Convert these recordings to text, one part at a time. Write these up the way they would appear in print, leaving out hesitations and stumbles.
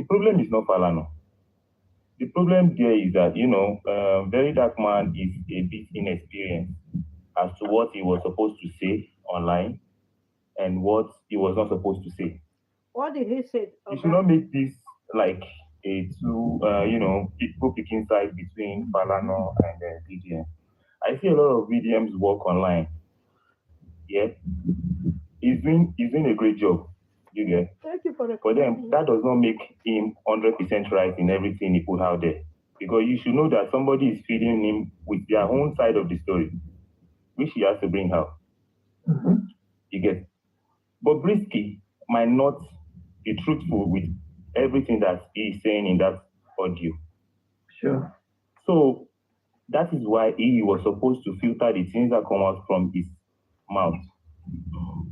problem is not Falana. The problem there is that, Very Dark Man is a bit inexperienced as to what he was supposed to say online and what he was not supposed to say. What did he say? You should not make this like a people picking side between Falana and VDM. I see a lot of VDMs work online. Yeah, he's doing a great job. You get. Thank you for the. For them, that does not make him 100% right in everything he put out there. Because you should know that somebody is feeding him with their own side of the story, which he has to bring out. Mm-hmm. You get. But Brisky might not be truthful with everything that he's saying in that audio. Sure. So that is why he was supposed to filter the things that come out from his mouth.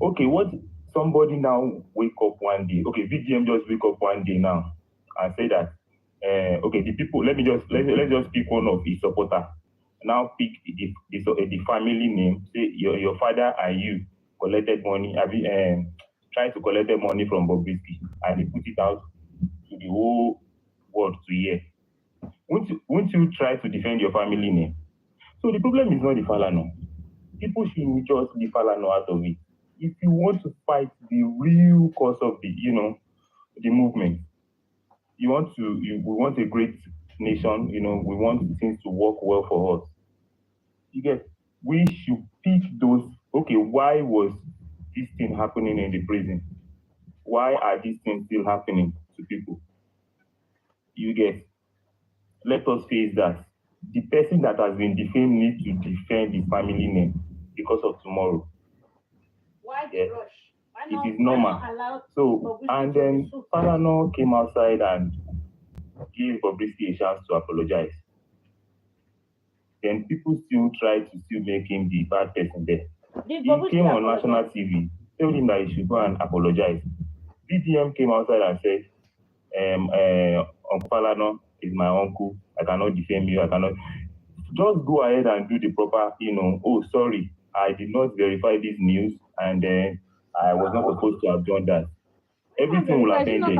Okay, what somebody now wake up one day? Okay, VDM just wake up one day now and say that the people. Let's just pick one of his supporter. Now pick the family name. Say your father and you collected money. Trying to collect the money from Bobrisky and he put it out to the whole world to hear. Won't you try to defend your family name? So the problem is not the Falana. People should just leave Falana out of it. If you want to fight the real cause of the movement, we want a great nation, we want things to work well for us. We should pick those, okay, why was this thing happening in the prison? Why are these things still happening to people? Let us face that. The person that has been defamed needs to defend his family name because of tomorrow. Why the rush? It is normal. So, and then Falana came outside and gave Bobrisky a chance to apologize. Then people still try to make him the bad person there. He came on national TV, told him that he should go and apologize. VDM came outside and said, Uncle Falana is my uncle. I cannot defame you. I cannot. Just go ahead and do the proper, oh, sorry, I did not verify this news and I was not supposed to have done that. Everything will happen there.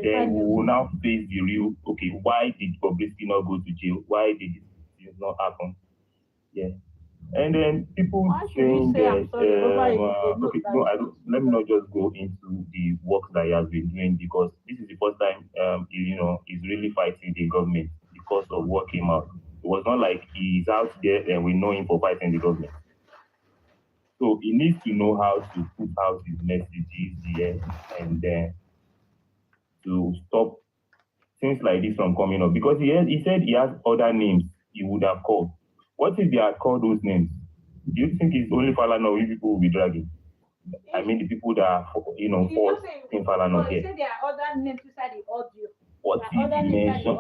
Then we will now face the real, okay, why did Bobrisky not go to jail? Why did this not happen? Yeah. And then people saying that, let me not just go into the work that he has been doing because this is the first time, he's really fighting the government because of what came out. It was not like he's out there and we know him for fighting the government. So he needs to know how to put out his messages here and then to stop things like this from coming up. Because he said he has other names he would have called. What if they had called those names? Do you think it's only Falana or people will be dragging? I mean, the people that are, forced in Falana here. You said there are other names inside the audio. What if you mention?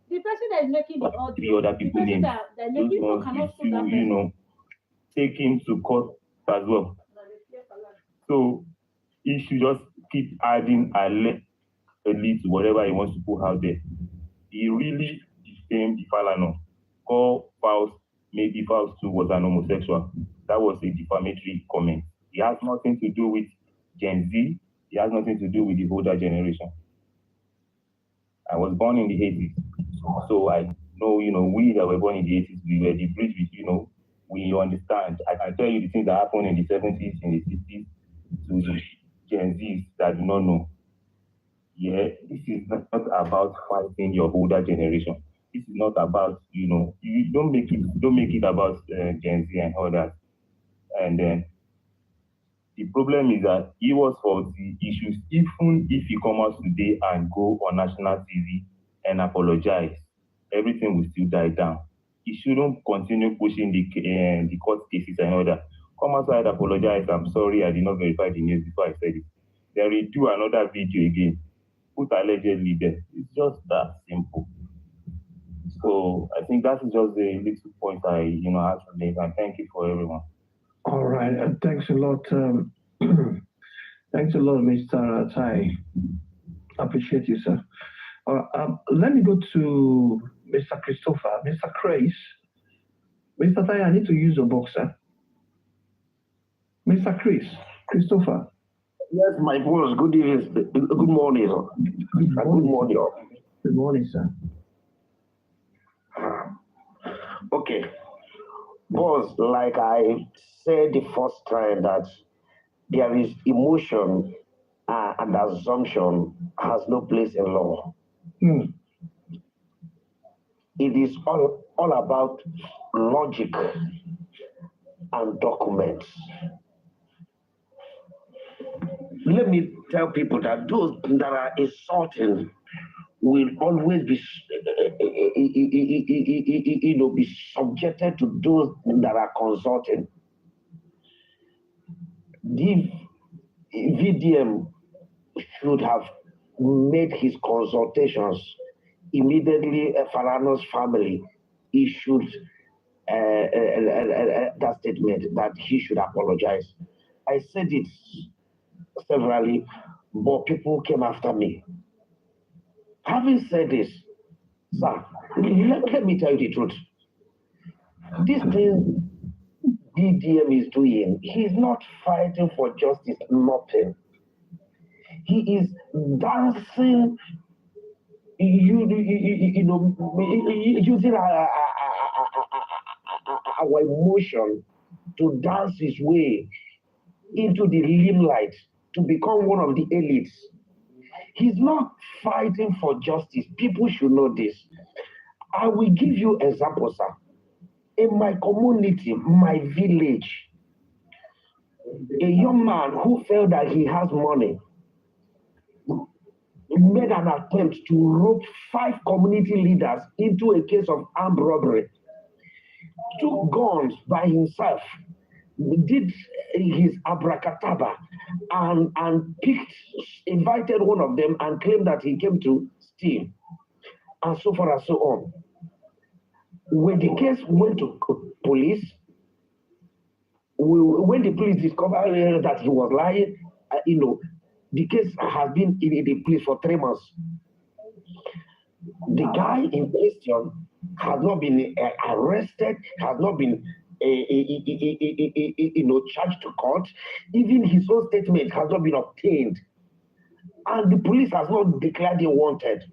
The person that is making the audio. 3 other people names. Those ones will still, take him to court as well. So he should just keep adding a lead to whatever he wants to put out there. He really defamed the Falana. Call Faust, maybe Faust too was an homosexual. That was a defamatory comment. It has nothing to do with Gen Z. It has nothing to do with the older generation. I was born in the 80s. So I know, we that were born in the 80s, we were the bridge with, we understand. I can tell you the things that happened in the 70s, in the 60s, to the Gen Zs that do not know. Yeah, this is not about fighting your older generation. This is not about, you don't make it about Gen Z and all that. And then the problem is that he was for the issues, even if he come out today and go on national TV and apologize, everything will still die down. He shouldn't continue pushing the court cases and all that. Come outside, apologize. I'm sorry, I did not verify the news before I said it. Then redo another video again. Put allegedly there. It's just that simple. So I think that is just the little point I, have to make. And thank you for everyone. All right. Thanks a lot. Thanks a lot, Mr. Tai. Appreciate you, sir. Let me go to Mr. Christopher. Mr. Chris. Mr. Tai, I need to use a boxer. Mr. Christopher. Yes, my boss. Good evening. Good morning. Good Good morning. morning. Good morning, sir. Okay. Boss, like I said the first time that there is emotion and assumption has no place in law. Hmm. It is all about logic and documents. Let me tell people that those that are insulting will always be, be subjected to those that are consulting. The VDM should have made his consultations immediately. Falana's family issued that statement that he should apologize. I said it severally, but people came after me. Having said this, sir, let me tell you the truth. This thing DDM is doing, he's not fighting for justice, nothing. He is dancing, using our emotion to dance his way into the limelight to become one of the elites. He's not fighting for justice. People should know this. I will give you examples, sir. In my community, my village, a young man who felt that he has money made an attempt to rope 5 community leaders into a case of armed robbery, took guns by himself, did his abracadabra, and invited one of them and claimed that he came to steal, and so forth and so on. When the case went to police, when the police discovered that he was lying, the case has been in the police for 3 months. The guy in question has not been arrested, has not been charged to court. Even his own statement has not been obtained, and the police has not declared him wanted.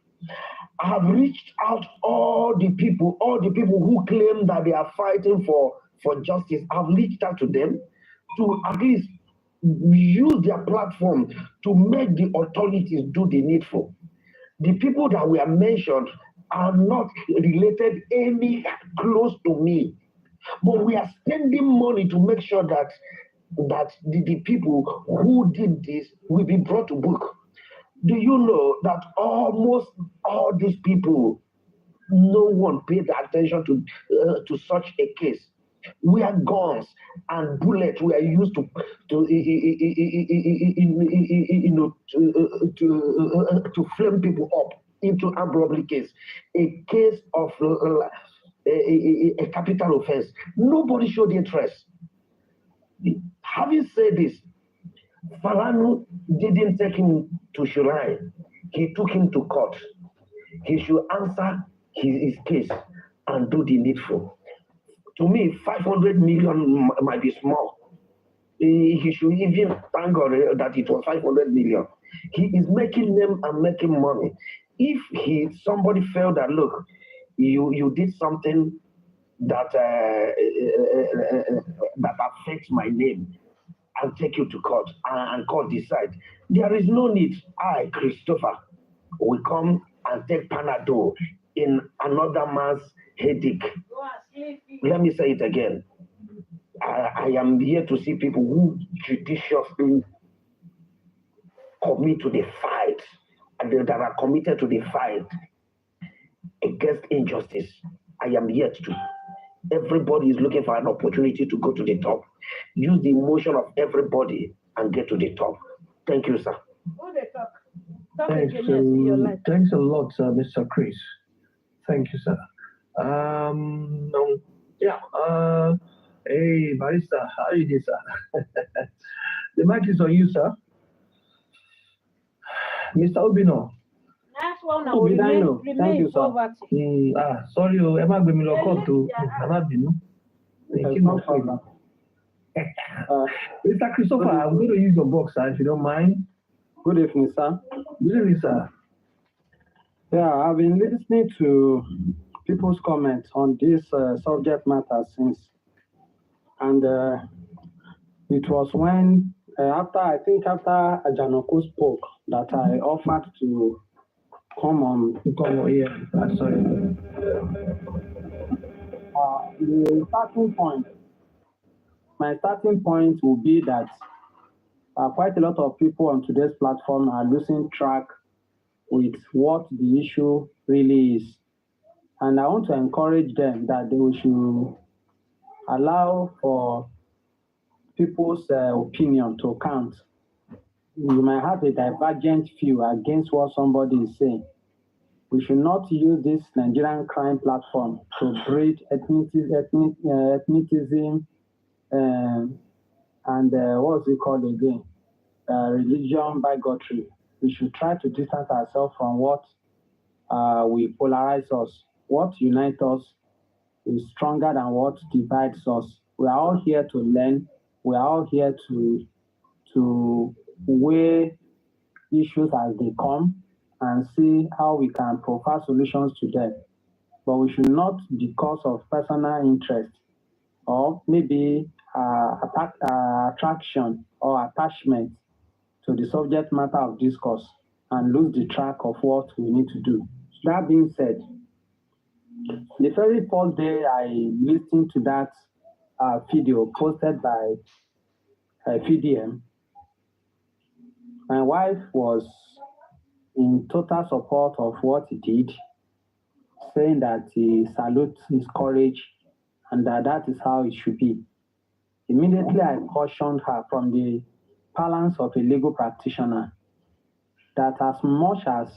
I have reached out all the people who claim that they are fighting for justice. I've reached out to them to at least use their platform to make the authorities do the needful. The people that were mentioned are not related any close to me, but we are spending money to make sure that the people who did this will be brought to book. Do you know that almost all these people, no one paid attention to such a case, where guns and bullets were used to flame people up into armed robbery case, a case of a capital offense. Nobody showed interest. Having said this, Falana didn't take him to Shrine. He took him to court. He should answer his case and do the needful. To me, 500 million might be small. He should even thank God that it was 500 million. He is making them and making money. If somebody felt that, look, you did something that that affects my name, and take you to court, and court decide, there is no need. I, Christopher, will come and take Panadol in another man's headache. Let me say it again. I am here to see people who judiciously commit to the fight, and that are committed to the fight against injustice. I am here to. Everybody is looking for an opportunity to go to the top. Use the emotion of everybody and get to the top. Thank you, sir. Thanks a lot, Mr. Chris. Thank you, sir. Hey, Barista, how are you doing, sir? The mic is on you, sir. Mr. Obino. That's one now. Thank you, sir. Sorry, Emma Bimilo called to Emma Bino. Mr. Christopher, I'm going to use your box, sir, if you don't mind. Good evening, sir. Good evening, sir. Yeah, I've been listening to people's comments on this subject matter since, and it was when after Ajanoko spoke that I offered to come on. Sorry. The starting point. My starting point will be that quite a lot of people on today's platform are losing track with what the issue really is. And I want to encourage them that they should allow for people's opinion to count. You might have a divergent view against what somebody is saying. We should not use this Nigerian crime platform to breed ethnicism and what's it called again? Religion bigotry. We should try to distance ourselves from what will polarize us. What unites us is stronger than what divides us. We are all here to learn. We are all here to weigh issues as they come and see how we can provide solutions to them. But we should not, because of personal interest or maybe attraction or attachment to the subject matter of discourse and lose the track of what we need to do. That being said, the very first day I listened to that video posted by FDM, my wife was in total support of what he did, saying that he salutes his courage and that is how it should be. Immediately, I cautioned her from the balance of a legal practitioner that as much as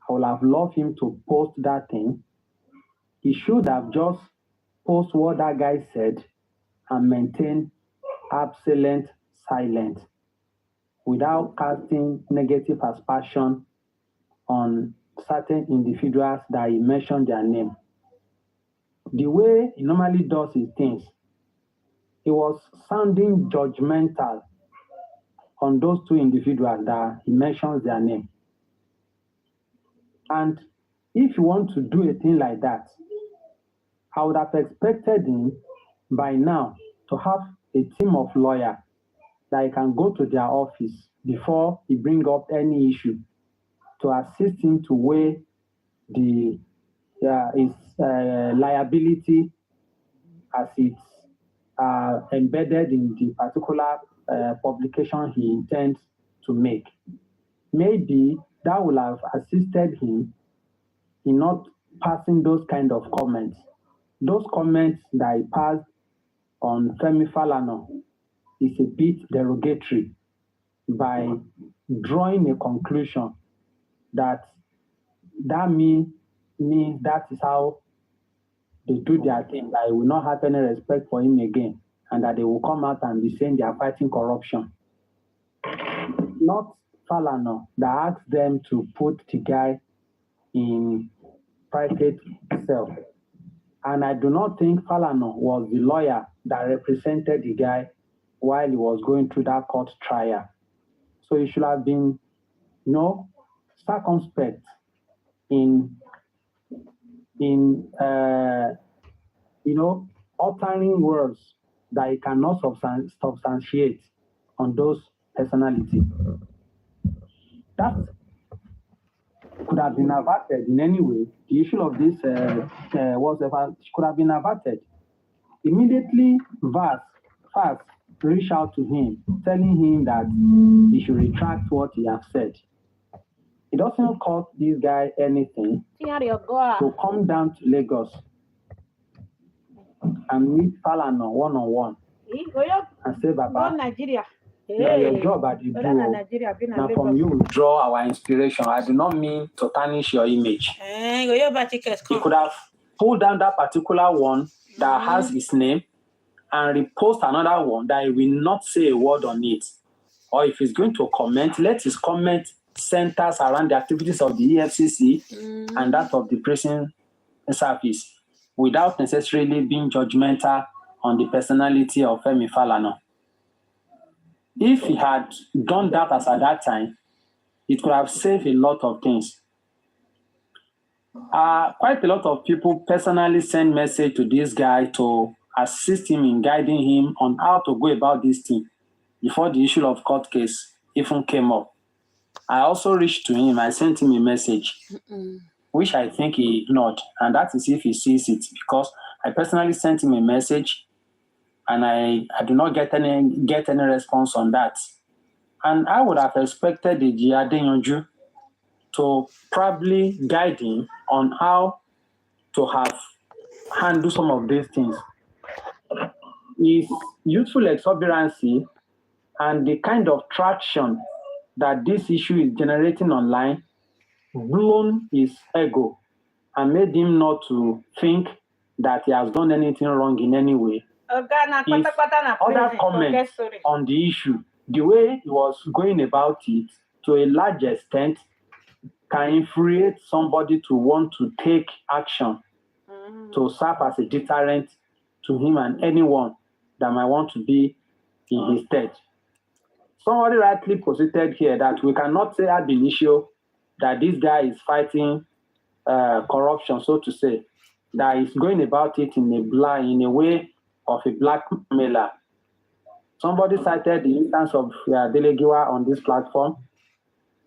I would have loved him to post that thing, he should have just posted what that guy said and maintained absolute silence without casting negative aspersion on certain individuals that he mentioned their name. The way he normally does his things, he was sounding judgmental on those two individuals that he mentions their name. And if you want to do a thing like that, I would have expected him by now to have a team of lawyers that he can go to their office before he bring up any issue to assist him to weigh his liability as it's embedded in the particular publication he intends to make. Maybe that will have assisted him in not passing those kind of comments. Those comments that he passed on Femi Falana is a bit derogatory by drawing a conclusion that means that is how they do their thing, that I will not have any respect for him again, and that they will come out and be saying they are fighting corruption. Not Falana that asked them to put the guy in private cell. And I do not think Falana was the lawyer that represented the guy while he was going through that court trial. So he should have been, circumspect in uttering words that he cannot substantiate on those personalities. That could have been averted in any way. The issue of this could have been averted. Immediately, Fast reached out to him, telling him that he should retract what he has said. It doesn't cost this guy anything to come down to Lagos and meet Falana one-on-one and say, Baba, Nigeria. your job at the now from you will draw our inspiration. I do not mean to tarnish your image. He could have pulled down that particular one that has his name and repost another one that he will not say a word on it. Or if he's going to comment, let his comment centers around the activities of the EFCC and that of the prison service without necessarily being judgmental on the personality of Femi Falana. If he had done that as at that time, it could have saved a lot of things. Quite a lot of people personally send message to this guy to assist him in guiding him on how to go about this thing before the issue of court case even came up. I also reached to him. I sent him a message, which I think he ignored, and that is if he sees it, because I personally sent him a message, and I do not get any response on that. And I would have expected the Adeyanju to probably guide him on how to handle some of these things. His youthful exuberancy and the kind of traction that this issue is generating online blown his ego and made him not to think that he has done anything wrong in any way. His other comments on the issue, the way he was going about it, to a large extent, can infuriate somebody to want to take action to serve as a deterrent to him and anyone that might want to be in his stead. Somebody rightly posited here that we cannot say ab initio that this guy is fighting corruption, so to say, that he's going about it in a way of a blackmailer. Somebody cited the instance of Delegiwa on this platform.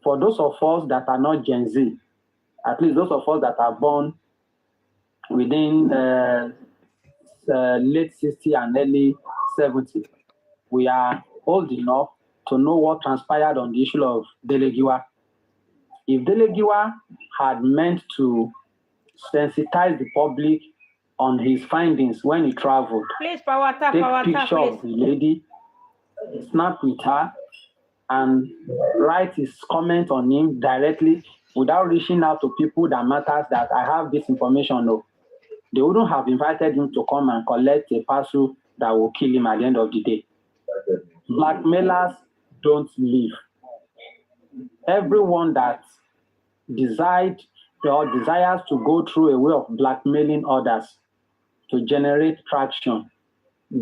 For those of us that are not Gen Z, at least those of us that are born within late 60 and early 70, we are old enough to know what transpired on the issue of Delegiwa. If Delegiwa had meant to sensitize the public on his findings when he traveled, take picture of the lady, snap with her, and write his comment on him directly without reaching out to people that matters, that I have this information, no, they wouldn't have invited him to come and collect a parcel that will kill him at the end of the day. Blackmailers don't live. Everyone that desires to go through a way of blackmailing others to generate traction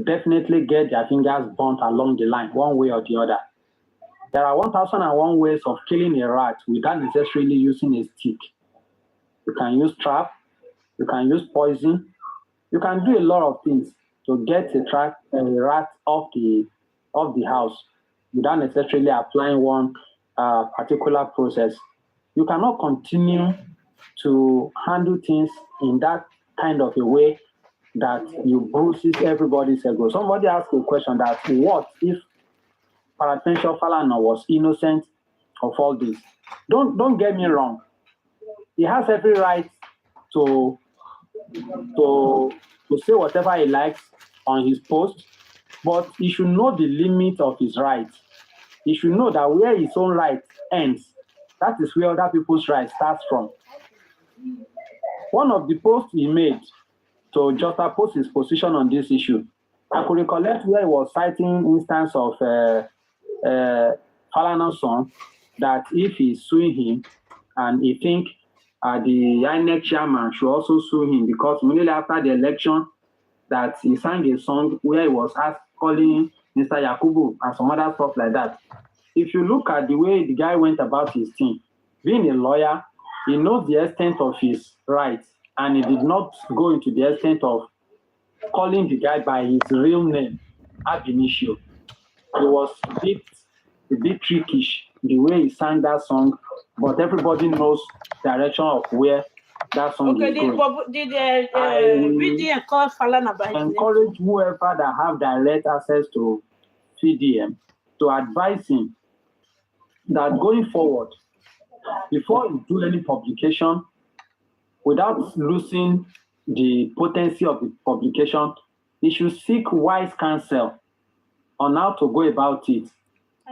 definitely get their fingers burnt along the line, one way or the other. There are 1,001 ways of killing a rat without necessarily using a stick. You can use trap, you can use poison, you can do a lot of things to get a rat off the house without necessarily applying one particular process. You cannot continue to handle things in that kind of a way that you bruises everybody's ego. Somebody asked a question that, what if Paratensio Falana was innocent of all this? Don't get me wrong. He has every right to say whatever he likes on his post, but he should know the limit of his rights. He should know that where his own right ends, that is where other people's rights starts from. One of the posts he made to juxtapose his position on this issue, I could recollect where he was citing instance of Falana's son, that if he's suing him and he think the INEC chairman should also sue him, because immediately after the election that he sang a song where he was calling Mr. Yakubu and some other stuff like that. If you look at the way the guy went about his thing, being a lawyer, he knows the extent of his rights, and he did not go into the extent of calling the guy by his real name, ab initio. It was a bit trickish the way he sang that song, but everybody knows the direction of where that song is going. VDM call Falana by encourage whoever that have direct access to VDM to advise him that going forward, before you do any publication, without losing the potency of the publication, he should seek wise counsel on how to go about it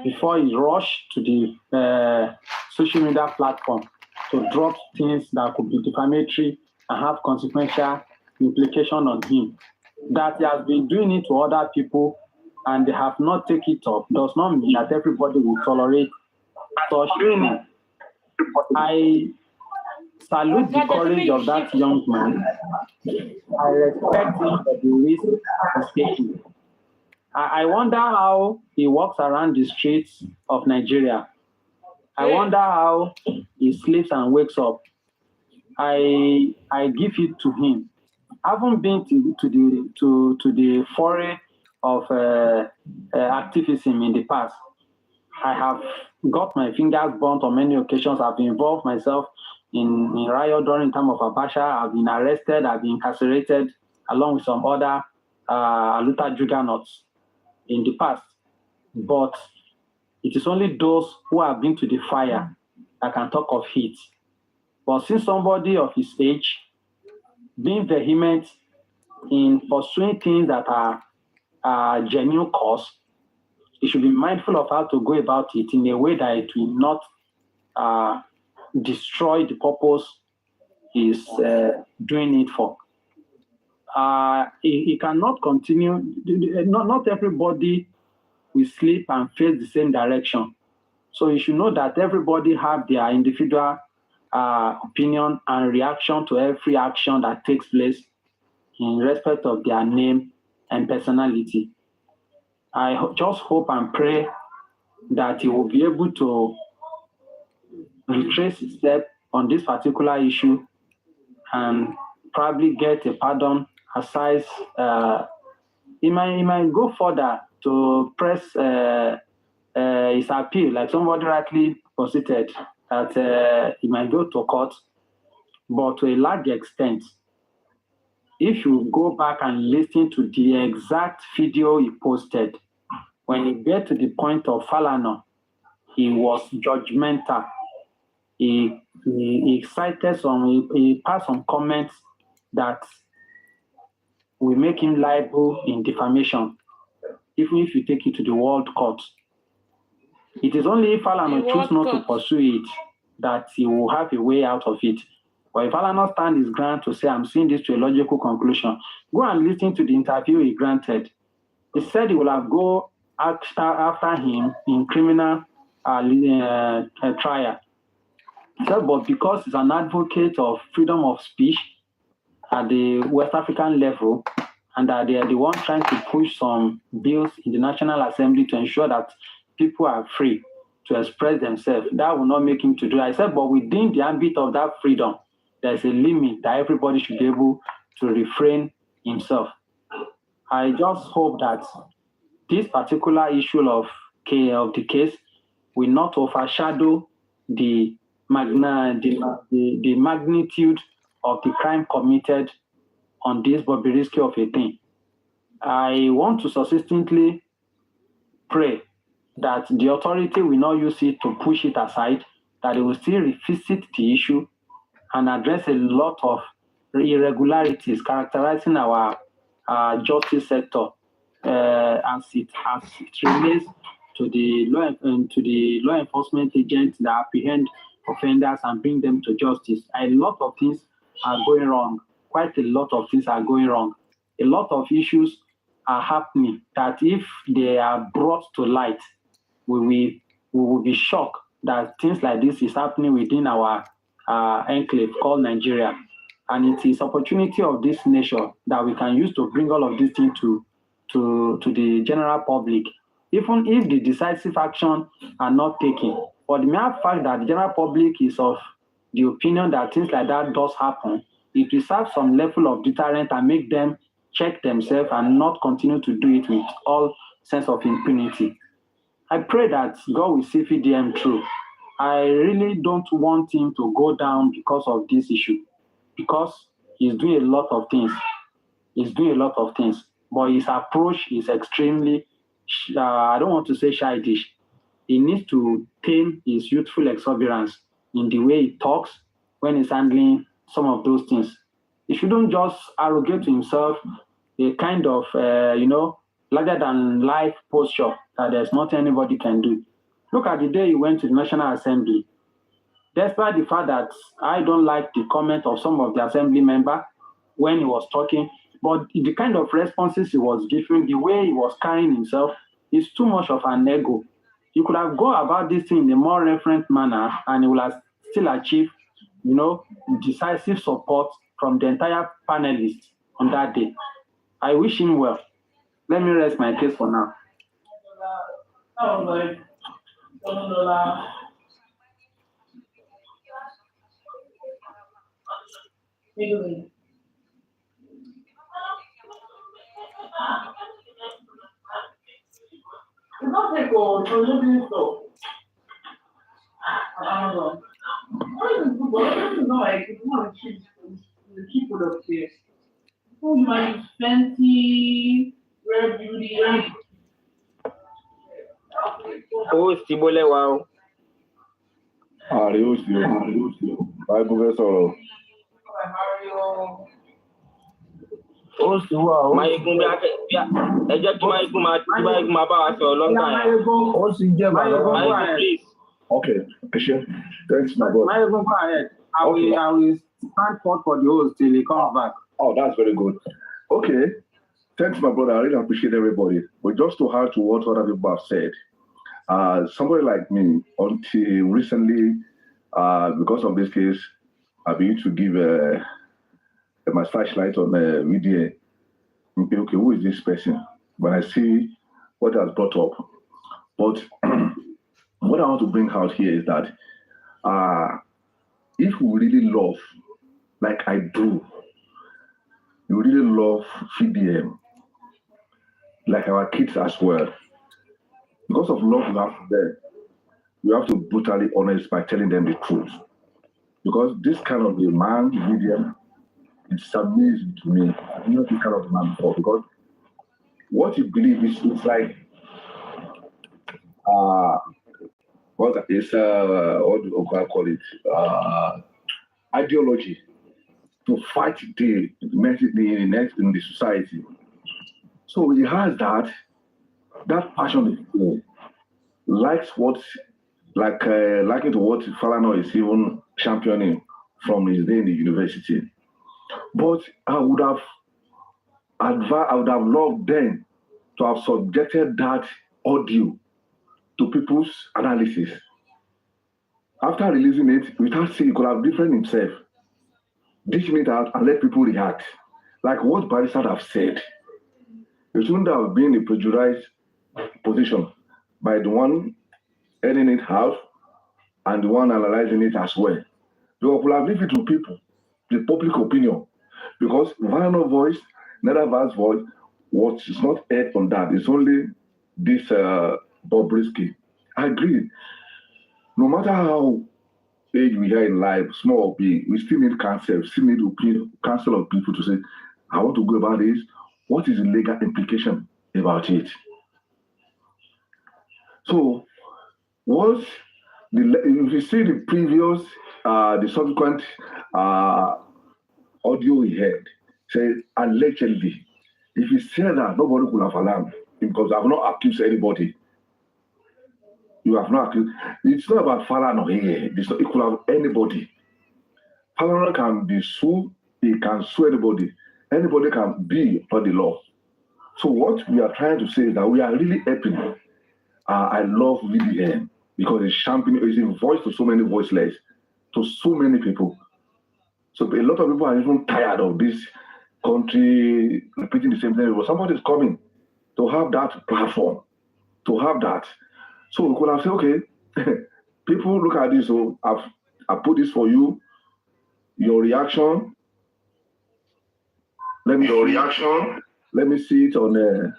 before he rush to the social media platform to drop things that could be defamatory and have consequential implication on him. That he has been doing it to other people and they have not taken it up does not mean that everybody will tolerate such training. salute the courage of that young man. I respect him for the risk he's taking. I wonder how he walks around the streets of Nigeria. I wonder how he sleeps and wakes up. I give it to him. I haven't been to the foray of activism in the past. I have got my fingers burnt on many occasions. I've involved myself in riot during time of Abacha. I've been arrested. I've been incarcerated along with some other Aluta juggernauts in the past. But it is only those who have been to the fire that can talk of heat. But since somebody of his age being vehement in pursuing things that are genuine cause, he should be mindful of how to go about it in a way that it will not destroy the purpose he's doing it for. He cannot continue. Not everybody will sleep and face the same direction. So you should know that everybody have their individual opinion and reaction to every action that takes place in respect of their name and personality. I just hope and pray that he will be able to retrace his step on this particular issue and probably get a pardon aside. He might go further to press his appeal, like somebody rightly posited, that he might go to court, but to a large extent, if you go back and listen to the exact video he posted, when he get to the point of Falana, he was judgmental. He cited he passed some comments that will make him liable in defamation, even if you take it to the world court. It is only if Falana chooses not to pursue it that he will have a way out of it. But if Falana stand his ground to say, I'm seeing this to a logical conclusion, go and listen to the interview he granted. He said he will have go after him in criminal trial. He said, but because he's an advocate of freedom of speech at the West African level, and that they are the one trying to push some bills in the National Assembly to ensure that people are free to express themselves, that will not make him to do it. I said, but within the ambit of that freedom, there's a limit that everybody should be able to refrain himself. I just hope that this particular issue of the case will not overshadow the magnitude of the crime committed on this Bobrisky of a thing. I want to persistently pray that the authority will not use it to push it aside, that they will still revisit the issue and address a lot of irregularities characterizing our justice sector as it relates to the law enforcement agents that apprehend offenders and bring them to justice. A lot of things are going wrong. Quite a lot of things are going wrong. A lot of issues are happening that if they are brought to light, we will be shocked that things like this is happening within our enclave called Nigeria. And it is opportunity of this nation that we can use to bring all of these things to the general public. Even if the decisive action are not taken, but the mere fact that the general public is of the opinion that things like that does happen, it will serve some level of deterrent and make them check themselves and not continue to do it with all sense of impunity. I pray that God will see VDM through. I really don't want him to go down because of this issue, because he's doing a lot of things. But his approach is extremely, I don't want to say childish. He needs to tame his youthful exuberance in the way he talks when he's handling some of those things. He shouldn't just arrogate to himself a kind of, larger than life posture that there's nothing anybody can do. Look at the day he went to the National Assembly. Despite the fact that I don't like the comment of some of the assembly members when he was talking, but the kind of responses he was giving, the way he was carrying himself, is too much of an ego. He could have gone about this thing in a more reverent manner and he would have still achieved decisive support from the entire panelists on that day. I wish him well. Let me rest my case for now. Oh, Stibole, wow. Ààrẹ ó sì ó, báyìí fẹ́ sọ̀rọ̀. Ó sì wà ó. Máyégún bí ẹ jẹ́ kí Máyégún máa bá wa sọ̀rọ̀ lọ́gbà yẹn. Ó sì jẹ́ bàbá. Máyégún, please. Okay, appreciate. Thanks, my brother. Go ahead. I will stand forth for the host till he comes back. Oh, that's very good. Okay, thanks, my brother. I really appreciate everybody. But just to add to what other people have said, somebody like me, until recently, because of this case, I've been to give my flashlight on media. Okay, who is this person? When I see what has brought up. But what I want to bring out here is that if we really love, like I do, you really love FDM, like our kids as well. Because of love you have for them, you have to be brutally honest by telling them the truth. Because this kind of a man, FDM, it's amazing to me. I've not this kind of man before. Because what you believe is it's like what do I call it? Ideology to fight the society. So he has that passion, likes what, liking to what Falana is even championing from his day in the university. But I would have loved them to have subjected that audio to people's analysis. After releasing it, without saying, he could have different himself, dishing it out and let people react. Like what Barrister have said. It shouldn't have been a prejudiced position by the one editing it out and the one analyzing it as well. You could have left it to people, the public opinion. Because Vano voice, Netherville's voice, what is not heard on that. It's only this Bobrisky. I agree. No matter how age we are in life, small or big, we still need counsel, still need counsel of people to say, I want to go about this. What is the legal implication about it? So, if you see the previous, the subsequent audio we heard, say allegedly, if you say that, nobody could have alarmed because I've not accused anybody. You have not accused. It's not about Falana here. It could have anybody. Falana can be sued. He can sue anybody. Anybody can be under the law. So what we are trying to say is that we are really helping. I love VDM because it's championing, it's a voice to so many voiceless, to so many people. So a lot of people are even tired of this country repeating the same thing. But somebody is coming to have that platform, to have that. So we could have said, okay, people look at this. So I put this for you. Your reaction. Let me see it on the.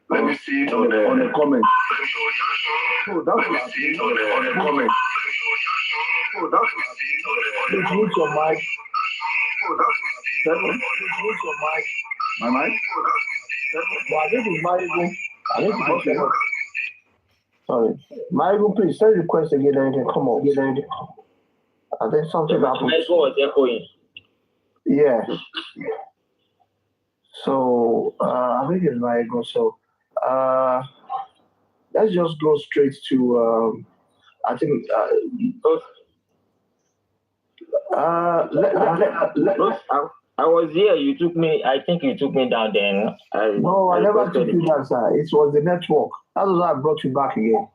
Let me see it on the comment. So that's what I see on the comment. So that's what I see on the. Please mute your mic. Please mute your mic. My mic. Well, I think it's Marigo. I think it's sorry, Marigo. Please send request again. And come on. I think something happened. Yeah. So I think it's Marigo. So let's just go straight to I think I was here. You took me. I think you took me down then. No, I never took you down, sir. It was the network. That's why I brought you back again.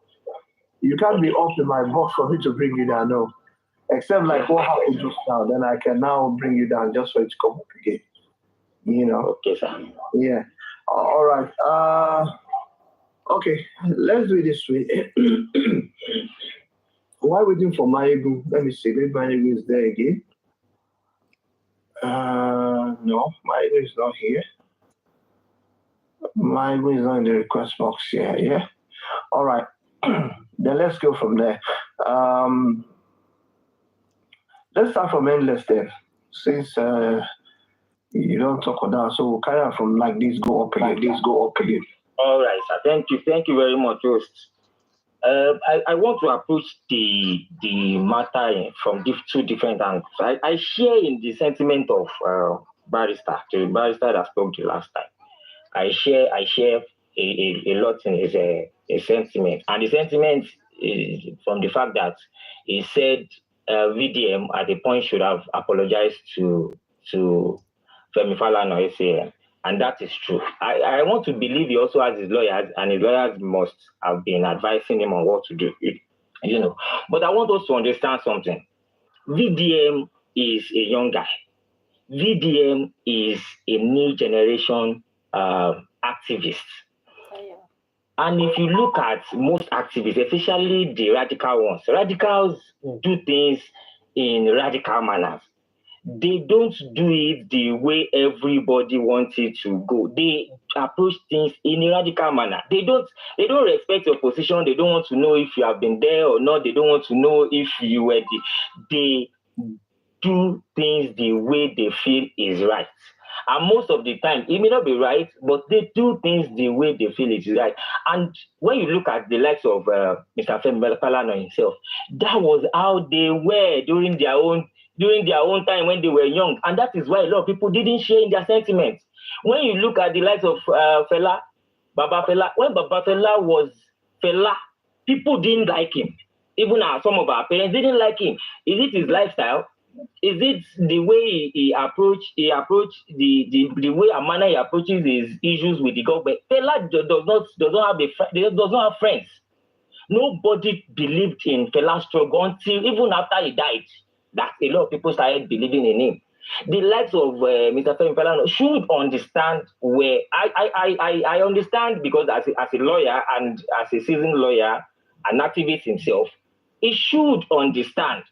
You can't be up in my box for me to bring you down. No. Except like what happened just now, then I can now bring you down just for it to come up again. You know. Okay, sir. Yeah. All right. Okay. Let's do it this way. While waiting for Maigu, let me see. Maybe Maigu is there again. No, Maigu is not here. Maigu is not in the request box here. Yeah. All right. Then let's go from there. Let's start from endless then, since you don't talk about, so we'll carry on from like this, go up again, All right, sir. Thank you very much, host. I want to approach the matter from two different angles. I share in the sentiment of the barrister that spoke the last time. I share a lot in his sentiment, and the sentiment is from the fact that he said VDM at the point should have apologized to Femi Falana ACM, and that is true. I want to believe he also has his lawyers, and his lawyers must have been advising him on what to do, you know. But I want us to understand something. VDM is a young guy. VDM is a new generation activist. And if you look at most activists, especially the radical ones, radicals do things in radical manners. They don't do it the way everybody wants it to go. They approach things in a radical manner. They don't respect your position. They don't want to know if you have been there or not. They don't want to know if you were they do things the way they feel is right. And most of the time, it may not be right, but they do things the way they feel it is right. And when you look at the likes of Mr. Femi Falana himself, that was how they were during their own time when they were young. And that is why a lot of people didn't share in their sentiments. When you look at the likes of Baba Fela, when Baba Fela was Fela, people didn't like him. Even some of our parents didn't like him. Is it his lifestyle? Is it the way he approached the way and manner he approaches his issues with the government? Fela does not have friends. Nobody believed in Fela's struggle until even after he died. That a lot of people started believing in him. The likes of Mr. Femi Falana should understand where I understand, because as a lawyer and as a seasoned lawyer, an activist himself, he should understand.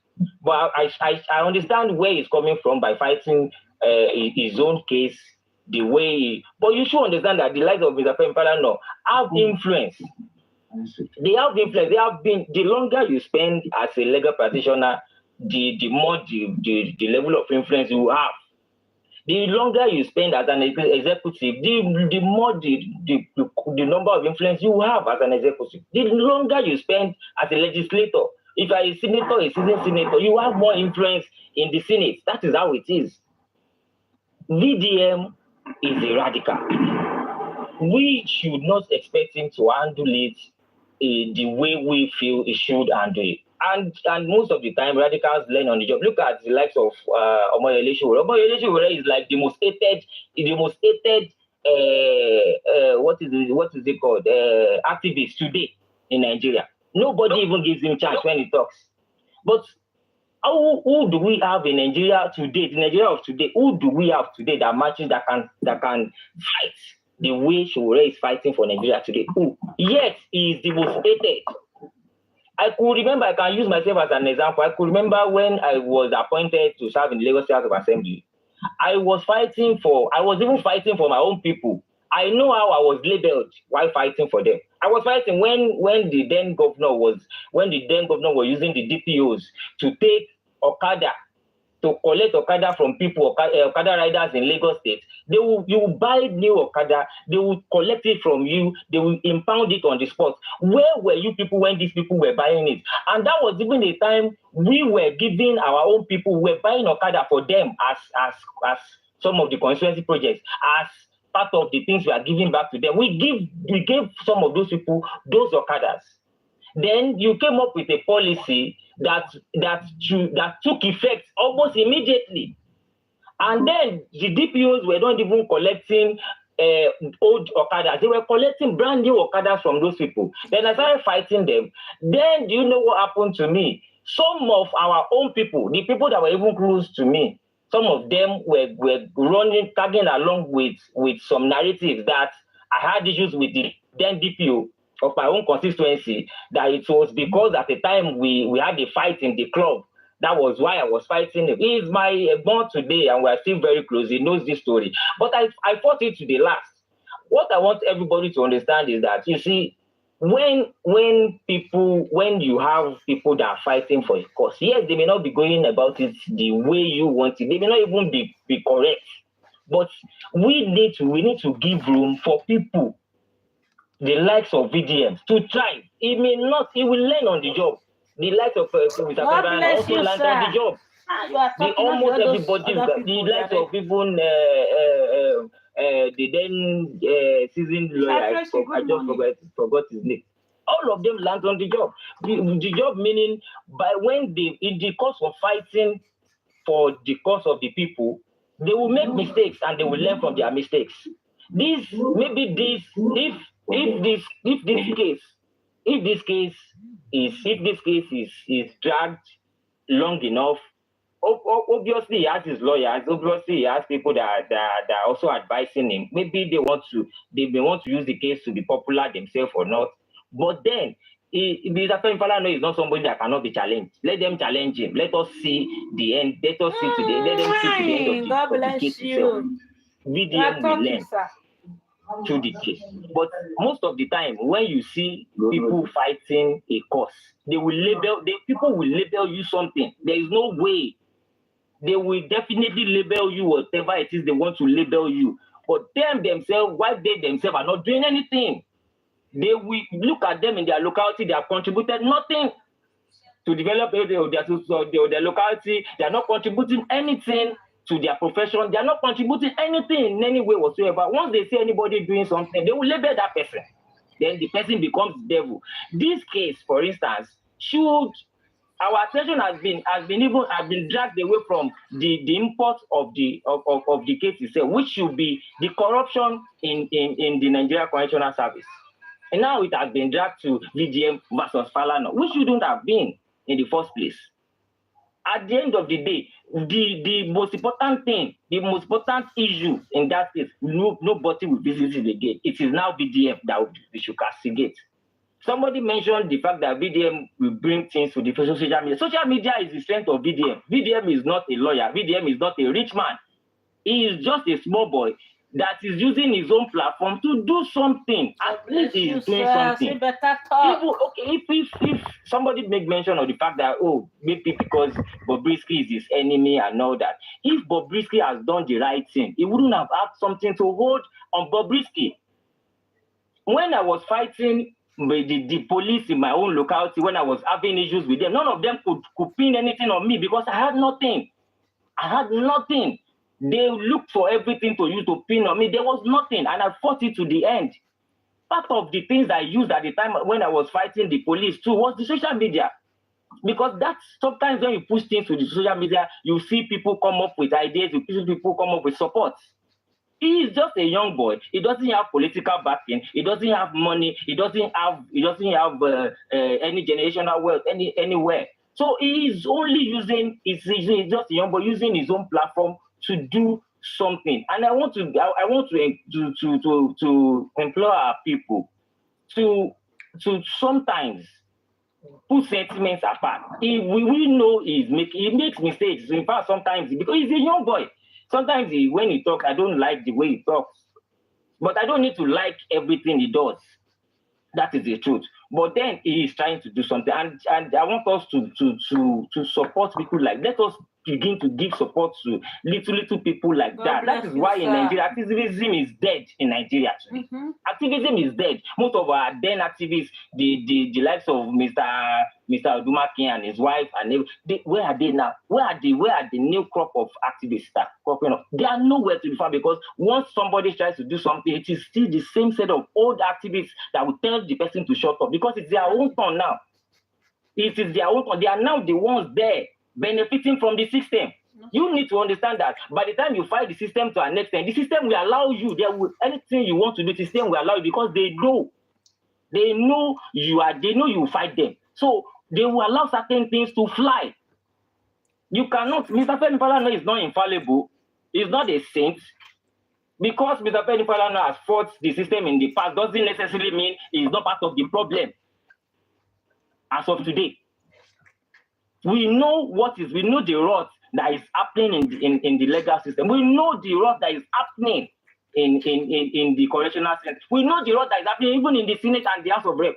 But I understand where he's coming from by fighting his own case the way. But you should understand that the likes of Mr. Femi Falana have influence. They have influence. They have been. The longer you spend as a legal practitioner, the more the level of influence you have. The longer you spend as an executive, the more the number of influence you have as an executive. The longer you spend as a legislator. If you are a senator, a seasoned senator, you have more influence in the Senate. That is how it is. VDM is a radical. We should not expect him to handle it the way we feel he should handle it. And most of the time, radicals learn on the job. Look at the likes of Omoyele Sowore. Omoyele Sowore is like the most hated, what is it called? Activist today in Nigeria. Nobody even gives him chance when he talks. But who do we have in Nigeria today? The Nigeria of today, who do we have today that matches that can fight the way Sowore is fighting for Nigeria today? Who? Yet he is the most hated. I could remember, I can use myself as an example. I could remember when I was appointed to serve in the Lagos State House of Assembly. I was even fighting for my own people. I know how I was labeled while fighting for them. I was fighting when the then governor was using the DPOs to take Okada, to collect Okada from people, Okada riders in Lagos State. You will buy new Okada, they will collect it from you, they will impound it on the spot. Where were you people when these people were buying it? And that was even the time we were giving our own people, we were buying Okada for them as some of the constituency projects, as part of the things we are giving back to them. We gave some of those people those Okadas. Then you came up with a policy that took effect almost immediately. And then the DPOs were not even collecting old Okadas. They were collecting brand new Okadas from those people. Then I started fighting them. Then do you know what happened to me? some of our own people, the people that were even close to me, some of them were running, tagging along with some narratives that I had issues with the then DPO of my own constituency, that it was because at the time we had a fight in the club. That was why I was fighting him. He is my born today, and we are still very close. He knows this story. But I fought it to the last. What I want everybody to understand is that, you see, when you have people that are fighting for a cause, yes, they may not be going about it the way you want it. They may not even be correct. But we need to give room for people, the likes of VDM, to try. He will learn on the job. The likes of Mr. Falana also learned on the job. Almost everybody, the likes of even the then seasoned lawyer, I just forgot his name. All of them land on the job. The job meaning, by when in the course of fighting for the cause of the people, they will make mistakes and they will learn from their mistakes. If this case is dragged long enough, obviously he has his lawyers, obviously he has people that are also advising him. Maybe they may want to use the case to be popular themselves or not. But then, Mr. Falana is not somebody that cannot be challenged. Let them challenge him. Let us see the end. Let them see to the end of the case itself. VDM will learn through the case. But most of the time, when you see people fighting a cause, people will label you something. There is no way. They will definitely label you whatever it is they want to label you. But themselves, why they themselves are not doing anything? They will look at them in their locality. They have contributed nothing to develop their locality. They are not contributing anything to their profession. They are not contributing anything in any way whatsoever. Once they see anybody doing something, they will label that person. Then the person becomes the devil. This case, for instance, our attention has been dragged away from the import of the case itself, which should be the corruption in the Nigeria Correctional Service. And now it has been dragged to VDM versus Falana, which shouldn't have been in the first place. At the end of the day, the most important thing, the most important issue in that case, nobody will visit it again. It is now VDM that we should castigate. Somebody mentioned the fact that VDM will bring things to the social media. Social media is the strength of VDM. VDM is not a lawyer. VDM is not a rich man. He is just a small boy that is using his own platform to do something. At least he is doing something. If somebody make mention of the fact that, maybe because Bobrisky is his enemy and all that, if Bobrisky has done the right thing, he wouldn't have had something to hold on Bobrisky. When I was fighting with the police in my own locality, when I was having issues with them, none of them could pin anything on me because I had nothing. They looked for everything to use to pin on me. There was nothing, and I fought it to the end. Part of the things I used at the time when I was fighting the police too was the social media. Because that's sometimes when you push things to the social media, you see people come up with ideas, you see people come up with support. He is just a young boy. He doesn't have political backing. He doesn't have money. He doesn't have any generational wealth anywhere. So he is only using. He's just a young boy using his own platform to do something. And I want to implore our people to sometimes put sentiments apart. We know he makes mistakes. In fact, sometimes because he's a young boy. Sometimes when he talks, I don't like the way he talks. But I don't need to like everything he does. That is the truth. But then he is trying to do something. And I want us to support people like, let us begin to give support to little people like that. That is why in Nigeria, activism is dead in Nigeria today. Activism is dead. Most of our then activists, the likes of Mr. Odumaki and his wife, and where are they now? Where are the new crop of activists that cropping up? They are nowhere to be found, because once somebody tries to do something, it is still the same set of old activists that will tell the person to shut up, because it's their own turn now. It is their own turn. They are now the ones there benefiting from the system. You need to understand that by the time you fight the system to an extent, the system will allow you. Anything you want to do, the system will allow you, because they know you will fight them. So they will allow certain things to fly. You cannot, Mr. Femi Falana is not infallible. He's not a saint. Because Mr. Femi Falana has fought the system in the past doesn't necessarily mean he's not part of the problem. As of today, we know we know the rot that is happening in the legal system. We know the rot that is happening in the correctional center. We know the rot that is happening even in the Senate and the House of Rep.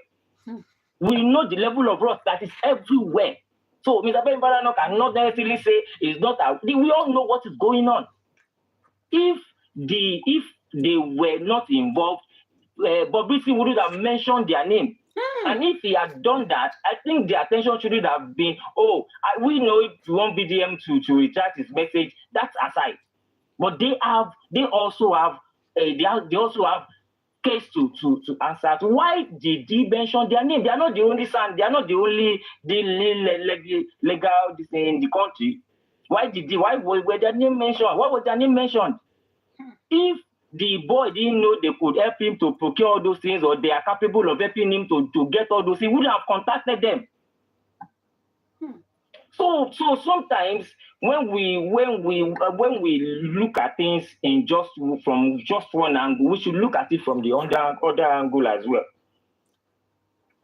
We know the level of rot that is everywhere. So Mr. Ben Falana cannot necessarily say it's not out. We all know what is going on. If they were not involved, Bobrisky wouldn't have mentioned their name. And if he had done that, I think the attention shouldn't have been, we know if you want BDM to retract his message, that's aside. But they also have case to answer. Why did he mention their name? They are not the only son. They are not the only legal in the country. Why were their name mentioned? Why was their name mentioned? If the boy didn't know they could help him to procure all those things, or they are capable of helping him to get all those things, he would have contacted them. So sometimes when we look at things from just one angle, we should look at it from the other angle as well.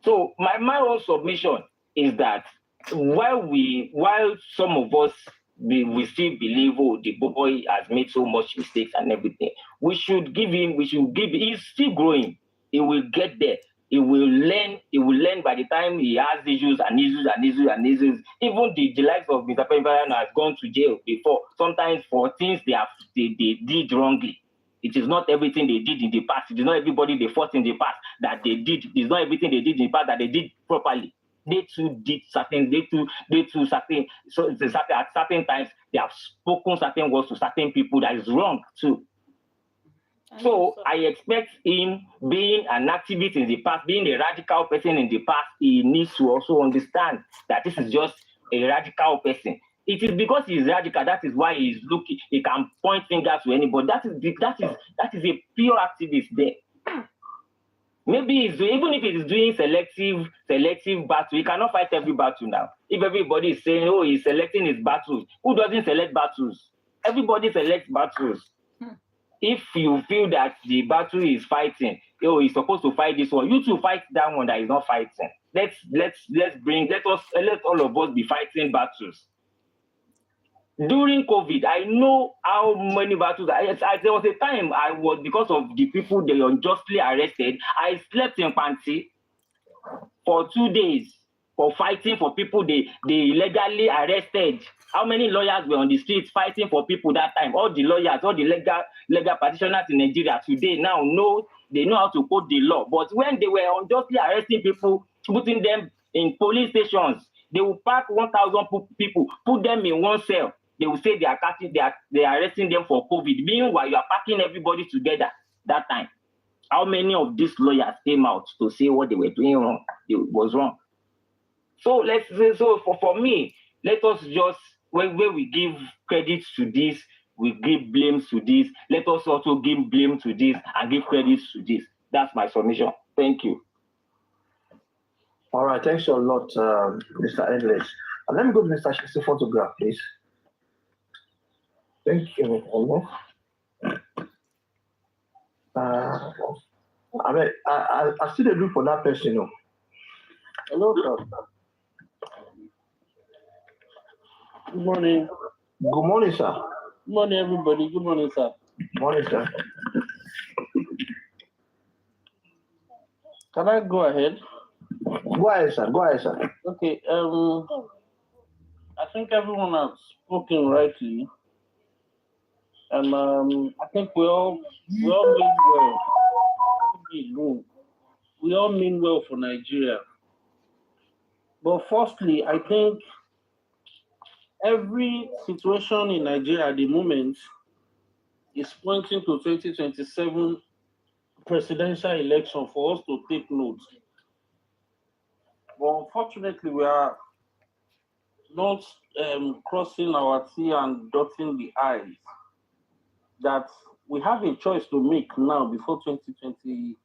So my own submission is that while some of us we still believe the boy has made so much mistakes and everything, we should give him, he's still growing. He will get there. He will learn by the time he has issues. Even the likes of Mr. Falana has gone to jail before, sometimes for things they did wrongly. It is not everything they did in the past. It is not everybody they fought in the past that they did. It is not everything they did in the past that they did properly. They too did certain, so at certain times they have spoken certain words to certain people that is wrong too. So I expect him, being an activist in the past, being a radical person in the past, he needs to also understand that this is just a radical person. It is because he is radical, that is why he is looking, he can point fingers to anybody. That is a pure activist there. Maybe even if he is doing selective battle, he cannot fight every battle now. If everybody is saying, he's selecting his battles, who doesn't select battles? Everybody selects battles. If you feel that the battle is fighting, he's supposed to fight this one, you too fight that one that is not fighting. Let all of us be fighting battles. During COVID, I know how many battles. There was a time because of the people they unjustly arrested, I slept in Panti for 2 days for fighting for people they illegally arrested. How many lawyers were on the streets fighting for people that time? All the lawyers, all the legal practitioners in Nigeria today now they know how to quote the law. But when they were unjustly arresting people, putting them in police stations, they will pack 1,000 people, put them in one cell. They will say they are arresting them for COVID. Meanwhile, you are packing everybody together that time. How many of these lawyers came out to say what they were doing wrong? It was wrong. So for me, let us just, when we give credit to this, we give blame to this. Let us also give blame to this and give credit to this. That's my submission. Thank you. All right, thanks a lot, Mr. Endless. And let me go to Mr. Shakespeare photograph, please. Thank you, Allah. I still look for that person. Hello, sir. Good morning. Good morning, sir. Good morning, everybody. Good morning, sir. Good morning, sir. Can I go ahead? Go ahead, sir. Go ahead, sir. Okay. I think everyone has spoken rightly, and I think we all mean well. We all mean well for Nigeria. But firstly, I think every situation in Nigeria at the moment is pointing to 2027 presidential election for us to take note. But unfortunately, we are not crossing our T and dotting the I's. That we have a choice to make now before 2027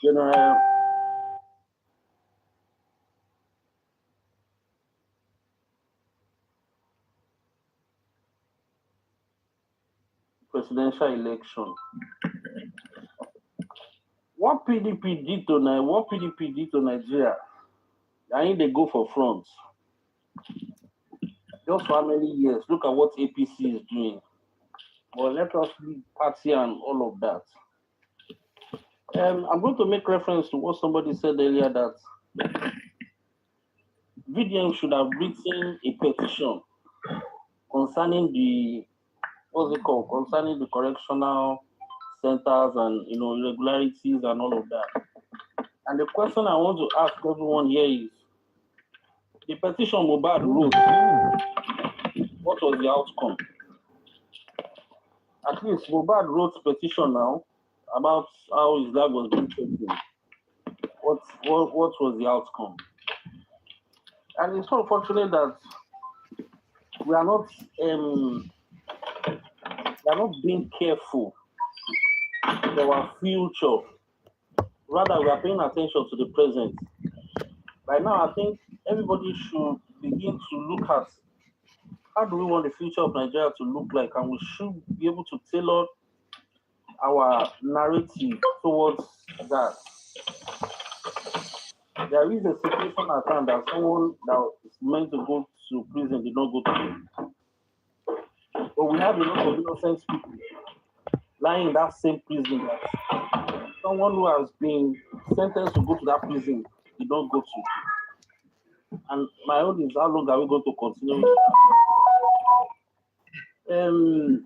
general presidential election. What PDP did to Nigeria, I think they go for front. Just for how many years? Look at what APC is doing. Well, let us leave party and all of that. I'm going to make reference to what somebody said earlier that VDM should have written a petition concerning the concerning the correctional centers and irregularities and all of that. And the question I want to ask everyone here is: the petition Mohbad wrote, what was the outcome? At least Mohbad wrote petition now about how his life was being taken. What was the outcome? And it's so unfortunate that we are not being careful for our future. Rather, we are paying attention to the present. Right now, I think everybody should begin to look at how do we want the future of Nigeria to look like, and we should be able to tailor our narrative towards that. There is a situation at hand that someone that is meant to go to prison did not go to. But we have a lot of innocent people lying in that same prison that someone who has been sentenced to go to that prison did not go to. And my own is, how long are we going to continue with that?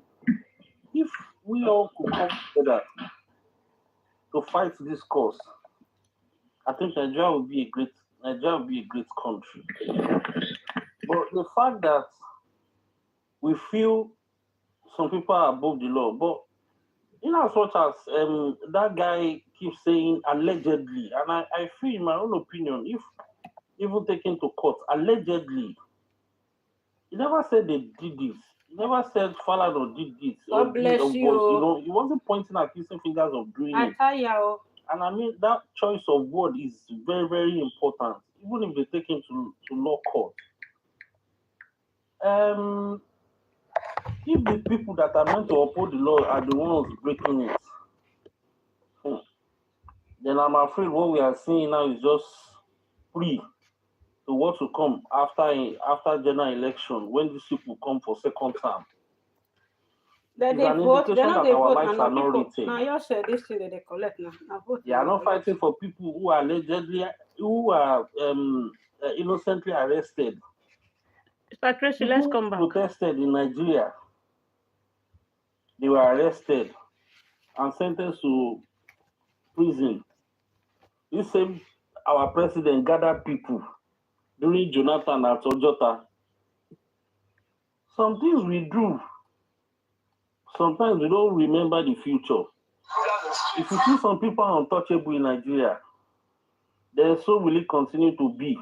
If we all could come together to fight this cause, I think Nigeria will be a great country. But the fact that we feel some people are above the law, but in as much as that guy keeps saying allegedly, and I feel, in my own opinion, if even taken to court, allegedly, he never said they did this. He never said Falana did this. God bless you. He wasn't pointing at using fingers of doing it. And I mean, that choice of word is very, very important, even if they take him to law court. If the people that are meant to uphold the law are the ones breaking it, then I'm afraid what we are seeing now is just free to what will come after general election, when these people come for second term. Then they vote. They're not our lives are not written. Now you said this thing that they collect now. They are not fighting for people who are innocently arrested. Mr. Tracy, let's come back. Protested in Nigeria. They were arrested and sentenced to prison. This same our president gathered people during Jonathan at Ojota. Some things we do, sometimes we don't remember the future. If you see some people are untouchable in Nigeria, then so will it continue to be.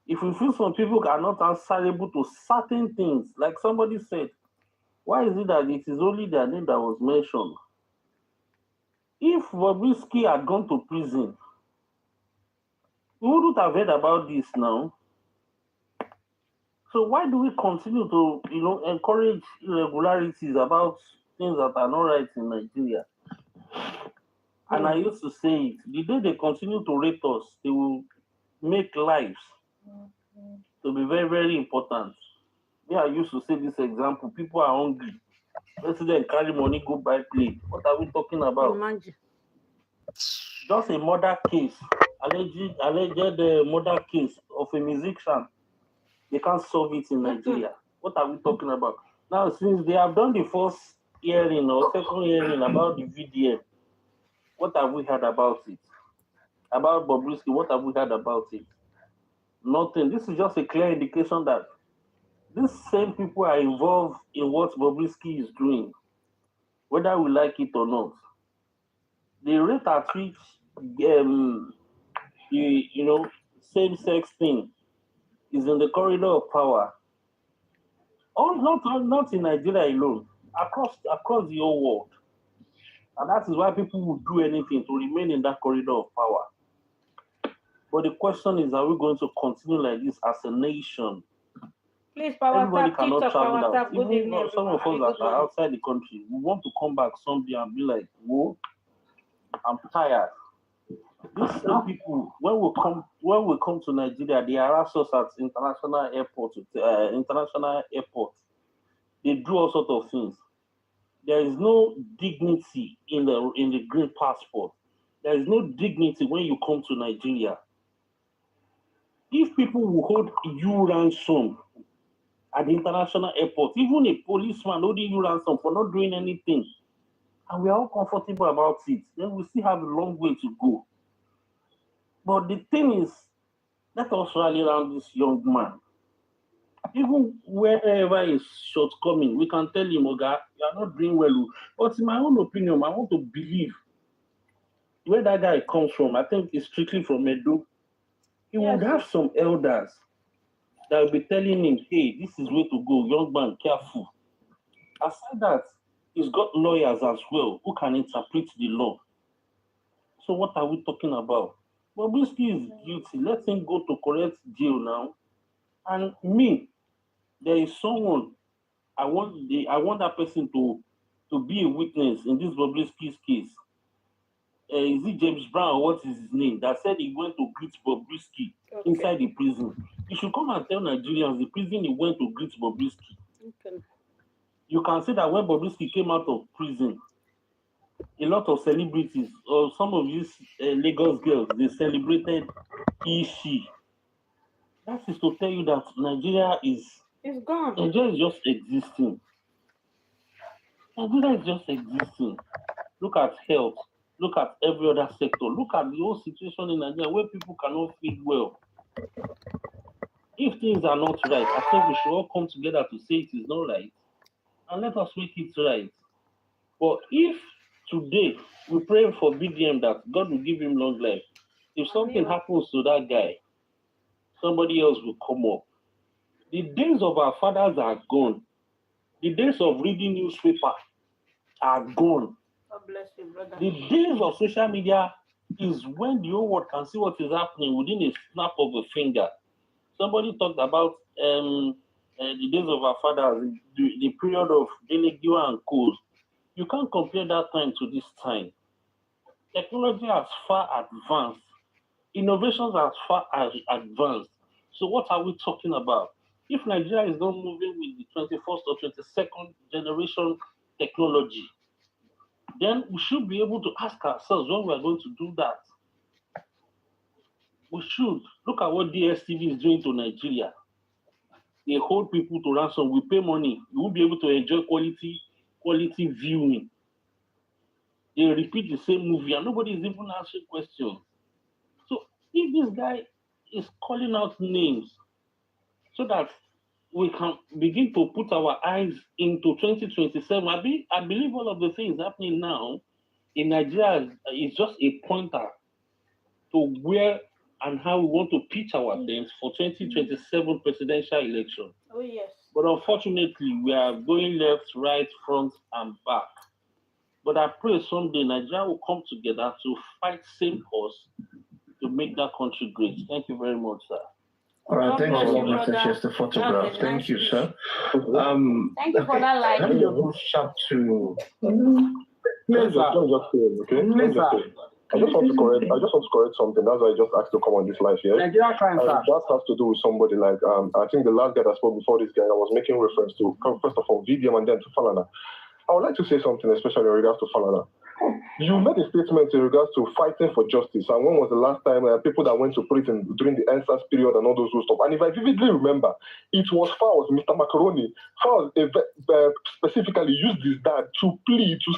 If we feel some people are not answerable to certain things, like somebody said, why is it that it is only their name that was mentioned? If Bobrisky had gone to prison, we wouldn't have heard about this now. So why do we continue to, encourage irregularities about things that are not right in Nigeria? And I used to say it, the day they continue to rate us, they will make lives to be very, very important. I used to say this example, people are hungry. President carry money, go buy plate. What are we talking about? Imagine. Just a murder case, alleged murder case of a musician. They can't solve it in Nigeria. What are we talking about? Now, since they have done the first hearing or second hearing about the VDM, what have we heard about it? About Bobrisky, what have we heard about it? Nothing. This is just a clear indication that these same people are involved in what Bobrisky is doing, whether we like it or not. The rate at which same-sex thing is in the corridor of power. Not in Nigeria alone, across the whole world. And that is why people would do anything to remain in that corridor of power. But the question is, are we going to continue like this as a nation? Please, Power Everybody Tap, cannot TikTok, travel Power out. Tap. Good Even evening, some of everyone. us that Good are morning. outside the country, we want to come back someday and be like, whoa, I'm tired. These same people, when we come to Nigeria, they harass us at international airport. They do all sorts of things. There is no dignity in the green passport. There is no dignity when you come to Nigeria. If people will hold you ransom at the international airport, even a policeman holding you ransom for not doing anything, and we are all comfortable about it, then we still have a long way to go. But the thing is, let us rally around this young man. Even wherever is shortcoming, we can tell him, Oga, you are not doing well. But in my own opinion, I want to believe where that guy comes from. I think it's strictly from Edo. He would have some elders that will be telling him, hey, this is where to go, young man, careful. Aside that, he's got lawyers as well who can interpret the law. So what are we talking about? Bobrisky is guilty. Let him go to correct jail now. And me, there is someone I want that person to be a witness in this Bobrisky's case. Is it James Brown? What is his name? That said he went to greet Bobrisky inside the prison. He should come and tell Nigerians the prison he went to greet Bobrisky. Okay. You can see that when Bobrisky came out of prison, a lot of celebrities or some of these Lagos girls, they celebrated she. That is to tell you that Nigeria is gone. Nigeria is just existing. Nigeria is just existing. Look at health. Look at every other sector. Look at the whole situation in Nigeria where people cannot feed well. If things are not right, I think we should all come together to say it is not right and let us make it right. But if today we pray for BDM that God will give him long life, if something happens to that guy, somebody else will come up. The days of our fathers are gone. The days of reading newspaper are gone. God bless you, brother. The days of social media is when the whole world can see what is happening within a snap of a finger. Somebody talked about the days of our fathers, the period of Delegua and Co. You can't compare that time to this time. Technology has far advanced. Innovations are far advanced. So what are we talking about? If Nigeria is not moving with the 21st or 22nd generation technology, then we should be able to ask ourselves when we are going to do that. We should. Look at what DSTV is doing to Nigeria. They hold people to ransom. We pay money. You won't be able to enjoy quality viewing. They repeat the same movie and nobody is even answering questions. So if this guy is calling out names so that we can begin to put our eyes into 2027, I believe all of the things happening now in Nigeria is just a pointer to where and how we want to pitch our things for 2027 presidential election. Oh, yes. But unfortunately, we are going left, right, front, and back. But I pray someday Nigeria will come together to fight same cause to make that country great. Thank you very much, sir. All right, thanks a lot, Mr. Chester, photograph. Thank you, sir. Thank you for that light. Let me just go sharp to... Let me just say, okay? I just want to correct something. That's why I just asked to come on this live here. Nigeria crime, sir. That has to do with somebody like I think the last guy that spoke before this guy, I was making reference to first of all VDM and then to Falana. I would like to say something, especially in regards to Falana. You made a statement in regards to fighting for justice, and when was the last time people that went to prison during the NSAS period and all those stuff? And if I vividly remember, it was Fowles, Mr. Macaroni. Fowles specifically used his dad to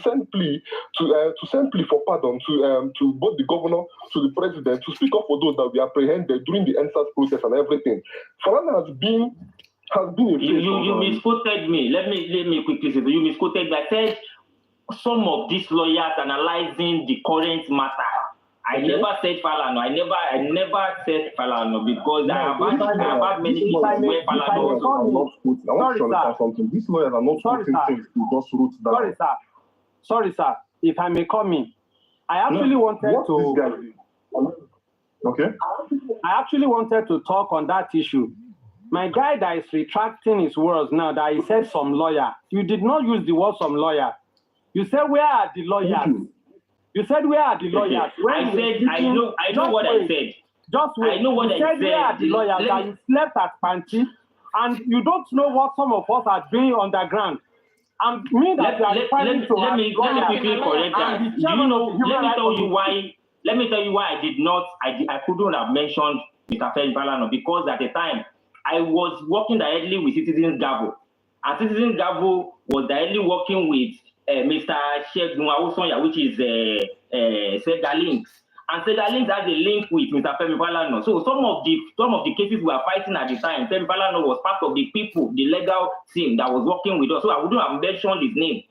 send plea for pardon to both the governor, to the president, to speak up for those that were apprehended during the NSAS process and everything. Falana has been a you misquoted me. Let me quickly say, you misquoted me. I said some of these lawyers analyzing the current matter. I never said Falana. I never said Falana because I have had many people where Falana was. These lawyers are not putting things to just root down. Sorry, sir. If I may come in, I actually wanted to. Okay. I actually wanted to talk on that issue. My guy that is retracting his words now, that he said some lawyer. You did not use the word some lawyer. You said, where are the lawyers? You said, where are the lawyers? When I said, I know what I said. Just wait. I know what you said, where are the lawyers? That you slept at Panchi, and you don't know what some of us are doing underground. And me that let me quickly correct that. Do you know? Let me tell you why I couldn't have mentioned Mr. Falana, because at the time I was working directly with Citizens Gabo, and Citizens Gabo was directly working with Mr. Shegun Awusonya, which is Sega Links, and Sega Links has a link with Mr. Falana. So some of the cases we were fighting at the time, Falana was part of the people, the legal team that was working with us. So I wouldn't have mentioned his name.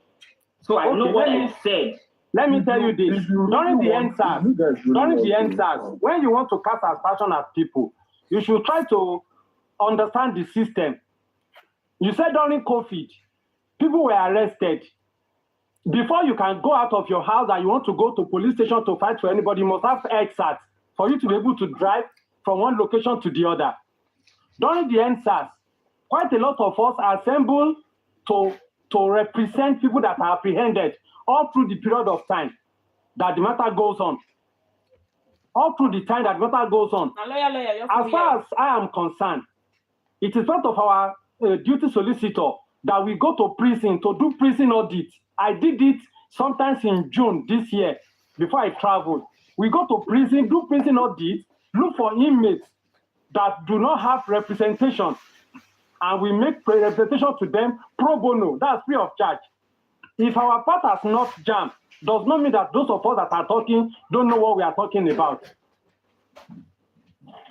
So I know what I said. Let me tell you this. During the NSAS, when you want to cast aspersion at people, you should try to understand the system. You said during COVID, people were arrested. Before you can go out of your house and you want to go to police station to fight for anybody, you must have exit for you to be able to drive from one location to the other. During the NSAS, quite a lot of us assembled to represent people that are apprehended all through the period of time that the matter goes on. All through the time that the matter goes on. As far as I am concerned, it is part of our duty solicitor that we go to prison to do prison audit. I did it sometimes in June this year before I traveled. We go to prison, do prison audit, look for inmates that do not have representation, and we make representation to them pro bono. That's free of charge. If our part has not jammed, does not mean that those of us that are talking don't know what we are talking about.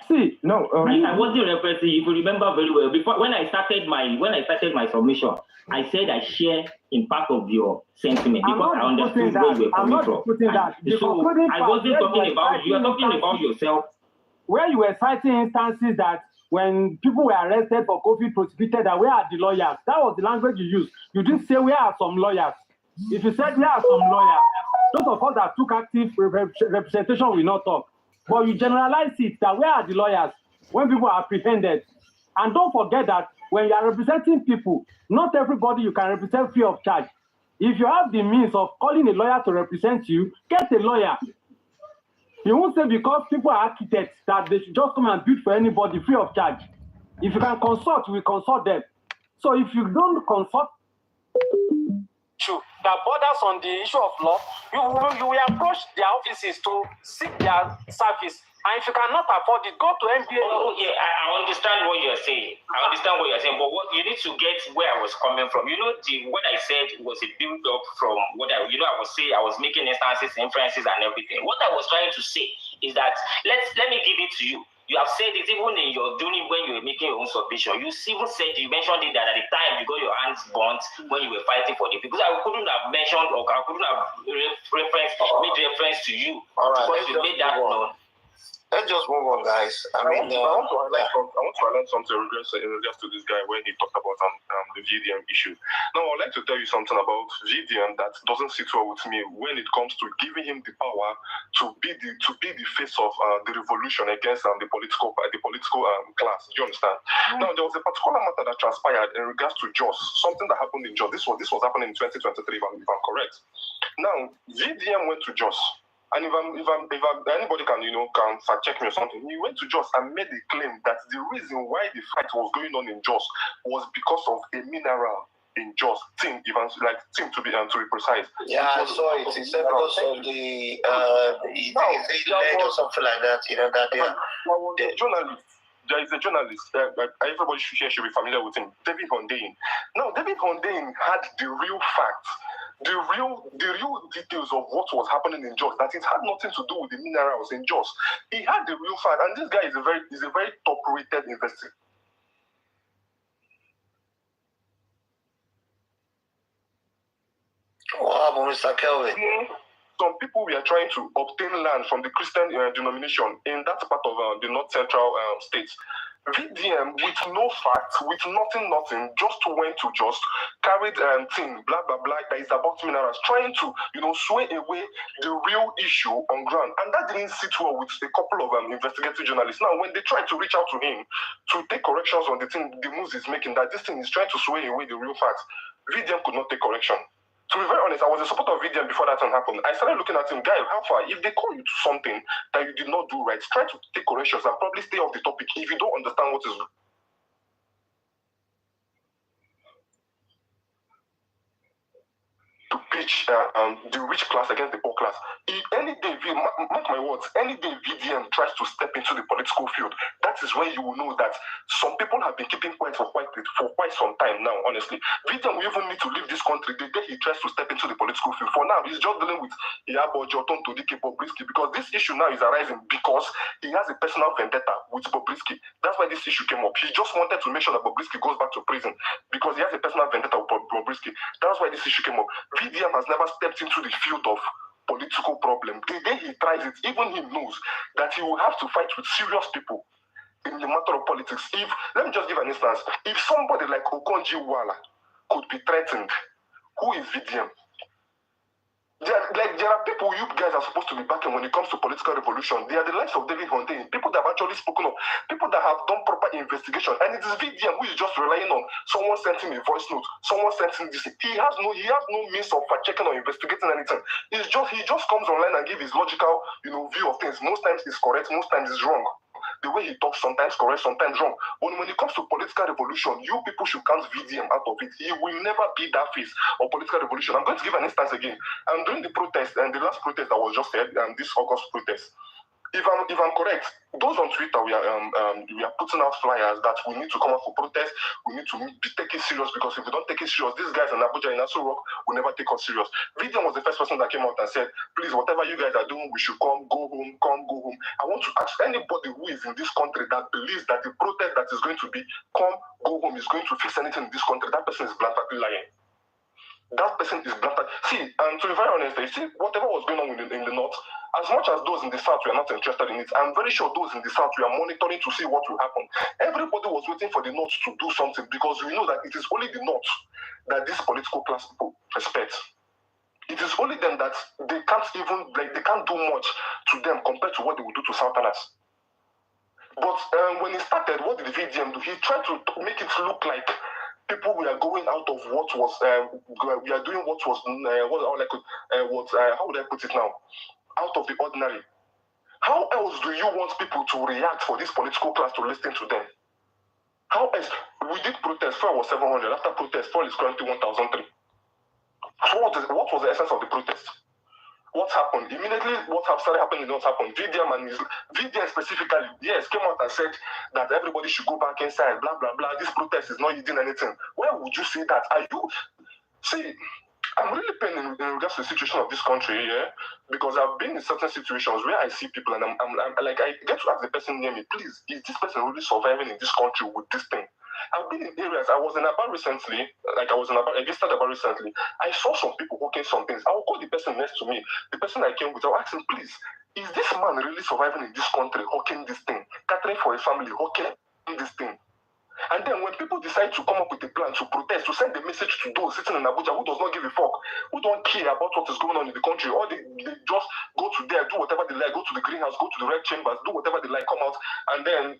See, no, I wasn't referencing. If you remember very well, before when I started my submission, I said I share in part of your sentiment because I understood where you were coming from. So I wasn't talking about you. You're talking about yourself. Where you were citing instances that when people were arrested for COVID prosecuted, that where are the lawyers? That was the language you used. You didn't say where are some lawyers. If you said where are some lawyers, those of us that took active representation will not talk. But you generalize it that where are the lawyers when people are apprehended? And don't forget that when you are representing people, not everybody you can represent free of charge. If you have the means of calling a lawyer to represent you, get a lawyer. You won't say because people are architects that they should just come and build for anybody free of charge. If you can consult, we consult them. So if you don't consult that borders on the issue of law, you will approach their offices to seek their service. And if you cannot afford it, go to MBA. Oh, yeah, I understand what you're saying. But what you need to get where I was coming from. You know, what I said was a build up from what I was making instances, inferences, and everything. What I was trying to say is that let me give it to you. You have said it even in your doing when you were making your own submission. You mentioned it that at the time you got your hands burnt when you were fighting for it. Because I couldn't have mentioned or I couldn't have made reference to you. All right, because you made that known. Let's just move on, guys. I want to highlight something in regards to this guy when he talked about the VDM issue. Now, I'd like to tell you something about VDM that doesn't sit well with me when it comes to giving him the power to be the face of the revolution against the political class. Do you understand? Now, there was a particular matter that transpired in regards to Jos, something that happened in Jos. This was happening in 2023, if I'm correct. Now, VDM went to Jos. And if anybody can fact check me or something, he went to Jos and made the claim that the reason why the fight was going on in Jos was because of a mineral in Jos, tin to be precise. Yeah, I saw it. He said because of the lead or something like that. You know that the journalist. There is a journalist, everybody should be familiar with him, David Hondein. Now, David Hondein had the real facts, the real details of what was happening in Jos, that it had nothing to do with the minerals in Jos. He had the real fact, and this guy is a very top-rated investigator. What happened, Mr. Kelvin? Some people were trying to obtain land from the Christian denomination in that part of the north central states. VDM with no facts, with nothing, just went to just carried thing, blah blah blah, that is about minerals, trying to sway away the real issue on ground, and that didn't sit well with a couple of investigative journalists. Now, when they tried to reach out to him to take corrections on the thing, the moves he's making, that this thing is trying to sway away the real facts, VDM could not take correction. To be very honest, I was a supporter of VDM before that thing happened. I started looking at him, guy, how far? If they call you to something that you did not do right, try to take corrections and probably stay off the topic if you don't understand what is to pitch the rich class against the poor class. Any day, mark my words, any day VDM tries to step into the political field, that is when you will know that some people have been keeping quiet for quite some time now, honestly. VDM will even need to leave this country the day he tries to step into the political field. For now, he's just dealing with Iyabojo, Bobrisky, because this issue now is arising because he has a personal vendetta with Bobrisky. That's why this issue came up. He just wanted to make sure that Bobrisky goes back to prison because he has a personal vendetta with Bobrisky. That's why this issue came up. VDM has never stepped into the field of political problem. The day he tries it, even he knows that he will have to fight with serious people in the matter of politics. Let me just give an instance. If somebody like Okonjo-Iweala could be threatened, who is VDM? There are people you guys are supposed to be backing when it comes to political revolution. They are the likes of David Hunting, people that have actually spoken up, people that have done proper investigation. And it is VDM who is just relying on someone sent him a voice note, someone sent him this. He has no means of checking or investigating anything. He just comes online and gives his logical view of things. Most times it's correct, most times it's wrong. The way he talks, sometimes correct, sometimes wrong. But when it comes to political revolution, you people should count VDM out of it. He will never be that face of political revolution. I'm going to give an instance again. During the protest, and the last protest that was just said, this August protest, if I'm correct, those on Twitter, we are putting out flyers that we need to come out for protest. We need to take it serious, because if we don't take it serious, these guys in Abuja, in Aso Rock, will never take us serious. VDM was the first person that came out and said, please, whatever you guys are doing, we should come, go home. I want to ask anybody who is in this country that believes that the protest that is going to be come, go home is going to fix anything in this country, that person is blatantly lying. That person is blatant. See, and to be very honest, you see, whatever was going on in the north, as much as those in the south were not interested in it, I'm very sure those in the south were monitoring to see what will happen. Everybody was waiting for the north to do something, because we know that it is only the north that these political class people respect. It is only them that they can't do much to them compared to what they would do to southerners. But when he started, what did the VDM do? He tried to make it look like people were going out of what was we are doing what was how would I put it now? Out of the ordinary. How else do you want people to react for this political class to listen to them? How else? We did protest. Fuel was 700. After protest, fuel is currently 1,003. So what was the essence of the protest? What happened? Immediately, what started happening did not happen. VDM specifically, yes, came out and said that everybody should go back inside, blah, blah, blah. This protest is not yielding anything. Why would you say that? See, I'm really pained in regards to the situation of this country, yeah? Because I've been in certain situations where I see people and I'm like, I get to ask the person near me, please, is this person really surviving in this country with this thing? I've been in areas, I was in Aba recently, I visited Aba recently. I saw some people hawking some things. I will call the person next to me, the person I came with, I'll ask him, please, is this man really surviving in this country, hawking this thing, catering for a family, hawking this thing? And then when people decide to come up with a plan to protest, to send a message to those sitting in Abuja who does not give a fuck, who don't care about what is going on in the country, or they just go to there, do whatever they like, go to the greenhouse, go to the red chambers, do whatever they like, come out, and then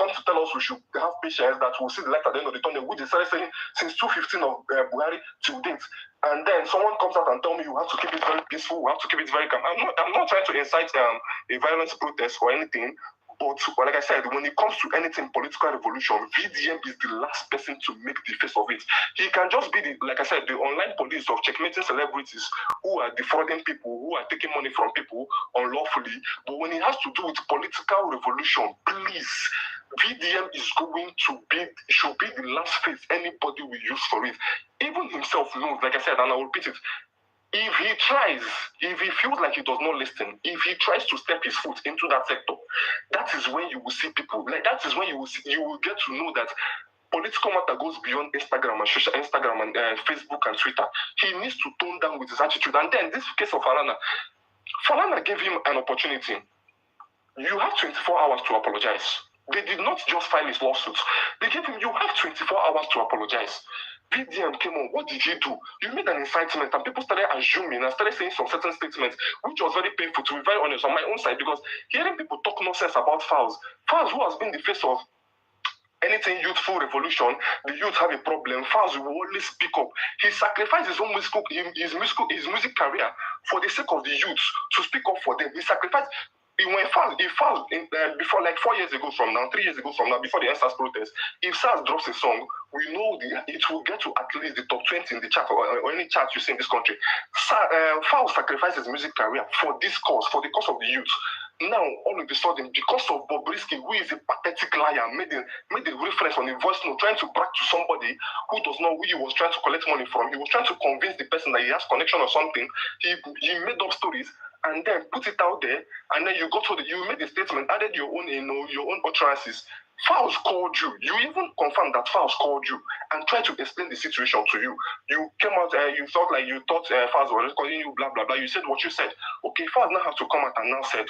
come to tell us we should have patience, that we'll see the light at the end of the tunnel, which they started saying since 2015 of Buhari to date. And then someone comes out and tells me you have to keep it very peaceful, we have to keep it very calm. I'm not trying to incite a violent protest or anything. But like I said, when it comes to anything political revolution, VDM is the last person to make the face of it. He can just be like I said, the online police of checkmating celebrities who are defrauding people, who are taking money from people unlawfully. But when it has to do with political revolution, please, VDM should be the last face anybody will use for it. Even himself knows, like I said, and I will repeat it. If he feels like he does not listen, if he tries to step his foot into that sector, that is when you will see people. Like that is when you will get to know that political matter goes beyond Instagram and Facebook and Twitter. He needs to tone down with his attitude. And then this case of Falana gave him an opportunity. You have 24 hours to apologize. They did not just file his lawsuit. They gave him, you have 24 hours to apologize. VDM came on, what did you do? You made an incitement, and people started assuming and started saying some certain statements, which was very painful, to be very honest, on my own side, because hearing people talk nonsense about Falz, who has been the face of anything youthful revolution, the youth have a problem. Falz will always speak up. He sacrificed his own music career for the sake of the youth to speak up for them. He sacrificed. When Falz, before, like 4 years ago from now, 3 years ago from now, before the NSAS protest, if Falz drops a song, we know it will get to at least the top 20 in the chart or any chart you see in this country. Falz sacrificed his music career for this cause, for the cause of the youth. Now, all of a sudden, because of Bobrisky, who is a pathetic liar, made a reference on a voice note, trying to brag to somebody who does not who he was trying to collect money from. He was trying to convince the person that he has connection or something. He made up stories and then put it out there, and then you made a statement, added your own, your own utterances. Falz called you. You even confirmed that Falz called you and tried to explain the situation to you. You came out, you thought Falz was calling you, blah, blah, blah. You said what you said. Okay, Falz now has to come out and now said,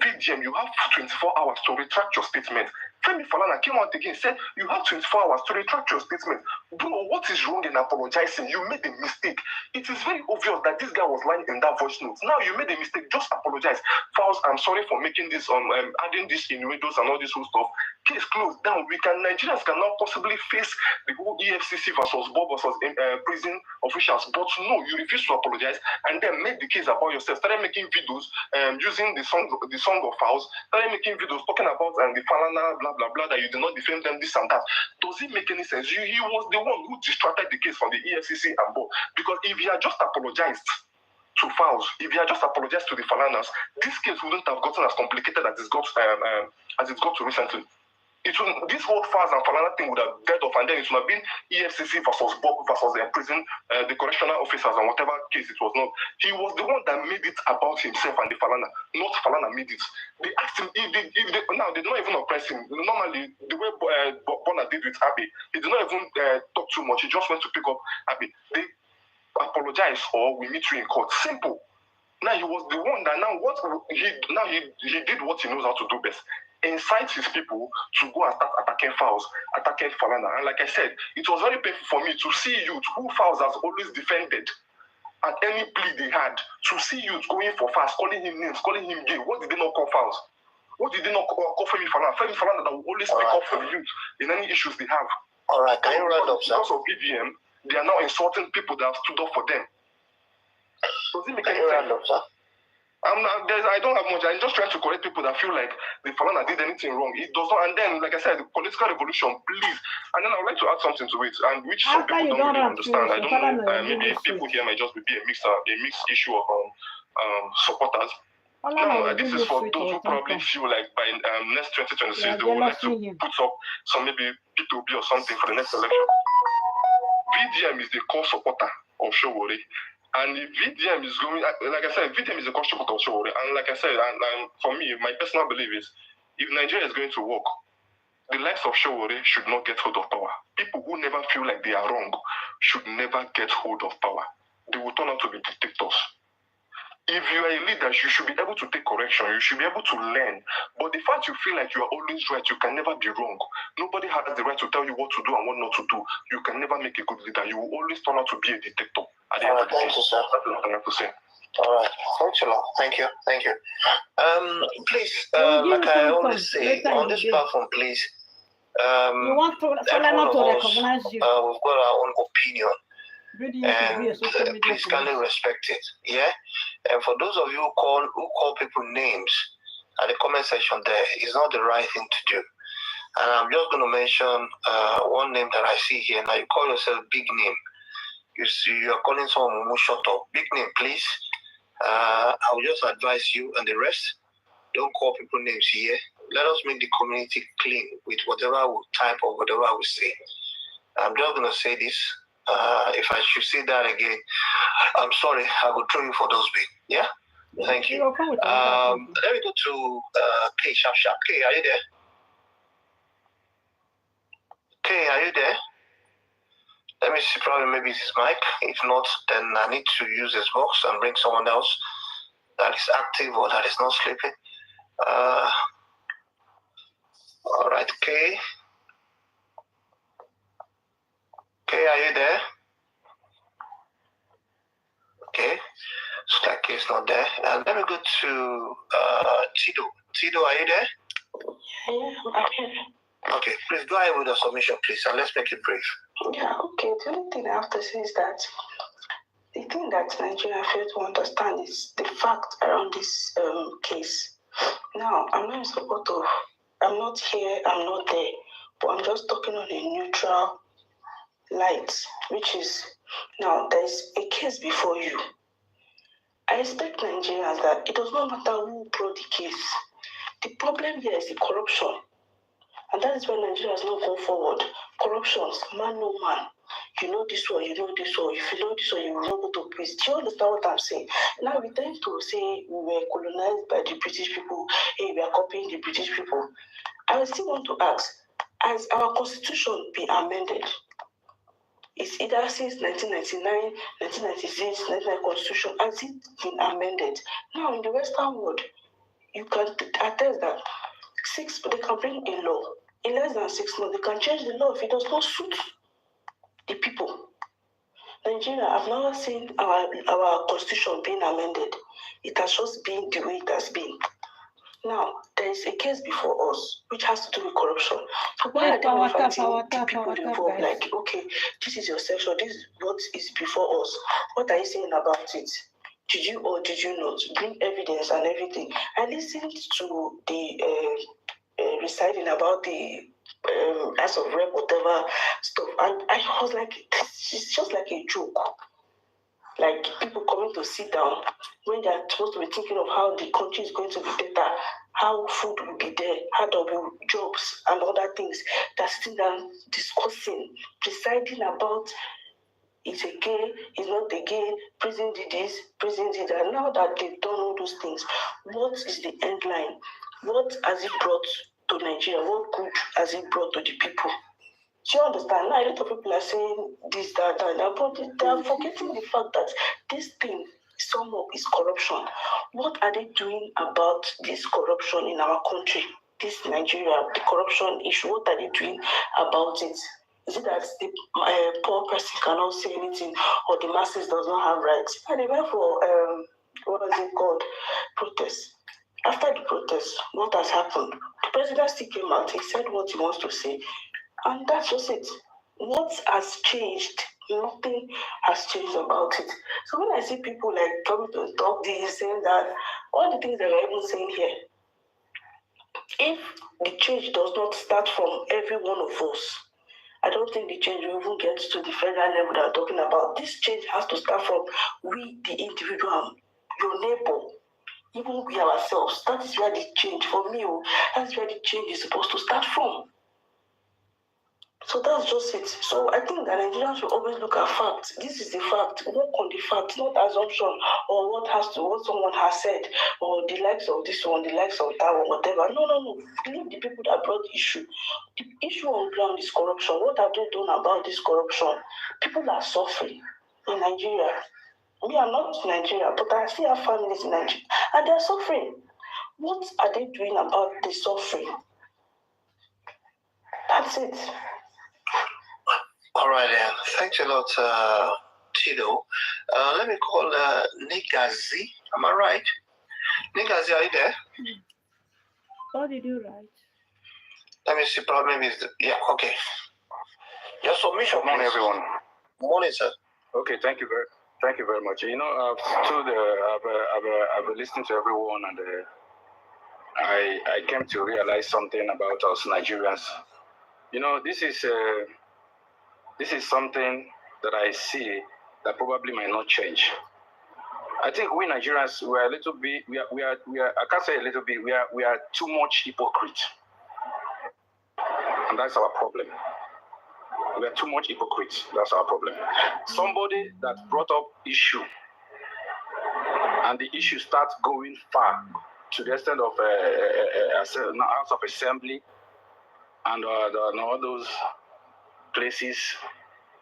VDM, you have 24 hours to retract your statement. Femi Falana came out again and said, you have 24 hours to retract your statement. Bro, what is wrong in apologizing? You made a mistake. It is very obvious that this guy was lying in that voice note. Now you made a mistake. Just apologize. Falz, I'm sorry for making this, adding this in windows and all this whole stuff. Case closed down. Nigerians cannot possibly face the whole EFCC versus Bob versus prison officials. But no, you refuse to apologize and then make the case about yourself. Started making videos using the song of Falz. Started making videos talking about the Falana, blah, blah, blah, that you did not defend them, this and that. Does it make any sense? He was the one who distracted the case from the EFCC and Bob. Because if he had just apologized to Falz, if he had just apologized to the Falanas, this case wouldn't have gotten as complicated as it got to recently. This whole Falz and Falana thing would have died off, and then it would have been EFCC versus Bob versus the prison, the correctional officers, and whatever case it was not. He was the one that made it about himself and the Falana, not Falana made it. They asked him now they don't even oppress him. Normally, the way Bona did with Abby, he did not even talk too much. He just went to pick up Abby. They apologize or we meet you in court. Simple. Now he was the one that he did what he knows how to do best. Incite his people to go and start attacking Falz, attacking Falana. And like I said, it was very painful for me to see youth who Falz has always defended at any plea they had, to see youth going for Falz, calling him names, calling him gay. What did they not call Falz? What did they not call Femi Falana? Femi Falana that will always speak up for the youth in any issues they have. All right, can you round up, sir? Because of BVM, they are now insulting people that have stood up for them. Does it make any sense? Round up, sir? I don't have much. I'm just trying to correct people that feel like the Falana did anything wrong. It does not. And then, like I said, the political revolution, please. And then I would like to add something to it, and which some people don't really understand. I don't know. Maybe people here might just be a mixed issue of supporters. No, this is for those who probably feel like by next 2026 they would like to put up some maybe P2B or something for the next election. VDM is the core supporter of Showore. And if VDM is going, like I said, VDM is a core supporter of Showore. And like I said, and for me, my personal belief is, if Nigeria is going to work, the likes of Showore should not get hold of power. People who never feel like they are wrong should never get hold of power. They will turn out to be dictators. If you are a leader, you should be able to take correction. You should be able to learn. But the fact you feel like you are always right, you can never be wrong. Nobody has the right to tell you what to do and what not to do. You can never make a good leader. You will always turn out to be a dictator. All right, thank you, sir. That's what I have to say. All right, thanks a lot. Thank you. Please, like I always say, on this platform, please. You want to recognize you. We've got our own opinion. And please kindly respect it. Yeah. And for those of you who call people names at the comment section, there is not the right thing to do. And I'm just going to mention one name that I see here. Now you call yourself big name. You are calling someone who shut up. Big name, please. I will just advise you and the rest. Don't call people names here. Let us make the community clean with whatever I will type or whatever I will say. I'm just going to say this. If I should say that again, I'm sorry. I will throw you for those big. Yeah? Thank you. Let me go to K Sharp. K, are you there? K, are you there? Let me see, probably maybe it's his mic. If not, then I need to use this box and bring someone else that is active or that is not sleeping. All right, Kay. Kay, are you there? Okay, so that Kay's not there. And let me go to Tido. Tido, are you there? Yeah, okay. Okay, please go ahead with the submission, please, and let's make it brief. Yeah, okay. The only thing I have to say is that the thing that Nigeria fail to understand is the fact around this case. Now, I'm not in support of, I'm not here, I'm not there, but I'm just talking on a neutral light, which is, now, there is a case before you. I expect Nigerians that it does not matter who brought the case. The problem here is the corruption. And that is why Nigeria has not gone forward. Corruptions, man no man. You know this one, you know this one. If you know this one, you will not go to prison. Do you understand what I'm saying? Now we tend to say we were colonized by the British people. Hey, we are copying the British people. I still want to ask, has our constitution been amended? It's either since 1999, 1996, 1999 constitution, has it been amended? Now in the Western world, you can attest that they can bring a law. In less than 6 months, they can change the law if it does not suit the people. Nigeria, I've never seen our constitution being amended. It has just been the way it has been. Now, there is a case before us which has to do with corruption. So why are they not fighting the people involved? Like, okay, this is your section, this is what is before us. What are you saying about it? Did you or did you not? Bring evidence and everything. I listened to the reciting about the House of Rep, whatever stuff, and I was like, it's just like a joke. Like people coming to sit down when they're supposed to be thinking of how the country is going to be better, how food will be there, how there will be jobs and other things. They're sitting down discussing, presiding about it's a gay, it's not a gay, prison did this, prison did that. Now that they've done all those things, what is the end line? What has it brought to Nigeria? What good has it brought to the people? Do you understand? Now a lot of people are saying this, that, but they are forgetting the fact that this thing, sum up, is corruption. What are they doing about this corruption in our country? This Nigeria, the corruption issue, what are they doing about it? Is it that the poor person cannot say anything or the masses does not have rights? And they went for, what is it called? Protest. After the protest, what has happened? The president still came out, he said what he wants to say. And that's just it. What has changed? Nothing has changed about it. So when I see people like coming to talk this, saying that, all the things that we're even saying here, if the change does not start from every one of us, I don't think the change will even get to the federal level that I'm talking about. This change has to start from we, the individual, your neighbor, even we ourselves. That is where the change, for me, that's where the change is supposed to start from. So that's just it. So I think that Nigerians should always look at facts. This is the fact. Work on the fact, not assumption or what someone has said, or the likes of this one, the likes of that one, whatever. No. Leave the people that brought the issue. The issue on ground is corruption. What have they done about this corruption? People are suffering in Nigeria. Me, I'm not in Nigeria, but I still have families in Nigeria, and they're suffering. What are they doing about the suffering? That's it. All right, then. Thanks a lot, Tito. Let me call Negazi. Am I right? Negazi, are you there? What did you write? Let me see. Problem is, yeah, okay. Your submission. Good morning, everyone. Good morning, sir. Okay, thank you very much. You know, I've been listening to everyone, and I came to realize something about us Nigerians. You know, this is something that I see that probably might not change. I think we Nigerians, we are a little bit, we are, I can't say a little bit, we are too much hypocrite. And that's our problem. We are too much hypocrites. That's our problem. Somebody that brought up issue, and the issue starts going far to the extent of House of Assembly and all those places,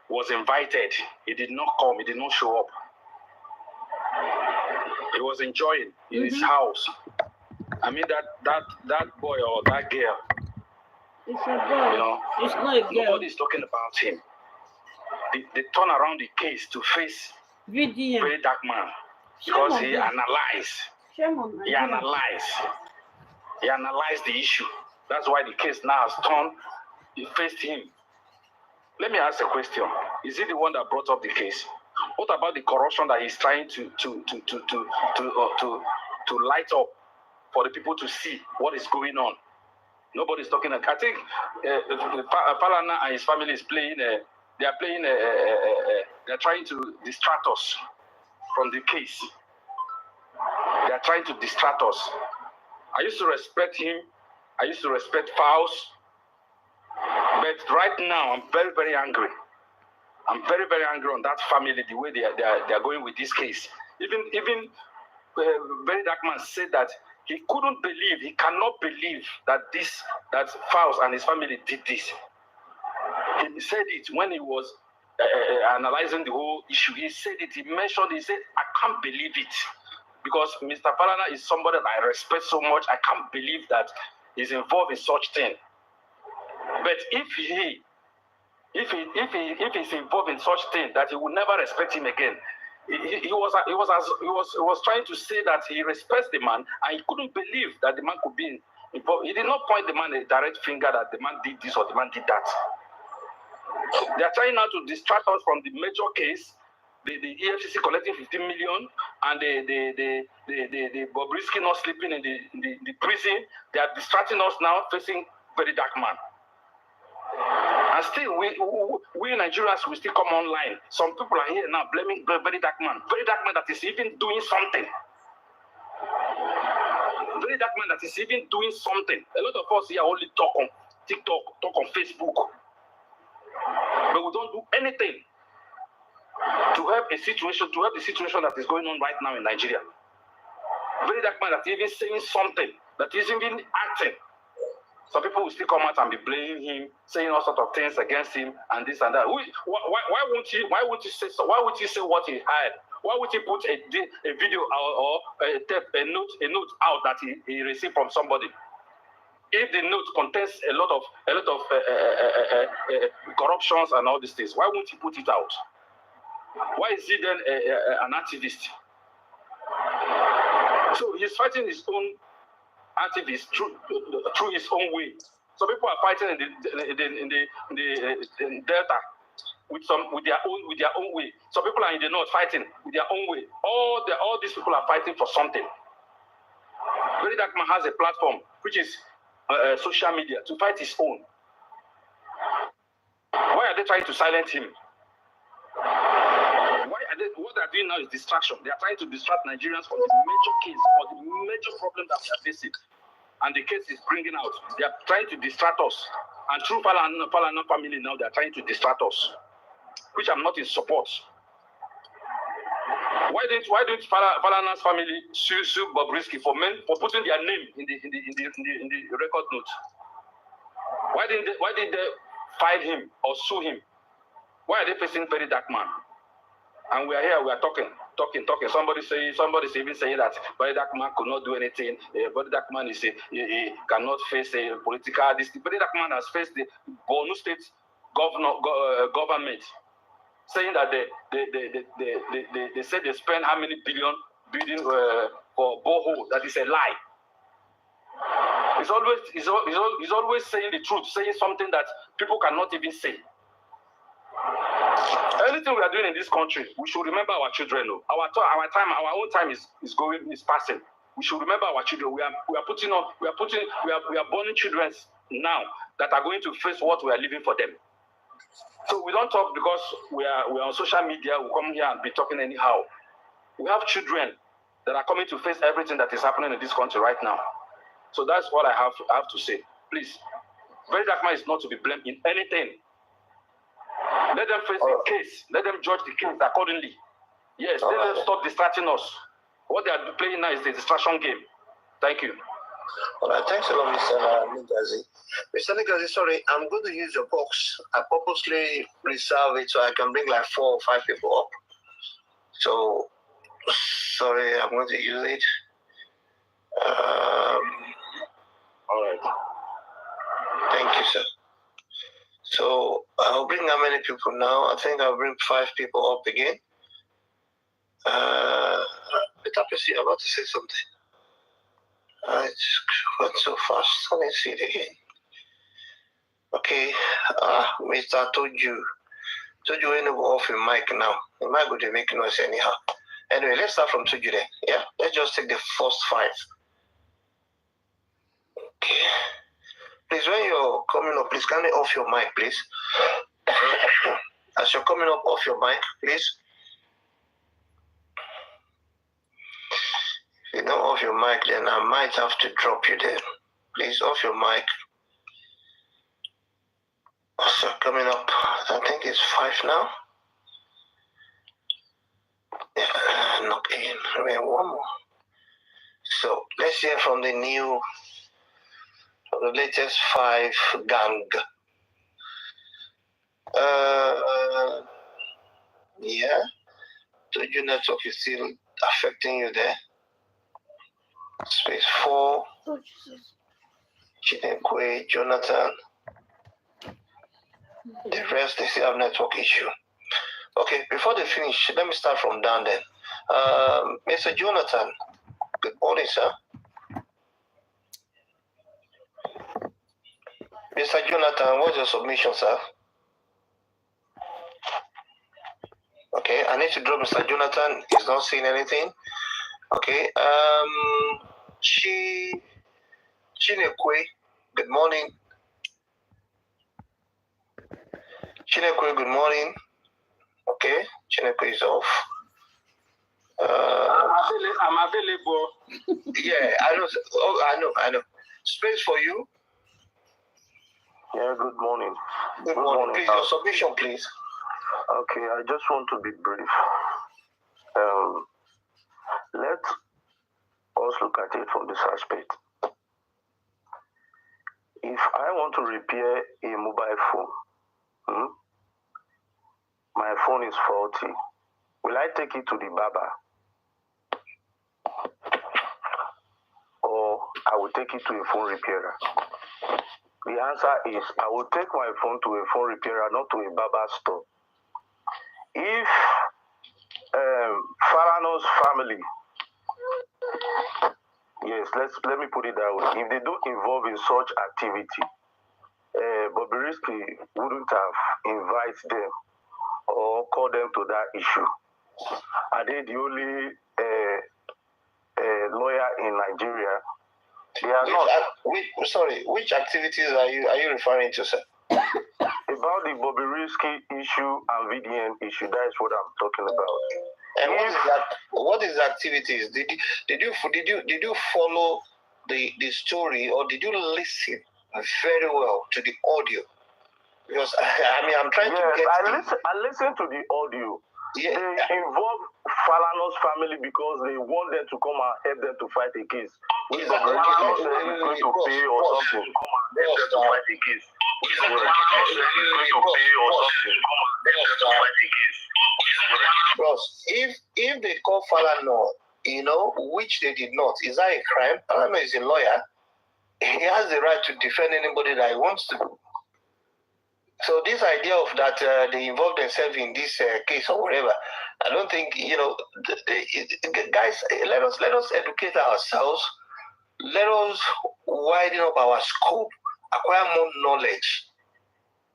was invited. He did not come. He did not show up. He was enjoying in his house. I mean, that boy or that girl It's a boy. You know, it's not a girl. Nobody's talking about him. They turn around the case to face very dark man because he analyzed. He analyzed the issue. That's why the case now has turned. He faced him. Let me ask a question. Is he the one that brought up the case? What about the corruption that he's trying to light up for the people to see what is going on? Nobody's talking. I think Falana and his family is playing. They are playing. They are trying to distract us from the case. They are trying to distract us. I used to respect him. I used to respect Faust. But right now, I'm very, very angry. I'm very, very angry on that family, the way they are going with this case. Even very dark man said that he couldn't believe, he cannot believe that Faust and his family did this. He said it when he was analyzing the whole issue. He said it, he said, I can't believe it. Because Mr. Falana is somebody that I respect so much, I can't believe that he's involved in such thing. But if he's involved in such thing that he will never respect him again, he was trying to say that he respects the man and he couldn't believe that the man could be involved. He did not point the man a direct finger that the man did this or the man did that. They are trying now to distract us from the major case, the EFCC collecting 15 million and the Bobrisky not sleeping in the prison. They are distracting us now, facing very dark man. And still, we Nigerians will still come online. Some people are here now blaming very dark man that is even doing something. Very dark man that is even doing something. A lot of us here only talk on TikTok, talk on Facebook, but we don't do anything to help the situation that is going on right now in Nigeria. Very dark man that is even saying something, that is even acting. Some people will still come out and be blaming him, saying all sorts of things against him and this and that. Why won't he say what he had? Why would he put a video or a note out that he received from somebody? If the note contains a lot of corruptions and all these things, why won't he put it out? Why is he then an activist? So he's fighting his own activists through his own way. So people are fighting in Delta with their own way. Some people are in the north fighting with their own way. All these people are fighting for something. Very Dark Man has a platform which is social media to fight his own. Why are they trying to silence him? What they're doing now is distraction. They are trying to distract Nigerians from the major case, for the major problem that we are facing. And the case is bringing out. They are trying to distract us. And through Falana family now, they are trying to distract us, which I'm not in support. Why don't Falana's family sue Bobrisky for putting their name in the record note? Why didn't they file him or sue him? Why are they facing very dark man? And we are here, we are talking. Somebody's even saying that very dark man could not do anything. Very dark man he cannot face a political. Very dark man has faced the Borno State government, saying that they said they spent how many billion building for borehole. That is a lie. He's always saying the truth, saying something that people cannot even say. Anything we are doing in this country, we should remember our children. Our own time is passing. We should remember our children. We are born children now that are going to face what we are living for them. So we don't talk because we are on social media. We come here and be talking anyhow. We have children that are coming to face everything that is happening in this country right now. So that's what I have to say. Please, very dark man is not to be blamed in anything. Let them face the case. Let them judge the case accordingly. Yes, let them stop distracting us. What they are playing now is the distraction game. Thank you. All right, thanks a lot, Mr. Nigazi. Mr. Nigazi, sorry, I'm going to use your box. I purposely reserve it so I can bring like 4 or 5 people up. So, sorry, I'm going to use it. All right. Thank you, sir. So I'll bring how many people now? I think I'll bring 5 people up again. Peter, you're about to say something. It went so fast. Let me see it again. Okay. Mr. Told you when to go off your mic now. Your mic would make noise anyhow. Anyway, let's start from Toju then. Yeah? Let's just take the first 5. Okay. Please, when you're coming up, please can you off your mic, please? As you're coming up, off your mic, please. If you don't off your mic, then I might have to drop you there. Please, off your mic. So coming up, I think it's 5 now. Yeah, not again. I mean, one more. So let's hear from the latest 5 gang. Yeah. Toju network is still affecting you there. Space 4. Oh, Jesus. Chinekwe, Jonathan. The rest, they still have network issue. Okay, before they finish, let me start from down then. Mr. Jonathan, good morning, sir. Mr. Jonathan, what's your submission, sir? Okay, I need to drop Mr. Jonathan. He's not saying anything. Okay, Chinekwe, good morning. Chinekwe, good morning. Okay, Chinekwe is off. I'm available. Yeah, I know. Oh, I know. Space for you. Yeah, good morning. Good morning. Please, your submission, please. Okay, I just want to be brief. Let us look at it from this aspect. If I want to repair a mobile phone, my phone is faulty, will I take it to the barber? Or I will take it to a phone repairer? The answer is I will take my phone to a phone repairer, not to a barber store. If Falana's family, yes, let me put it that way, if they don't involve in such activity, Bobrisky wouldn't have invited them or called them to that issue. Are they the only lawyer in Nigeria? They are not. Which activities are you referring to, sir? About the Bobrisky issue and VDN issue, that is what I'm talking about. And what is the activities? Did you follow the story, or did you listen very well to the audio? Because I'm trying to get. I listened to the audio. Yeah. They involve Falana's family because they want them to come and help them to fight a case. Which Bobrisky is going to pay or something. Come and help them to fight a case. Bros, if they call Falana, which they did not, is that a crime? Falana is a lawyer. He has the right to defend anybody that he wants to. So this idea of that they involved themselves in this case or whatever, I don't think, guys, let us educate ourselves. Let us widen up our scope, acquire more knowledge.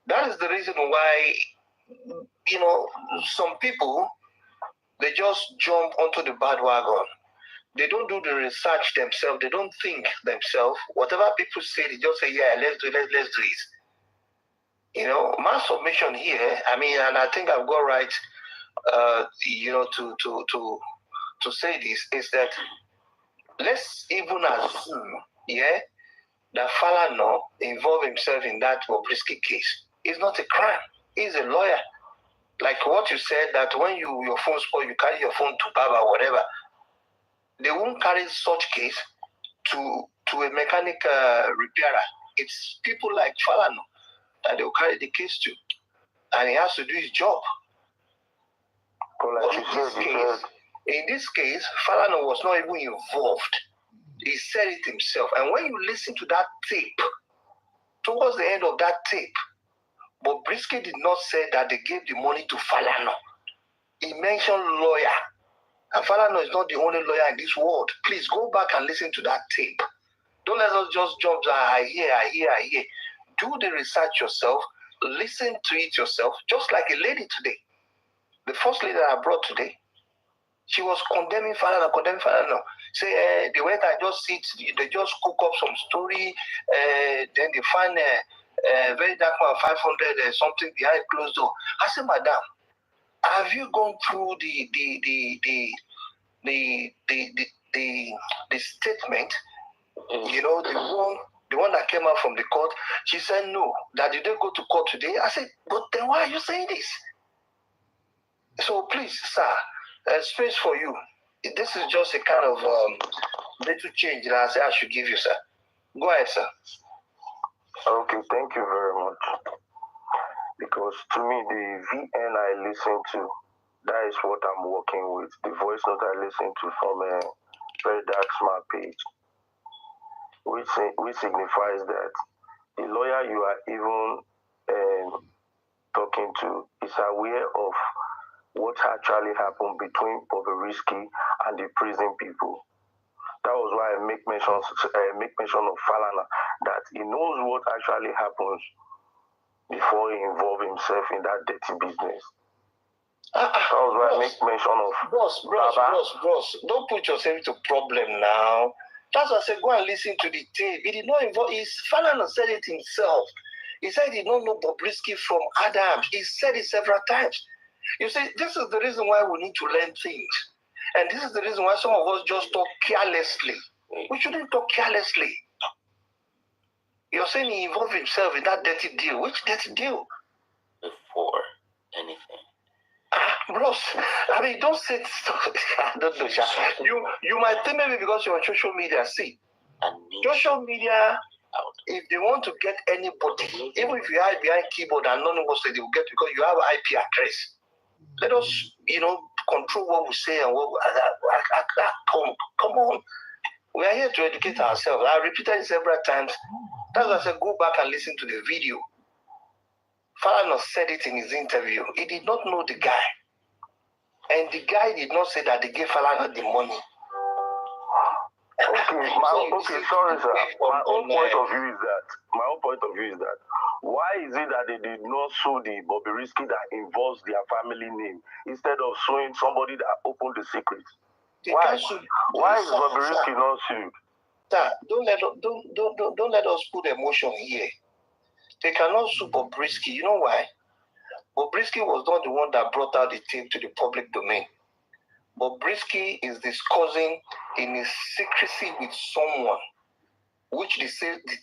That is the reason why, some people, they just jump onto the bandwagon. They don't do the research themselves. They don't think themselves. Whatever people say, they just say, yeah, let's do it. My submission here, and I think I've got right, to say this, is that let's even assume, that Falana involved himself in that Bobrisky case. It's not a crime. He's a lawyer. Like what you said, that when your phone spoil, you carry your phone to Baba or whatever. They won't carry such case to a mechanic repairer. It's people like Falana that they'll carry the case to. And he has to do his job. In this case, Falana was not even involved. He said it himself. And when you listen to that tape, towards the end of that tape, Bobrisky did not say that they gave the money to Falana. He mentioned lawyer. And Falana is not the only lawyer in this world. Please go back and listen to that tape. Don't let us just jump, I hear. Do the research yourself. Listen to it yourself, just like a lady today. The first lady that I brought today, she was condemning Falana. Say, they went and just sit, they just cook up some story, then they find a very dark man, 500 something behind closed door. I said, madam, have you gone through the statement? You know, the one that came out from the court. She said no. That did they go to court today? I said, but then why are you saying this? So please, sir, space for you. This is just a kind of little change that I say I should give you, sir. Go ahead, sir. Okay, thank you very much. Because to me, the VN I listen to, that is what I'm working with. The voice note I listen to from a very dark smart page, which signifies that the lawyer you are even talking to is aware of what actually happened between Bobrisky and the prison people. That was why I make mention of Falana, that he knows what actually happens before he involved himself in that dirty business. That was why I make mention of Bros, don't put yourself into problem now. That's why I said go and listen to the tape. He did not involve. Falana said it himself. He said he did not know Bobrisky from Adams. He said it several times. You see, this is the reason why we need to learn things. And this is the reason why some of us just talk carelessly. We shouldn't talk carelessly. You're saying he involved himself in that dirty deal. Which dirty deal? Before anything. Bros, I mean, don't say stuff. I don't know, Sha. You might think maybe because you're on social media. See, social media, if they want to get anybody, even if you hide behind keyboard and none of us say they will get because you have an IP address. Let us, control what we say and what come on. We are here to educate ourselves. I repeated it several times. That's why I said go back and listen to the video. Falana said it in his interview. He did not know the guy. And the guy did not say that they gave Falana the money. Sorry, sir. My own point of view is that why is it that they did not sue the Bobrisky that involves their family name instead of suing somebody that opened the secret? Why is Bobrisky not sued? Sir, don't let us put emotion here. They cannot sue Bobrisky. You know why? Bobrisky was not the one that brought out the tape to the public domain. Bobrisky is discussing in his secrecy with someone, which the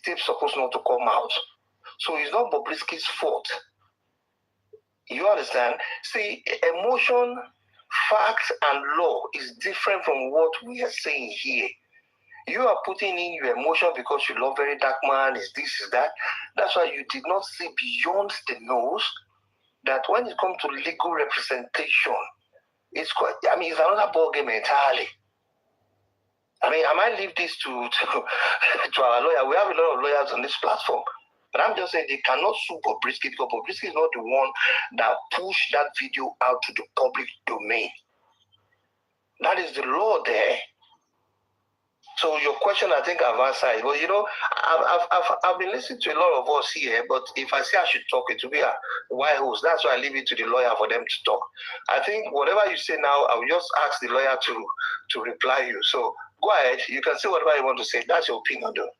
tape's supposed not to come out. So it's not Bobrisky's fault. You understand? See, emotion, facts, and law is different from what we are saying here. You are putting in your emotion because you love very dark man, is this, is that. That's why you did not see beyond the nose that when it comes to legal representation, it's another ballgame entirely. I mean, I might leave this to our lawyer. We have a lot of lawyers on this platform. But I'm just saying they cannot sue Bobrisky because Bobrisky is not the one that pushed that video out to the public domain. That is the law there. So your question, I think I've answered. Well, I've been listening to a lot of us here, but if I say I should talk, it will be a wide host. That's why I leave it to the lawyer for them to talk. I think whatever you say now, I will just ask the lawyer to reply you. So go ahead. You can say whatever you want to say. That's your opinion, though.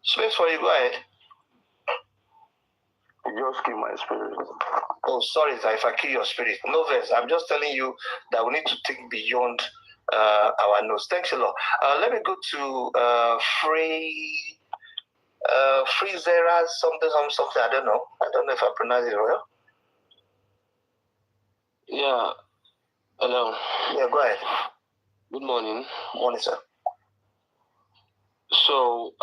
Space for you. Go ahead. You just kill my spirit. Oh, sorry, if I kill your spirit. No verse. I'm just telling you that we need to think beyond our nose. Thanks a lot. Let me go to Freezera something. I don't know. I don't know if I pronounce it well. Yeah. Hello. Yeah, go ahead. Good morning. Morning, sir. So,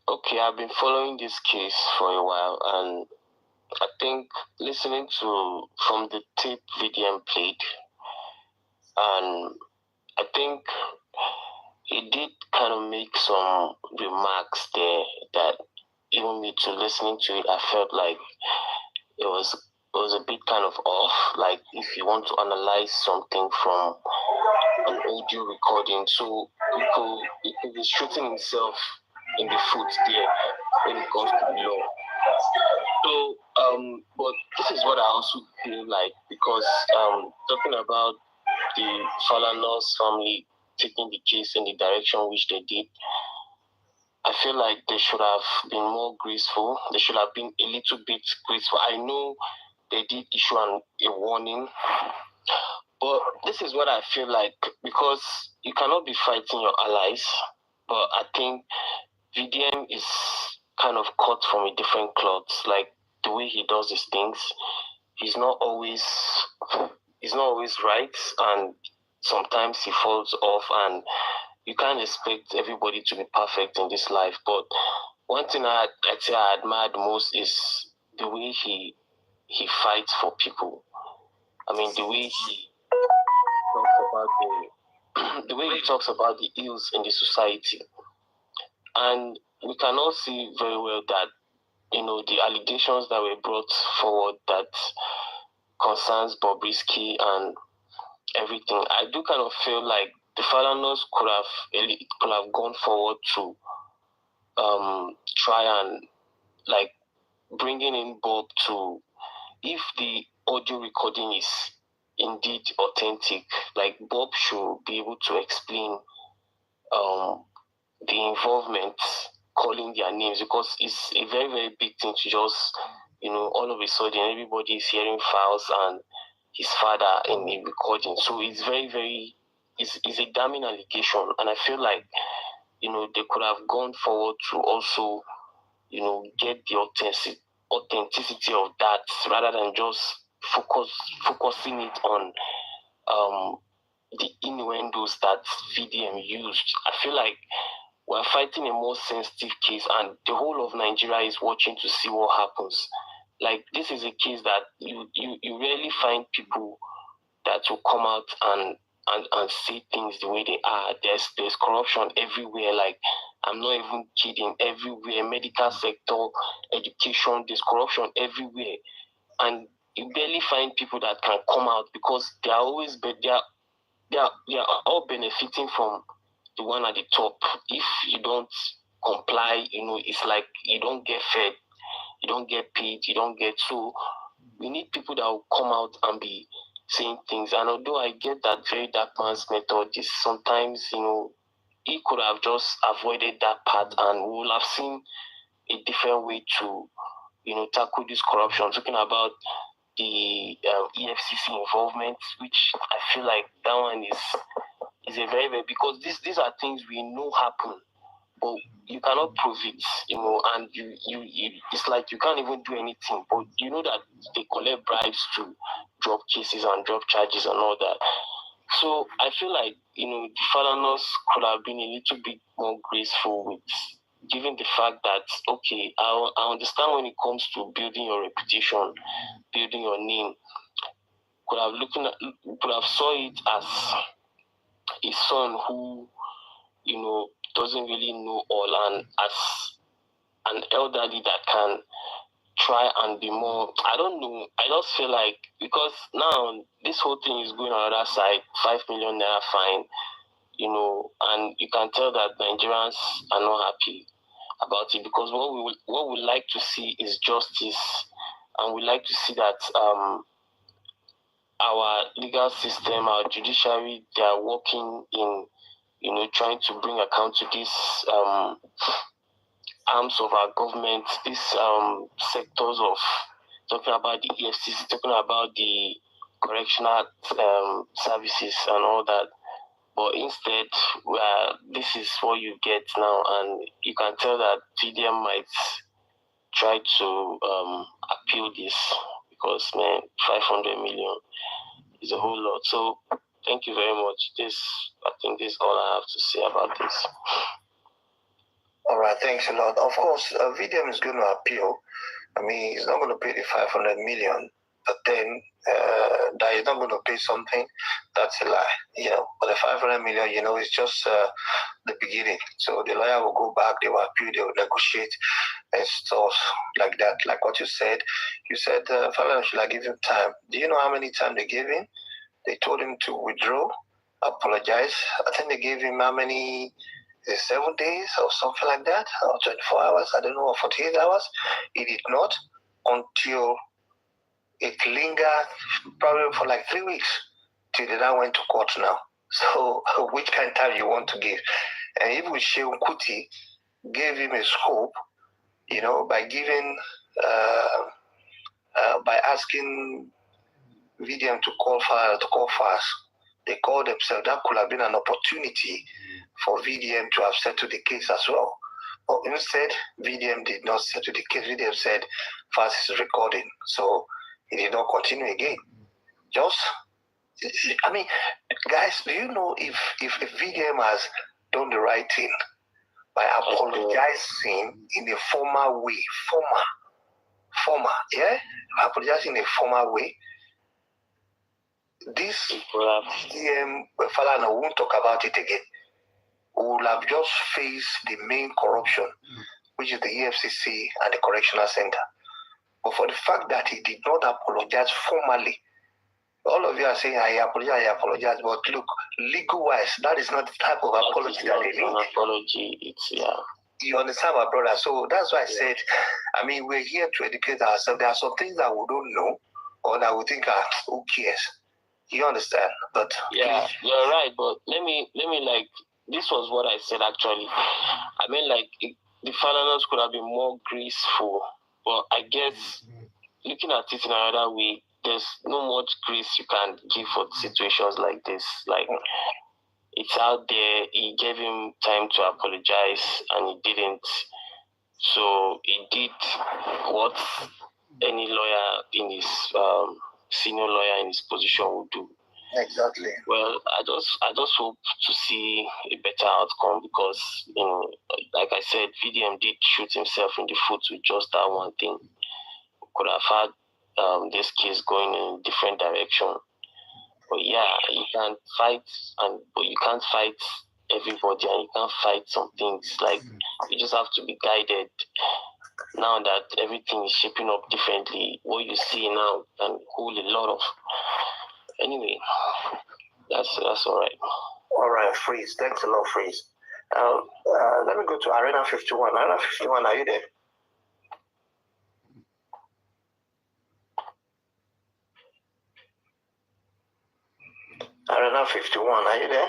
okay, I've been following this case for a while, and I think listening from the tape VDM played, and I think he did kind of make some remarks there that even me to listening to it, I felt like it was a bit kind of off. Like if you want to analyze something from an audio recording, so he could be shooting himself in the foot there when it comes to the law. So, but this is what I also feel like, because talking about the Falana's family taking the case in the direction which they did, I feel like they should have been more graceful. They should have been a little bit graceful. I know they did issue a warning, but this is what I feel like, because you cannot be fighting your allies, but I think VDM is kind of cut from a different cloth. Like the way he does his things, he's not always right, and sometimes he falls off, and you can't expect everybody to be perfect in this life. But one thing I'd say I admire the most is the way he fights for people. I mean, the way he talks about the ills in the society. And we can all see very well that, the allegations that were brought forward that concerns Bobrisky and everything, I do kind of feel like the Falanas could have gone forward to try and like bringing in Bob to, if the audio recording is indeed authentic, like Bob should be able to explain the involvement, calling their names, because it's a very, very big thing to just, all of a sudden everybody is hearing files and his father in the recording. So it's very, very, it's a damning allegation. And I feel like, they could have gone forward to also, get the authenticity of that, rather than just focusing it on the innuendos that VDM used. I feel like we're fighting a more sensitive case, and the whole of Nigeria is watching to see what happens. Like, this is a case that you rarely find people that will come out and say things the way they are. There's corruption everywhere. Like, I'm not even kidding. Everywhere, medical sector, education, there's corruption everywhere, and you barely find people that can come out, because they are always they are all benefiting from the one at the top. If you don't comply, it's like you don't get fed, you don't get paid, you don't get. So we need people that will come out and be saying things. And although I get that very dark man's method is sometimes, he could have just avoided that part, and we will have seen a different way to, tackle this corruption. Talking about the EFCC involvement, which I feel like that one is a very, very, because these are things we know happen, but you cannot prove it, and you it's like you can't even do anything, but you know that they collect bribes to drop cases and drop charges and all that. So I feel like, the Falanas could have been a little bit more graceful with, given the fact that, okay, I understand when it comes to building your reputation, building your name, could have saw it as a son who, doesn't really know all, and as an elderly that can try and be more, I don't know, I just feel like, because now this whole thing is going on the other side, 5 million naira fine, and you can tell that Nigerians are not happy about it, because what we like to see is justice, and we like to see that our legal system, our judiciary, they are working in, trying to bring account to this arms of our government, these sectors of, talking about the EFCC, talking about the correctional services and all that. But instead, this is what you get now, and you can tell that VDM might try to appeal this, because, man, 500 million is a whole lot. So thank you very much. I think this is all I have to say about this. All right, thanks a lot. Of course, VDM is going to appeal. I mean, he's not going to pay the 500 million. but then that he's not going to pay something, that's a lie. But the 500 million, is just the beginning. So the lawyer will go back, they will appeal, they will negotiate and stuff like that. Like what you said, Falana should have given him time. Do you know how many time they gave him? They told him to withdraw, apologize. I think they gave him how many? 7 days or something like that, or 24 hours, I don't know, or 48 hours. He did not until it lingered probably for like 3 weeks till they now went to court now. So which kind of time you want to give? And even Shehu Kuti gave him a scope, by giving, by asking VDM to call fast. They called themselves. That could have been an opportunity for VDM to have settled the case as well. But instead, VDM did not settle the case. VDM said fast is recording. So he did not continue again. Guys, do you know if VDM has done the right thing by apologizing in a formal way? Apologizing in a formal way. This VDM Falana won't talk about it again. We will have just faced the main corruption, which is the EFCC and the Correctional Center. But for the fact that he did not apologize formally, all of you are saying, I apologize. But look, legal-wise, that is not the type of apology that they need. Apology, You understand, my brother? So that's why I said, we're here to educate ourselves. There are some things that we don't know or that we think, who cares? You understand? But yeah, you're right. But let me this was what I said actually. The Falanas could have been more graceful, but I guess looking at it in another way, there's no much grace you can give for situations like this. Like, it's out there. He gave him time to apologize, and he didn't. So he did what any lawyer in his senior lawyer in his position would do. Exactly. Well, I just hope to see a better outcome because, like I said, VDM did shoot himself in the foot with just that one thing. Could have had this case going in a different direction. But yeah, you can fight, but you can't fight everybody, and you can't fight some things. Like, you just have to be guided. Now that everything is shaping up differently, what you see now can hold a lot of. Anyway, that's all right. All right, Freeze. Thanks a lot, Freeze. Let me go to Arena 51. Arena 51, are you there? Arena 51, are you there?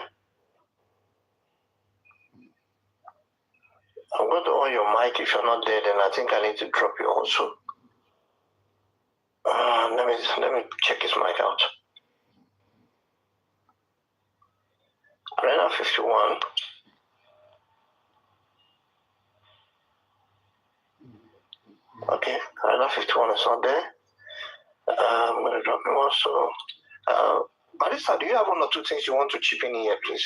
I'm going to on your mic. If you're not there, then I think I need to drop you also. Let me check his mic out. Arena 51. Okay, Arena 51 is not there. I'm going to drop him also. Barista, do you have one or two things you want to chip in here, please?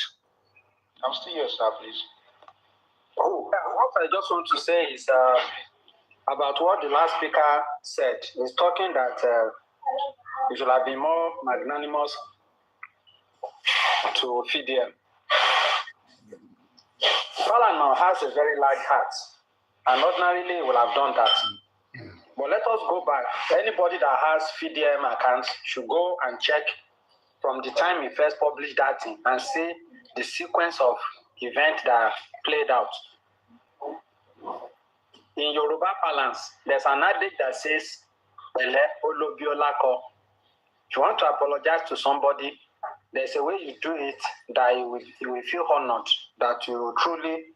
I'm still here, sir, please. Oh. What I just want to say is about what the last speaker said. He's talking that you should have been more magnanimous to VDM. Falana has a very large heart, and ordinarily will have done that. But let us go back. Anybody that has VDM accounts should go and check from the time he first published that thing and see the sequence of events that played out. In Yoruba parlance, there's an adage that says, Bele Olobiolako. If you want to apologize to somebody, there's a way you do it that you will feel honored, that you truly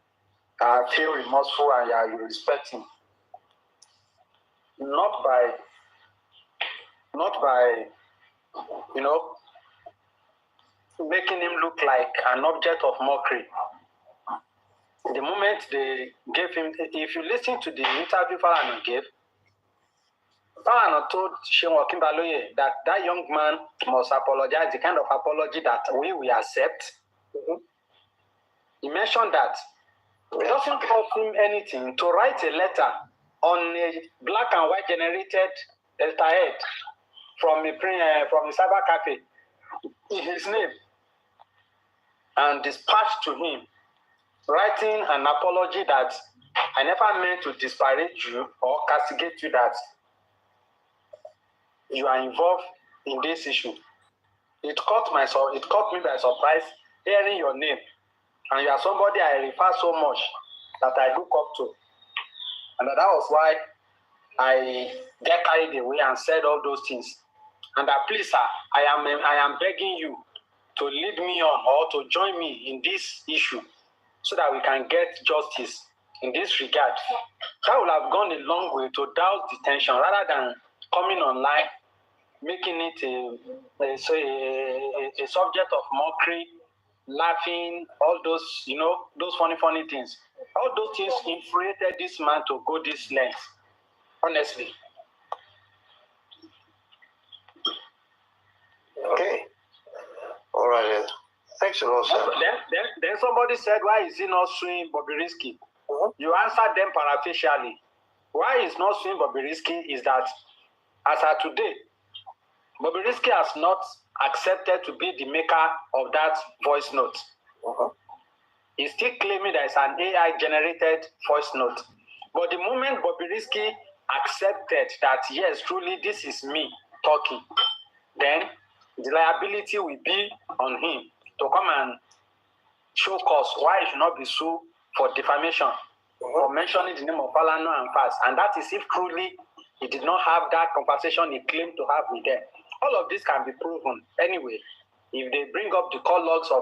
feel remorseful and you respect him. Not by making him look like an object of mockery. The moment they gave him, if you listen to the interview Falana gave, Falana told Seun Okinbaloye that young man must apologize, the kind of apology that we will accept. Mm-hmm. He mentioned that it doesn't cost him anything to write a letter on a black and white generated letterhead from a cyber cafe in his name and dispatched to him, writing an apology that I never meant to disparage you or castigate you, that you are involved in this issue. It caught me by surprise hearing your name, and you are somebody I refer so much that I look up to, and that was why I get carried away and said all those things. And please, sir, I am begging you to lead me on or to join me in this issue so that we can get justice in this regard. That would have gone a long way to douse the tension rather than coming online, making it a subject of mockery, laughing, all those, those funny things. All those things infuriated this man to go this length, honestly. Okay. All right. Thanks a lot, sir. Then somebody said, why is he not suing Bobrisky? You answered them parafacially. Why he's not suing Bobrisky is that, as of today, Bobrisky has not accepted to be the maker of that voice note. He's still claiming that it's an AI-generated voice note. But the moment Bobrisky accepted that, yes, truly, this is me talking, then the liability will be on him to come and show cause why he should not be sued for defamation for mentioning the name of Falana and Fast. And that is if truly he did not have that conversation he claimed to have with them. All of this can be proven anyway if they bring up the call logs of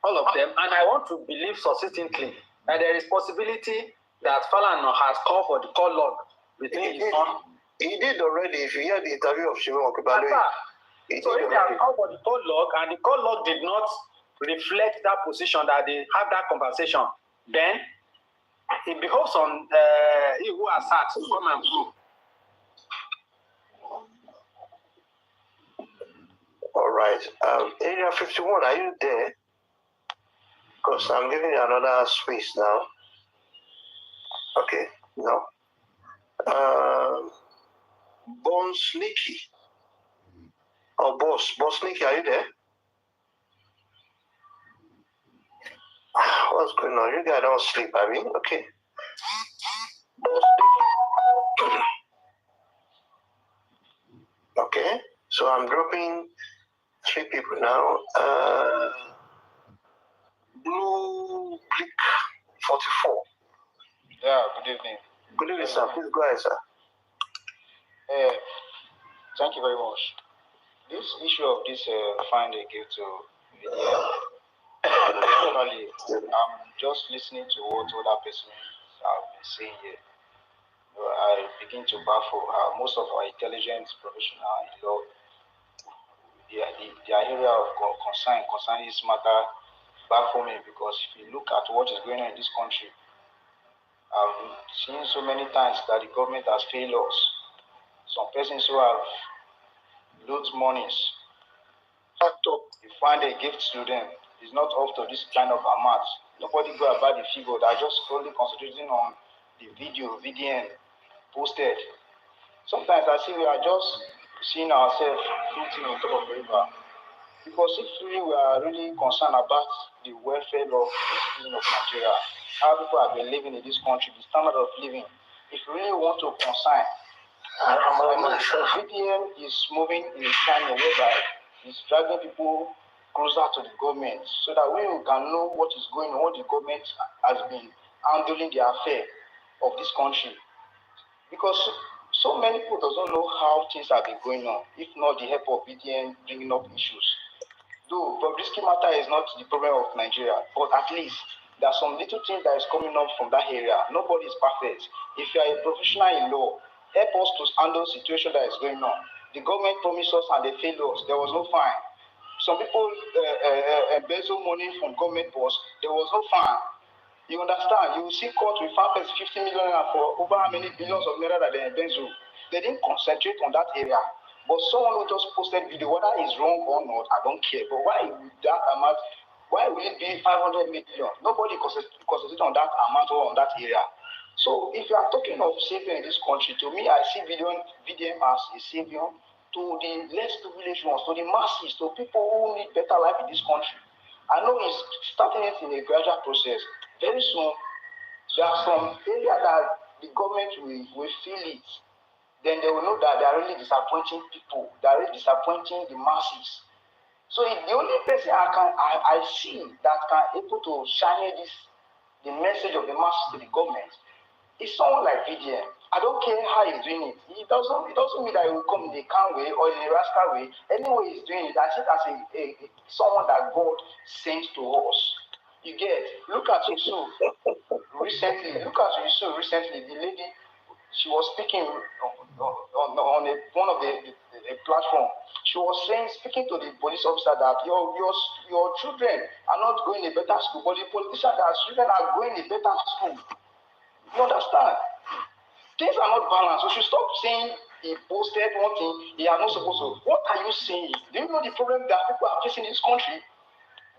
all of them. And I want to believe succinctly that there is possibility that Falana has called for the call log between his son. He did already. If you hear the interview of Shimon Okibalo, so if they have called for the call log and the call log did not reflect that position, that they have that conversation, then it behoves on he who has sat to come and prove. All right. Area 51, are you there? Because I'm giving you another space now. Okay, no. Bon Sneaky. Oh, Boss Sneaky, are you there? What's going on? You guys don't sleep, I mean, okay. Boss Sneaky. Okay, so I'm dropping 3 people now. Blue Blick 44. Yeah, good evening. Good evening, sir. Please go ahead, sir. Thank you very much. This issue of this fine they give to VDM, personally, I'm just listening to what other persons have been saying here. I begin to baffle how most of our intelligence professionals in law, their area of concern concerning this matter baffle me, because if you look at what is going on in this country, I've seen so many times that the government has failed us. Some persons who have loot monies, you find a gift to them, it's not up to this kind of amount. Nobody go about the figure, they're just only concentrating on the video, VDN posted. Sometimes I see we are just seeing ourselves floating on top of the river. Because if we are really concerned about the welfare of the citizens of Nigeria, how people have been living in this country, the standard of living, if we really want to concern, VDM is moving in a channel whereby it's driving people closer to the government so that we can know what is going on, what the government has been handling the affair of this country. Because so many people don't know how things have been going on, if not the help of VDM bringing up issues. Though Bobrisky matter is not the problem of Nigeria, but at least there are some little things that is coming up from that area. Nobody is perfect. If you are a professional in law, help us to handle the situation that is going on. The government promised us and they failed us. There was no fine. Some people embezzle money from government boss. There was no fine. You understand? You will see court with 50 million for over how many billions of naira that they embezzle. They didn't concentrate on that area. But someone who just posted video, whether it's wrong or not, I don't care. But why would that amount? Why will it be 500 million? Nobody concentrates on that amount or on that area. So if you are talking of savior in this country, to me, I see VDM as a savior to the less privileged ones, to the masses, to people who need better life in this country. I know it's starting it in a gradual process. Very soon, there are some areas that the government will feel it. Then they will know that they are really disappointing people. They are really disappointing the masses. So the only person I see that can able to shine the message of the masses to the government is someone like VDM. I don't care how he's doing it. It doesn't mean that he will come in a calm way or in a rascal way. Anyway, he's doing it. I see it as someone that God sent to us. You get? Look at Yusuf recently. The lady, she was speaking on one of the platform. She was speaking to the police officer that your children are not going to a better school, but the politician that children are going to a better school. You understand? Things are not balanced. So you should stop saying he posted one thing he are not supposed to. What are you saying? Do you know the problem that people are facing in this country?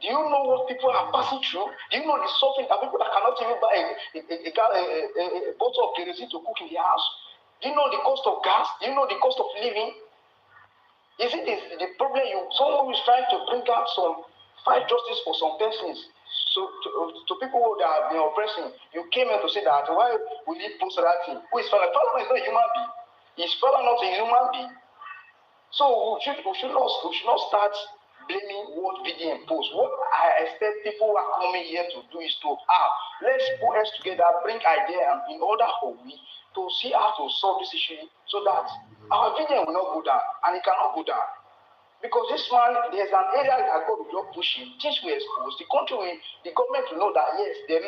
Do you know what people are passing through? Do you know the suffering that people that cannot even buy a bottle of kerosene to cook in their house? Do you know the cost of gas? Do you know the cost of living? Is it the problem? Someone who is trying to bring out some fight justice for some persons. So to people who have been oppressing, you came here to say that why will he post that thing? Who is Falana? Falana is not a human being. Is Falana not a human being? So we should not start blaming what VDM posts. What I expect people who are coming here to do is to let's put us together, bring ideas in order for we to see how to solve this issue so that our VDM will not go down, and it cannot go down. Because this man, there's an area that God will not push him. Things will expose. The government will know that yes, they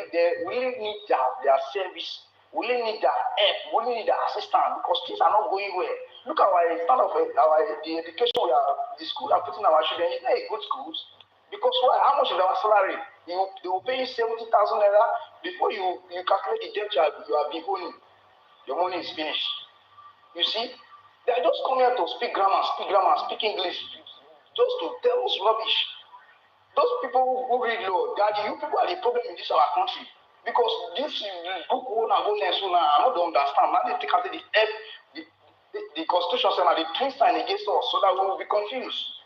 really need their service, really need their help, really need their assistance because things are not going well. Look at the education the school are putting our children. It's not a good schools. Because why? How much is our salary? They will pay you 70,000 naira before you calculate the debt you have been owing. Your money is finished. You see? They are just coming here to speak grammar, speak English, just to tell us rubbish. Those people who read law, you people are the problem in this our country. Because this book one and one so now, I don't understand. Now they take out the constitution and the twin sign against us so that we will be confused.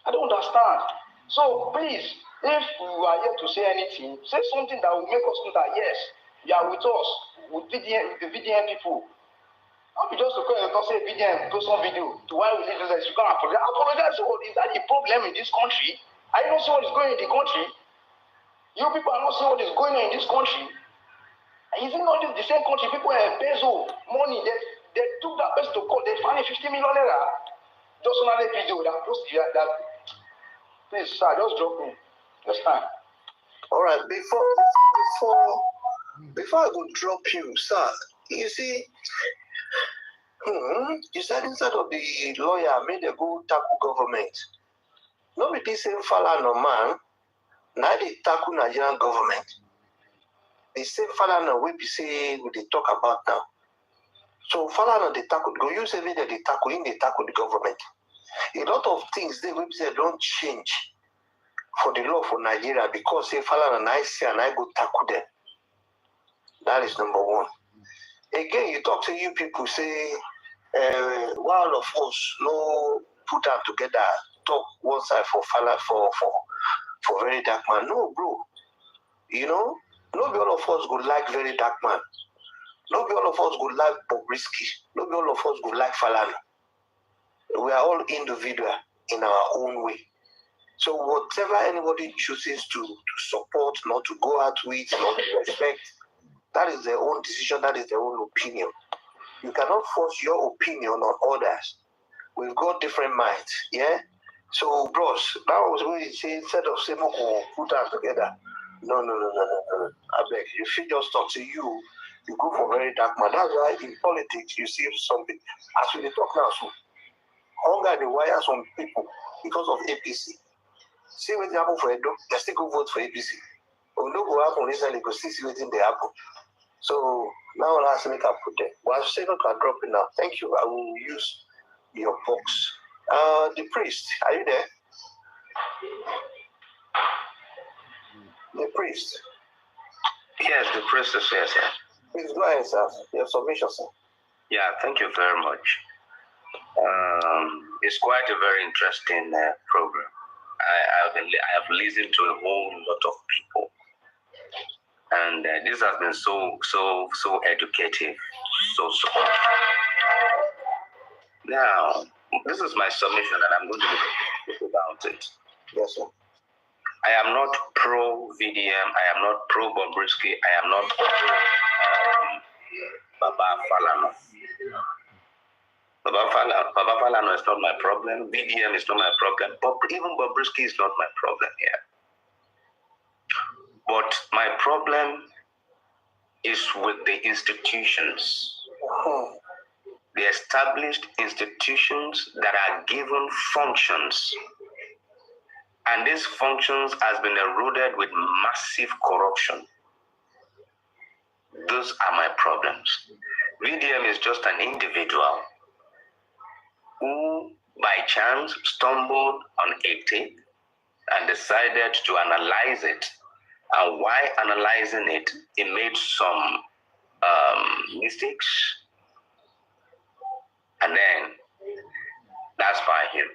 I don't understand. So please, if you are here to say anything, say something that will make us know that yes, you are with us, with the VDM people. How be just to come and say VDM, post some video to why we need to do this? You can't apologize. Apologize to what? Is that the problem in this country? I don't see what is going on in the country. You people are not seeing what is going on in this country. Is it not the same country? People have peso money. They took that person to court. They fined 50 million naira. Just another video that posted that. Please, sir, just drop me. Just time. All right. Before I go drop you, sir, you see. You said instead of the lawyer made a go tackle government. Nobody same Falana man. Now they tackle Nigerian government. The same Falana we be say we they talk about now. So Falana they tackle go use every day they tackle the government. A lot of things they will say don't change for the law for Nigeria because say Falana and I say and I go tackle them. That is number one. Again, you talk to you people say. All of us no put them together, talk one side for very dark man. No, bro. You know, not all of us would like very dark man. Not all of us would like Bobrisky. Not all of us would like Falana. We are all individual in our own way. So whatever anybody chooses to support, not to go out with, not to respect, that is their own decision, that is their own opinion. You cannot force your opinion on others. We've got different minds, yeah? So, bros, that was what you say, instead of saying, put us together. No. I beg, you should just talk to you go for very dark man. That's why in politics, you see something. As we talk now, so, hunger the wire some people because of APC. See what happened for Edo, they still go vote for APC. When no go happen recently, go see what they happen. So, now I'll ask make I put them. Well, I say not can drop it now. Thank you. I will use your box. The priest, are you there? The priest. Yes, the priest is here, sir. Please go ahead, sir. Your submission, sir. Yeah, thank you very much. It's quite a very interesting program. I have listened to a whole lot of people, and this has been so educative, so. Now, this is my submission, and I'm going to be about it. Yes, sir. I am not pro VDM. I am not pro Bobrisky. I am not pro Baba Falana. Baba Falana is not my problem. VDM is not my problem. Even Bobrisky is not my problem here. But my problem is with the institutions. The established institutions that are given functions. And these functions has been eroded with massive corruption. Those are my problems. VDM is just an individual who by chance stumbled on a tape and decided to analyze it. And while analyzing it, he made some mistakes. And then that's by him.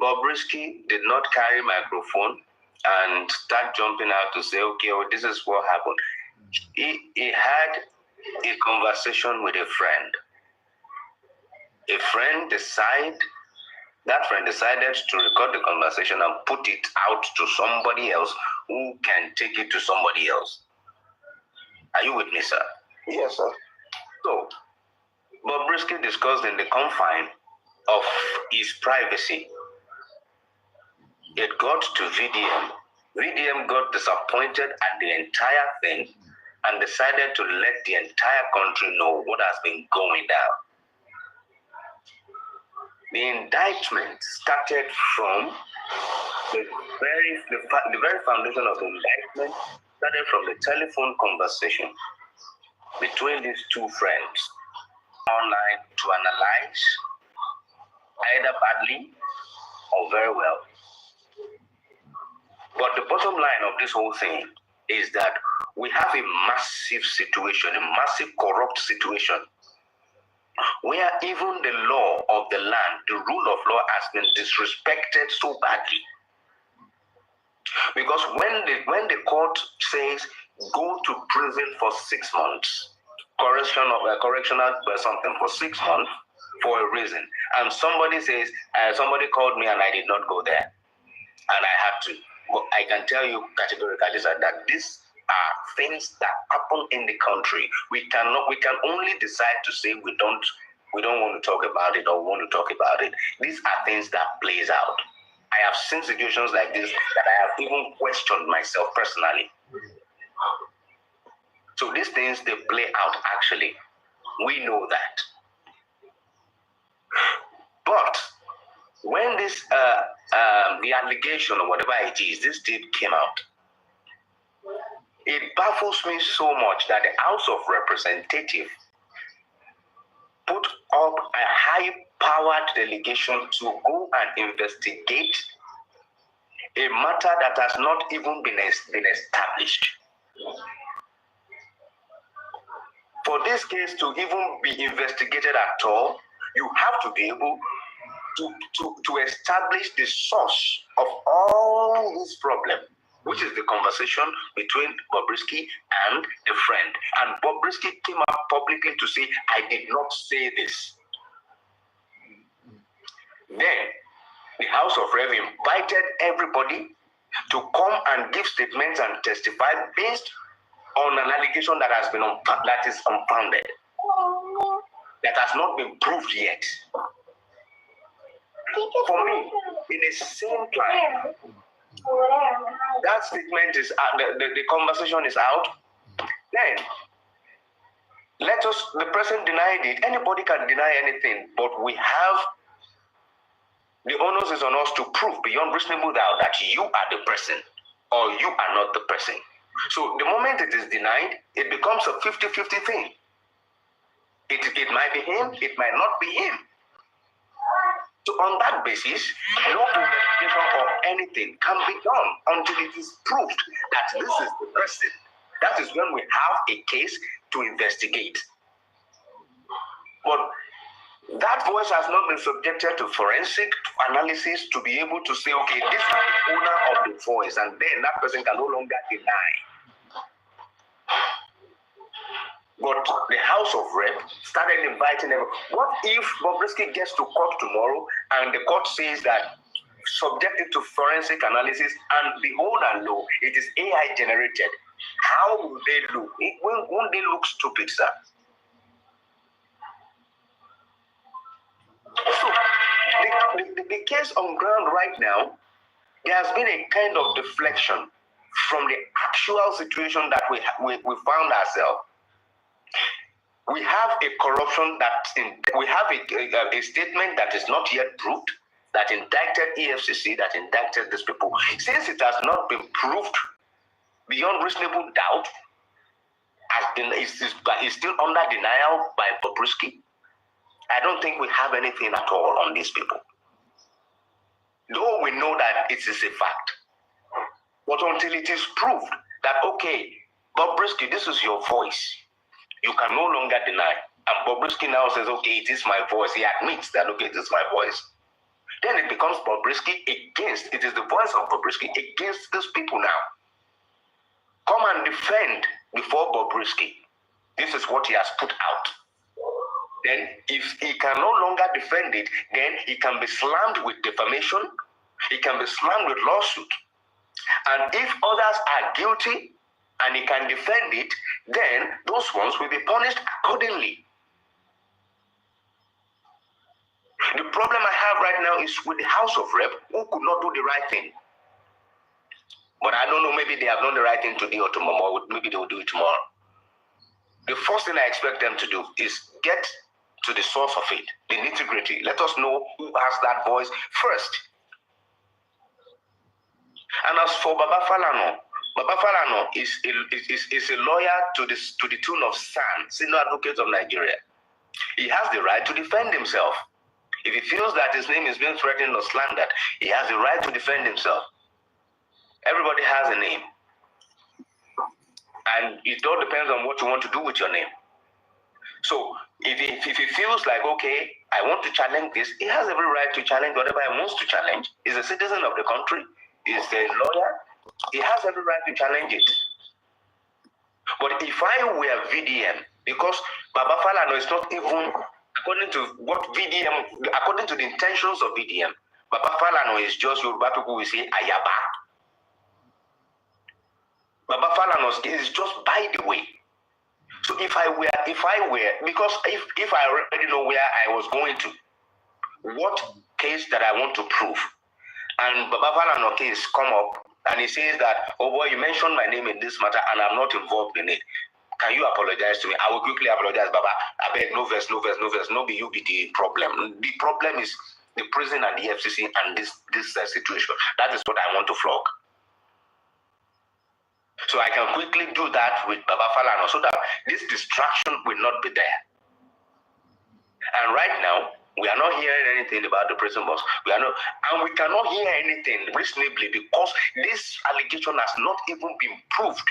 Bobrisky did not carry microphone and start jumping out to say, okay, well, this is what happened. He had a conversation with a friend. That friend decided to record the conversation and put it out to somebody else who can take it to somebody else. Are you with me, sir? Yes, sir. So, Bobrisky discussed in the confine of his privacy. It got to VDM. VDM got disappointed at the entire thing and decided to let the entire country know what has been going down. The indictment started from the very foundation of the indictment started from the telephone conversation between these two friends online to analyze either badly or very well. But the bottom line of this whole thing is that we have a massive situation, a massive corrupt situation, where even the law of the land, the rule of law has been disrespected so badly. Because when the court says go to prison for 6 months, correctional something for 6 months for a reason, and somebody says somebody called me and I did not go there, and I had to. But I can tell you categorically that these are things that happen in the country. We can only decide to say we don't want to talk about it or want to talk about it. These are things that plays out. I have seen situations like this that I have even questioned myself personally. So these things, they play out actually. We know that. But when this the allegation or whatever it is, this tape came out, it baffles me so much that the House of Representatives put up a high-powered delegation to go and investigate a matter that has not even been established. For this case to even be investigated at all, you have to be able to establish the source of all this problem, which is the conversation between Bobrisky and a friend. And Bobrisky came up publicly to say, I did not say this. Then, the House of Rev invited everybody to come and give statements and testify based on an allegation that is unfounded, that has not been proved yet. For me, in the same time, that statement is the conversation is out. Then the person denied it. Anybody can deny anything, but we have the onus is on us to prove beyond reasonable doubt that you are the person or you are not the person. So the moment it is denied, it becomes a 50-50 thing. It might be him, it might not be him. So on that basis, no investigation or anything can be done until it is proved that this is the person. That is when we have a case to investigate. But That voice has not been subjected to forensic analysis to be able to say, okay, this is the owner of the voice, and then that person can no longer deny. But the House of Rep started inviting them. What if Bobrisky gets to court tomorrow and the court says that subjected to forensic analysis and behold and lo, it is AI generated? How will they look? Won't they look stupid, sir? So, the case on ground right now, there has been a kind of deflection from the actual situation that we found ourselves. We have a corruption we have a statement that is not yet proved, that indicted EFCC, that indicted these people. Since it has not been proved beyond reasonable doubt, is still under denial by Bobrisky, I don't think we have anything at all on these people. Though we know that it is a fact. But until it is proved that, okay, Bobrisky, this is your voice, you can no longer deny. And Bobrisky now says, okay, it is my voice. He admits that, okay, it is my voice. Then it becomes Bobrisky against, it is the voice of Bobrisky against these people now. Come and defend before Bobrisky. This is what he has put out. Then if he can no longer defend it, then he can be slammed with defamation, he can be slammed with lawsuit. And if others are guilty and he can defend it, then those ones will be punished accordingly. The problem I have right now is with the House of Rep, who could not do the right thing. But I don't know, maybe they have done the right thing today or tomorrow, or maybe they will do it tomorrow. The first thing I expect them to do is get to the source of it, the nitty-gritty. Let us know who has that voice first. And as for Baba Falana is a lawyer to the tune of SAN, Senior Advocate of Nigeria. He has the right to defend himself. If he feels that his name is being threatened or slandered, he has the right to defend himself. Everybody has a name. And it all depends on what you want to do with your name. So if he feels like, okay, I want to challenge this, he has every right to challenge whatever he wants to challenge. He's a citizen of the country. He's a lawyer. He has every right to challenge it. But if I were VDM, because Baba Falana is not even, according to the intentions of VDM, Baba Falana is just Yoruba people will say Ayaba. Baba Falana is just by the way. So if I were, because if I already know where I was going to, what case that I want to prove, and Baba Falana case come up, and he says that, oh boy, you mentioned my name in this matter, and I'm not involved in it. Can you apologize to me? I will quickly apologize, Baba. I beg, no verse. No be you be the problem. The problem is the prison and the FCC and this situation. That is what I want to flog. So I can quickly do that with Baba Falana so that this distraction will not be there. And right now, we are not hearing anything about the prison boss. We cannot hear anything reasonably because this allegation has not even been proved.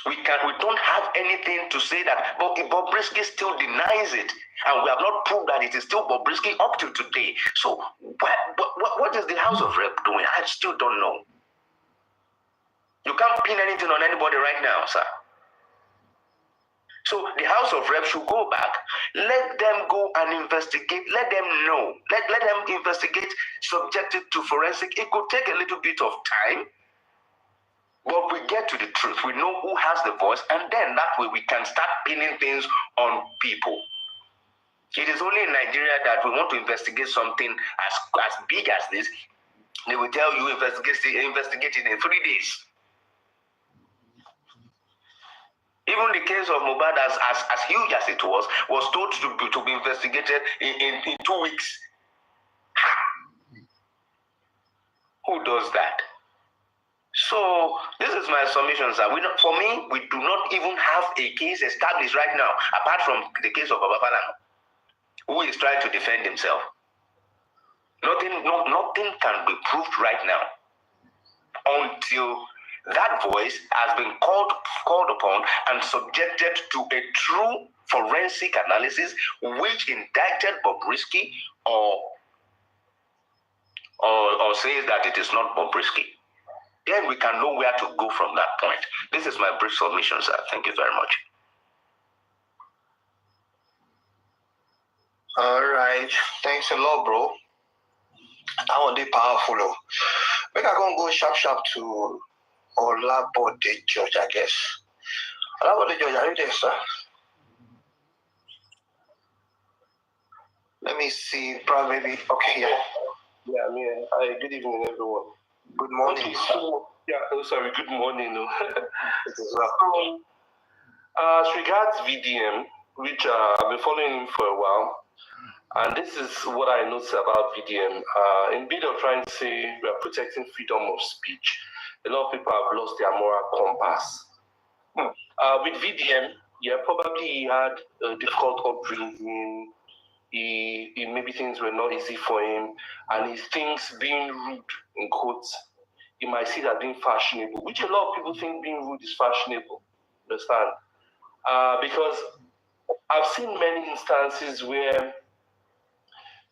We don't have anything to say that, but Bobrisky still denies it, and we have not proved that it is still Bobrisky up till today. So what is the House of Rep doing? I still don't know. You can't pin anything on anybody right now, sir. So the House of Rep should go back. Let them go and investigate. Let them know. Let them investigate subjected to forensic. It could take a little bit of time, but we get to the truth. We know who has the voice, and then that way we can start pinning things on people. It is only in Nigeria that we want to investigate something as big as this. They will tell you investigate it in 3 days. Even the case of Mohbad, as huge as it was told to be investigated in 2 weeks. Who does that? So this is my submission, sir. For me, we do not even have a case established right now, apart from the case of Baba Falana, who is trying to defend himself. Nothing can be proved right now until that voice has been called upon and subjected to a true forensic analysis, which indicted Bobrisky or says that it is not Bobrisky. Then we can know where to go from that point. This is my brief submission, sir. Thank you very much. All right. Thanks a lot, bro. I want to be powerful. Maybe I can go sharp to Olabode George, I guess. Olabode George, are you there, sir? Let me see. Probably maybe. Okay, yeah. Yeah, I mean, hi, good evening, everyone. Good morning. Okay, so, yeah, sorry, good morning. So, as regards VDM, which I've been following him for a while, and this is what I noticed about VDM. In bit of trying to say we are protecting freedom of speech, a lot of people have lost their moral compass. With VDM, yeah, probably he had a difficult upbringing. He maybe things were not easy for him, and he thinks being rude, in quotes, he might see that being fashionable, which a lot of people think being rude is fashionable. Understand? Because I've seen many instances where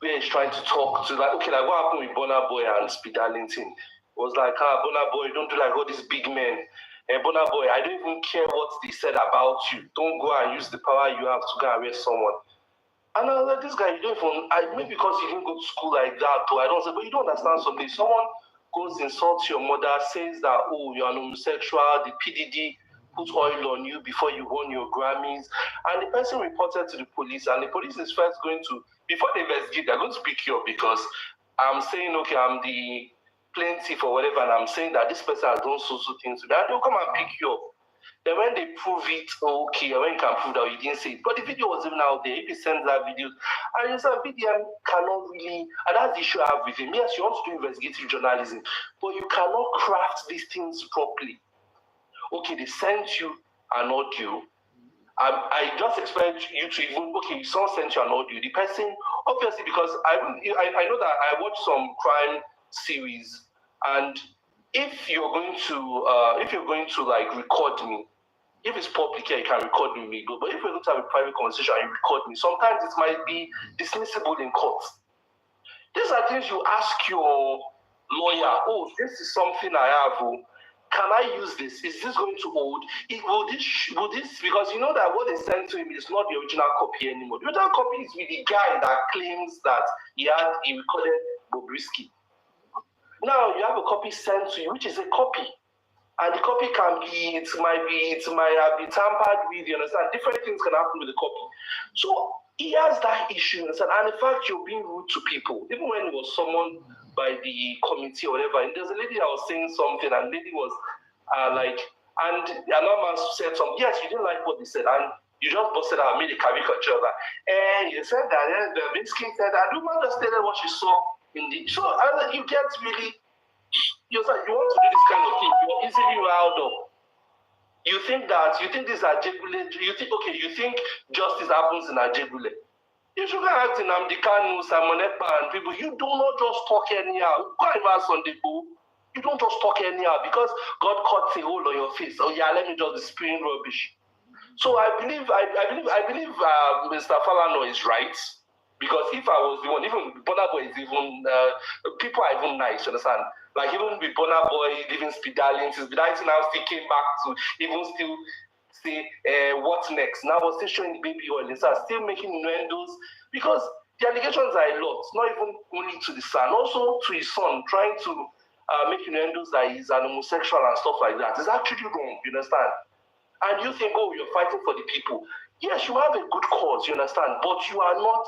he's trying to talk to, like, okay, like what happened with Burna Boy and Speed Darlington? It was like, Burna Boy, don't do like all these big men. And Burna Boy, I don't even care what they said about you. Don't go and use the power you have to go and arrest someone. And I was like, this guy, you don't even, maybe because you didn't go to school like that, or I don't say, but you don't understand something. Someone goes, insults your mother, says that, oh, you're an homosexual, the PDD put oil on you before you won your Grammys. And the person reported to the police, and the police is first going to, before they investigate, they're going to pick you up because I'm saying, okay, I'm the plaintiff or whatever, and I'm saying that this person has done so things to me, and they'll come and pick you up. Then when they prove it, okay, when you can prove that you didn't say it, but the video was even out there, if he sends that video, and you say, VDM cannot really, and that's the issue I have with him. Yes, you want to do investigative journalism, but you cannot craft these things properly. Okay, they sent you an audio. I just expect you to even, okay, someone sent you an audio. The person, obviously, because I know that I watched some crime series, and if you're going to like record me, if it's public here, you can record me, but if we're going to have a private conversation and you record me, sometimes it might be dismissible in court. These are things you ask your lawyer, oh, this is something I have, can I use this? Is this going to hold? Will this, because you know that what they sent to him is not the original copy anymore. The original copy is with the guy that claims that he recorded Bobrisky. Now you have a copy sent to you, which is a copy. And the copy can be, it might have been tampered with, you understand? Different things can happen with the copy. So he has that issue, you understand? And the fact you're being rude to people, even when it was summoned by the committee or whatever, and there's a lady that was saying something, and the lady was like, and another man said something, yes, you didn't like what they said, and you just busted out and made a caricature of that. And you said that, and the Vinsky said that, the woman just stated what she saw in the, so you get really, you want to do this kind of thing, you're easily riled up. You think this is Ajegule, you think justice happens in Ajegule. You should act in Amdekanu, Simon Ekpa, and people, you do not just talk anyhow. Go and ask on the book. You don't just talk anyhow because God cuts a hole on your face. Oh yeah, let me just be spewing rubbish. So I believe Mr. Falana is right. Because if I was the one, even Burna Boy is even, people are even nice, you understand? Like even with Burna Boy, even Speed Darlington now still came back to even still say, what's next? Now we're still showing the baby oil, and so still making innuendos, because the allegations are a lot, not even only to the son, also to his son, trying to make innuendos that he's an homosexual and stuff like that. It's actually wrong, you understand? And you think, oh, you're fighting for the people. Yes, you have a good cause, you understand, but you are not.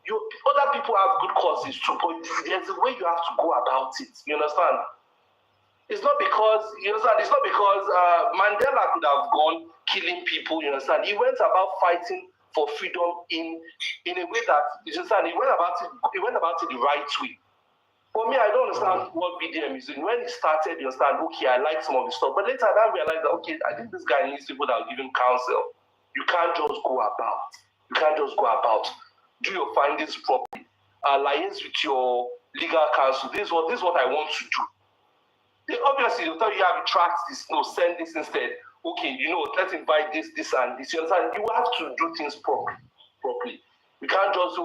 Other people have good causes too, but there's a way you have to go about it. You understand? It's not because Mandela could have gone killing people. You understand? He went about fighting for freedom in a way that, you understand, he went about it the right way. For me, I don't understand what VDM is doing. When he started, you understand, okay, I like some of his stuff, but later I realized that, okay, I think this guy needs people that will give him counsel. You can't just go about. Do your findings properly. Liaise with your legal counsel. This is what I want to do. Obviously, they'll tell you have to track this, no, send this instead. Okay, let's invite this, and this. You understand? You have to do things properly. You can't just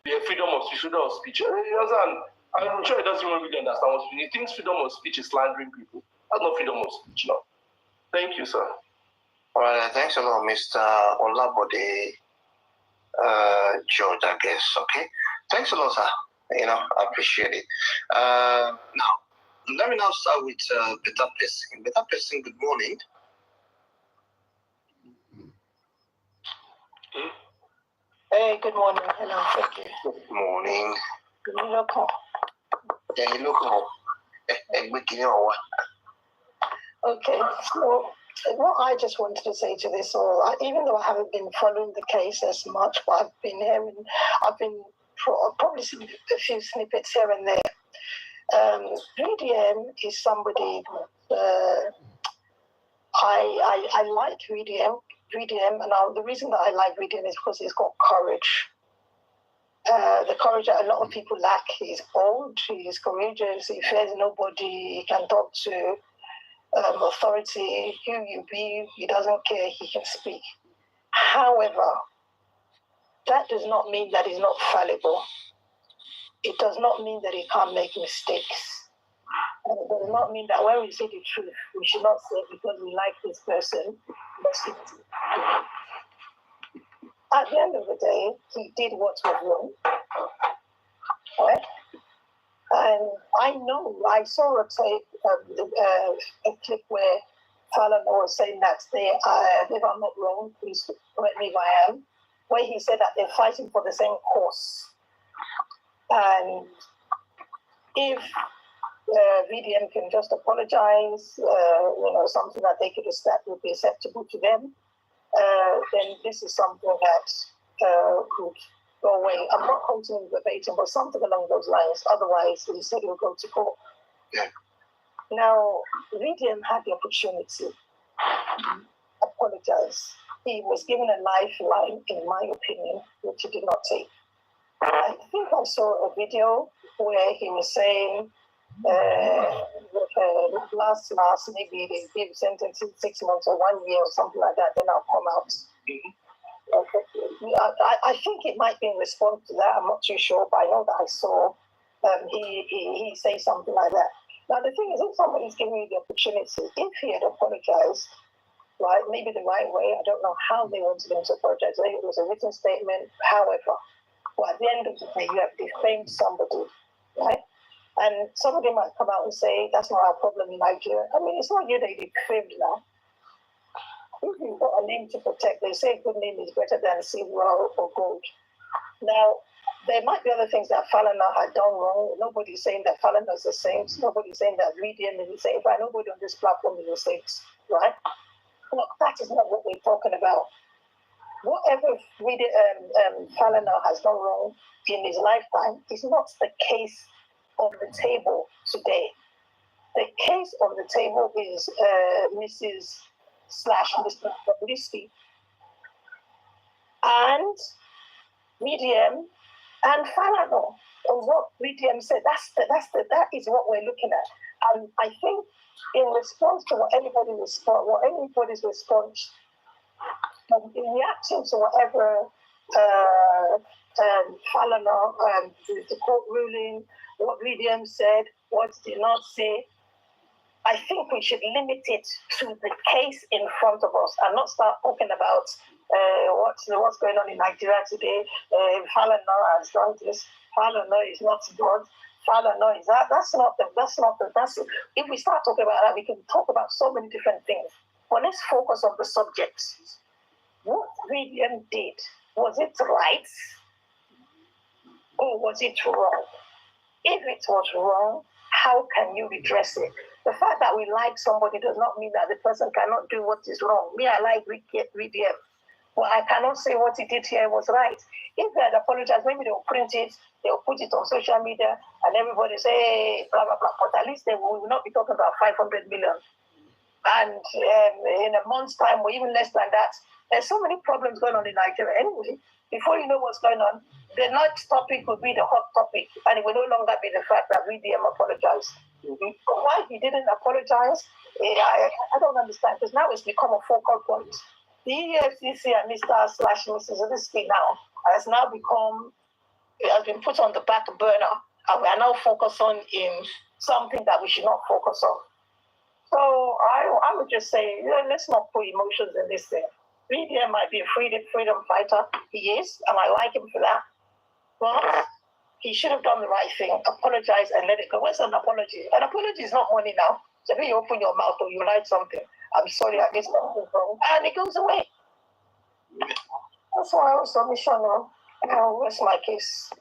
be a freedom of speech. You understand? I'm sure he doesn't even really understand what he thinks freedom of speech is slandering people. That's not freedom of speech, no. Thank you, sir. All right, thanks a lot, Mr. Olabode George, I guess. Okay, thanks a lot, sir. I appreciate it. Now, let me now start with Better Person. Better Person, good morning. Hey, good morning. Hello, thank you. Good morning. Good morning. Yeah, you look home. Okay, so what I just wanted to say to this all, even though I haven't been following the case as much, but I've been probably seen a few snippets here and there. VDM is somebody I like VDM, and the reason that I like VDM is because he's got courage. The courage that a lot of people lack. He's old, he's courageous, he fears nobody, he can talk to authority, who you be, he doesn't care, he can speak. However, that does not mean that he's not fallible. It does not mean that he can't make mistakes. And it does not mean that when we say the truth, we should not say because we like this person. At the end of the day, he did what was wrong. Right? And I saw a tape, a clip where Falana was saying that if I'm not wrong, please correct me if I am, where he said that they're fighting for the same cause. And if VDM can just apologize, something that they could accept would be acceptable to them, then this is something that could go away. I'm not quoting verbatim, but something along those lines. Otherwise, he said he'll go to court. Yeah. Now, VDM had the opportunity to apologize. He was given a lifeline, in my opinion, which he did not take. I think I saw a video where he was saying, last, maybe they give sentencing 6 months or 1 year or something like that, then I'll come out. I think it might be in response to that. I'm not too sure, but I know that I saw he say something like that. Now, the thing is, if somebody's giving you the opportunity, if he had apologized, right, maybe the right way, I don't know how they wanted him to apologize. Maybe it was a written statement, however. But at the end of the day, you have defamed somebody, right? And somebody might come out and say, that's not our problem in Nigeria. I mean, it's not you that you defamed now. If you've got a name to protect, they say a good name is better than silver or gold. Now, there might be other things that Falana had done wrong. Nobody's saying that Falana is the same. Nobody's saying that VDM is the same. Right? Nobody on this platform is the same, right? Look, that is not what we're talking about. Whatever Falana has done wrong in his lifetime is not the case on the table today. The case on the table is Mrs./Mr. Bobrisky and VDM and Falana. And what VDM said, that is what we're looking at. And I think in response to what anybody's response, in reaction to whatever Falana, the court ruling, what VDM said, what did not say, I think we should limit it to the case in front of us and not start talking about what's going on in Nigeria today. Falana has done this. Falana is not God. Falana is that. That's if we start talking about that, we can talk about so many different things. But let's focus on the subject. What VDM did, was it right or was it wrong? If it was wrong, how can you redress it? The fact that we like somebody does not mean that the person cannot do what is wrong. Me, I like VDM, but I cannot say what he did here was right. If they had apologized, maybe they'll print it, they'll put it on social media, and everybody say, hey, blah, blah, blah. But at least they will not be talking about 500 million. And in a month's time, or even less than that, There's so many problems going on in Nigeria anyway. Before you know what's going on, the next topic will be the hot topic, and it will no longer be the fact that VDM apologized. Why he didn't apologize, I don't understand, because now it's become a focal point. The EFCC and Mr./Mrs. Zabisky now has been put on the back burner, and we are now focused on in something that we should not focus on. So I would just say, let's not put emotions in this thing. VDM might be a freedom fighter. He is, and I like him for that. But he should have done the right thing, apologize and let it go. Where's an apology? An apology is not money now. So when you open your mouth or you write something, I'm sorry, I did something wrong, and it goes away. That's why I was submission now. Where's my case?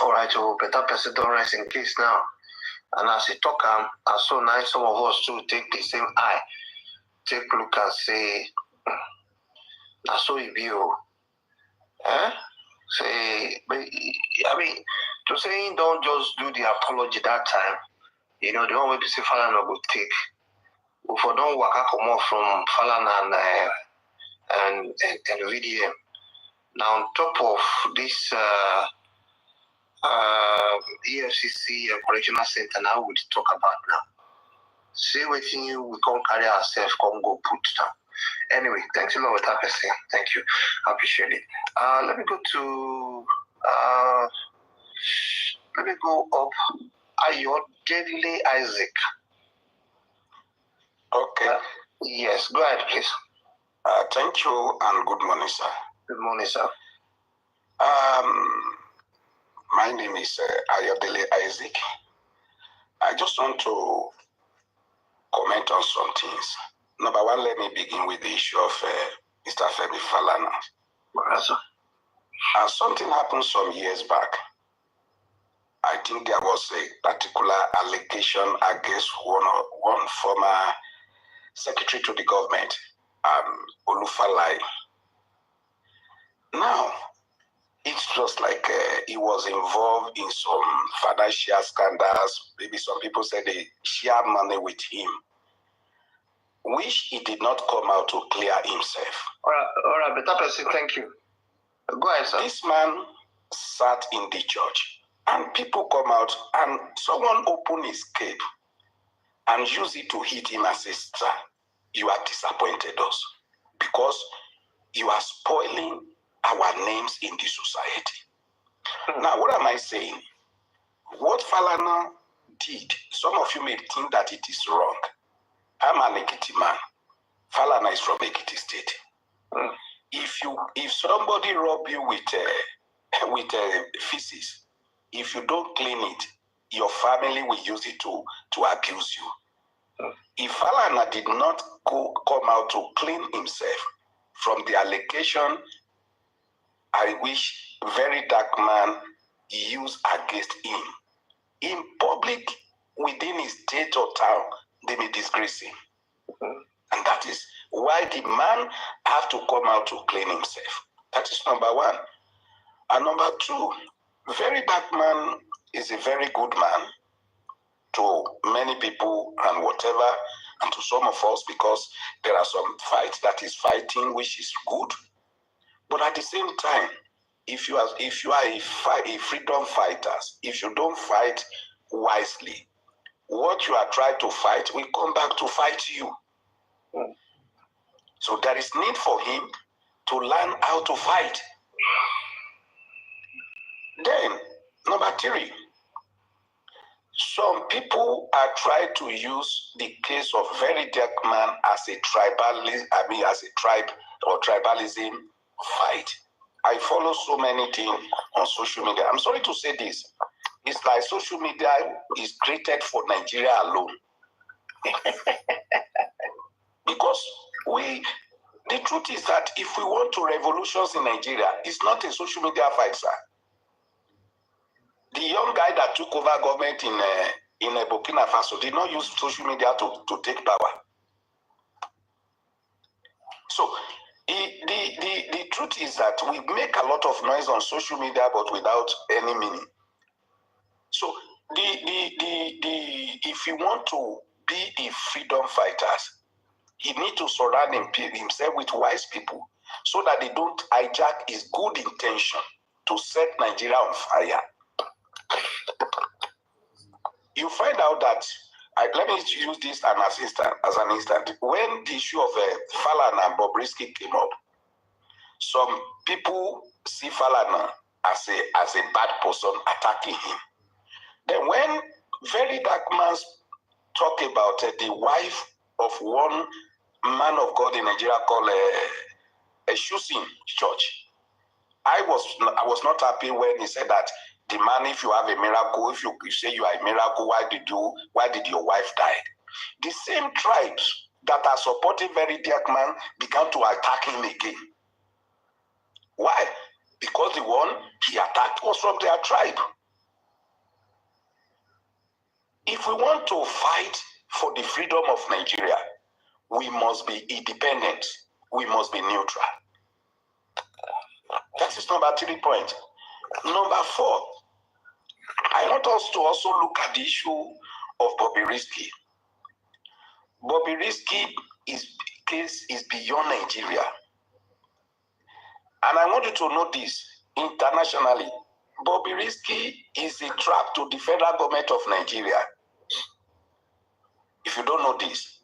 All right, so better person don't rest in case now. And as you talk, I saw now some of us too take the same eye. Take a look and say, I saw it be. Say, I mean, to say don't just do the apology that time, the one way to say Falana would take. If I don't work out more from Falana and VDM. Now, on top of this EFCC Correctional Center, now we'll talk about now. See what we can't carry ourselves, can't go put down. Anyway, thanks a lot with that person. Thank you. I appreciate it. Let me go to up. Ayo Daily Isaac. Okay. Yes, go ahead, please. Thank you and good morning, sir. Good morning, sir. My name is Ayodele Isaac. I just want to comment on some things. Number one, let me begin with the issue of Mr. Femi Falana. Something happened some years back. I think there was a particular allegation against one former secretary to the government, Olufalai. Now, it's just like he was involved in some financial scandals. Maybe some people said they shared money with him, which he did not come out to clear himself. All right, better person, thank you. Go ahead, sir. This man sat in the church, and people come out, and someone opened his cape and used it to hit him and say, "Sir, you have disappointed us because you are spoiling our names in the society." Now, what am I saying? What Falana did, some of you may think that it is wrong. I'm an Ekiti man. Falana is from Ekiti State. If somebody rob you with feces, if you don't clean it, your family will use it to abuse you. If Falana did not come out to clean himself from the allegation I wish very dark man used against him, in public, within his state or town, they may disgrace him. And that is why the man have to come out to clean himself. That is number one. And number two, very dark man is a very good man to many people and whatever, and to some of us, because there are some fights that is fighting, which is good. But at the same time, if you are a freedom fighter, if you don't fight wisely, what you are trying to fight will come back to fight you. So there is need for him to learn how to fight. Then, number three, some people are trying to use the case of very dark man as a tribe or tribalism fight. I follow so many things on social media. I'm sorry to say this. It's like social media is created for Nigeria alone. Because the truth is that if we want to revolutions in Nigeria, it's not a social media fight, sir. The young guy that took over government in Burkina Faso did not use social media to take power. So the truth is that we make a lot of noise on social media, but without any meaning. So if you want to be a freedom fighters, He needs to surround himself with wise people so that they don't hijack his good intention to set Nigeria on fire. You find out that, let me use this as an instant. When the issue of Falana and Bobrisky came up, some people see Falana as a bad person attacking him. Then when very dark man talk about the wife of one man of God in Nigeria called Shusin Church, I was not happy when he said that the man, if you have a miracle, if you say you are a miracle, why did your wife die? The same tribes that are supporting very dark man began to attack him again. Why? Because the one he attacked was from their tribe. If we want to fight for the freedom of Nigeria, we must be independent. We must be neutral. That is number 3 point. Number 4, I want us to also look at the issue of Bobrisky. Bobrisky's case is beyond Nigeria. And I want you to know this internationally. Bobrisky is a trap to the federal government of Nigeria. If you don't know this,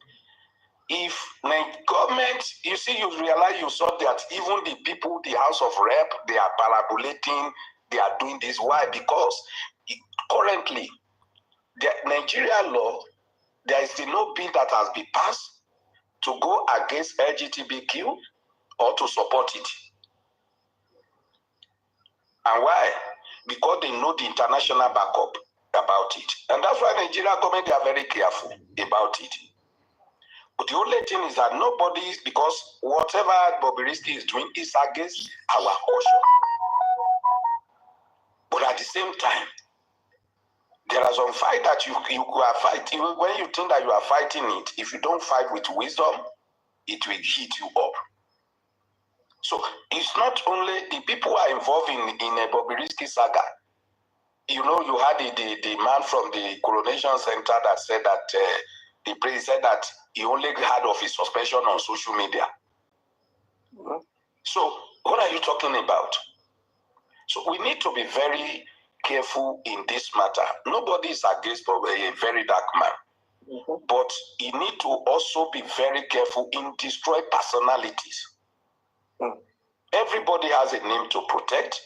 if the government, you see, you realize, you saw that even the people, the House of Rep, they are parabolating, they are doing this. Why? Because currently, the Nigeria law, there is no bill that has been passed to go against LGBTQ or to support it. And why? Because they know the international backup about it. And that's why Nigeria government, they are very careful about it. But the only thing is that nobody, because whatever Bobrisky is doing is against our culture. But at the same time, there are some fight that you are fighting. When you think that you are fighting it, if you don't fight with wisdom, it will hit you up. So it's not only the people who are involved in a Bobrisky saga. You know, you had the man from the Coronation Center that said that the president said that he only heard of his suspension on social media. So what are you talking about? So we need to be very careful in this matter. Nobody is against a very dark man. But you need to also be very careful in destroy personalities. Everybody has a name to protect.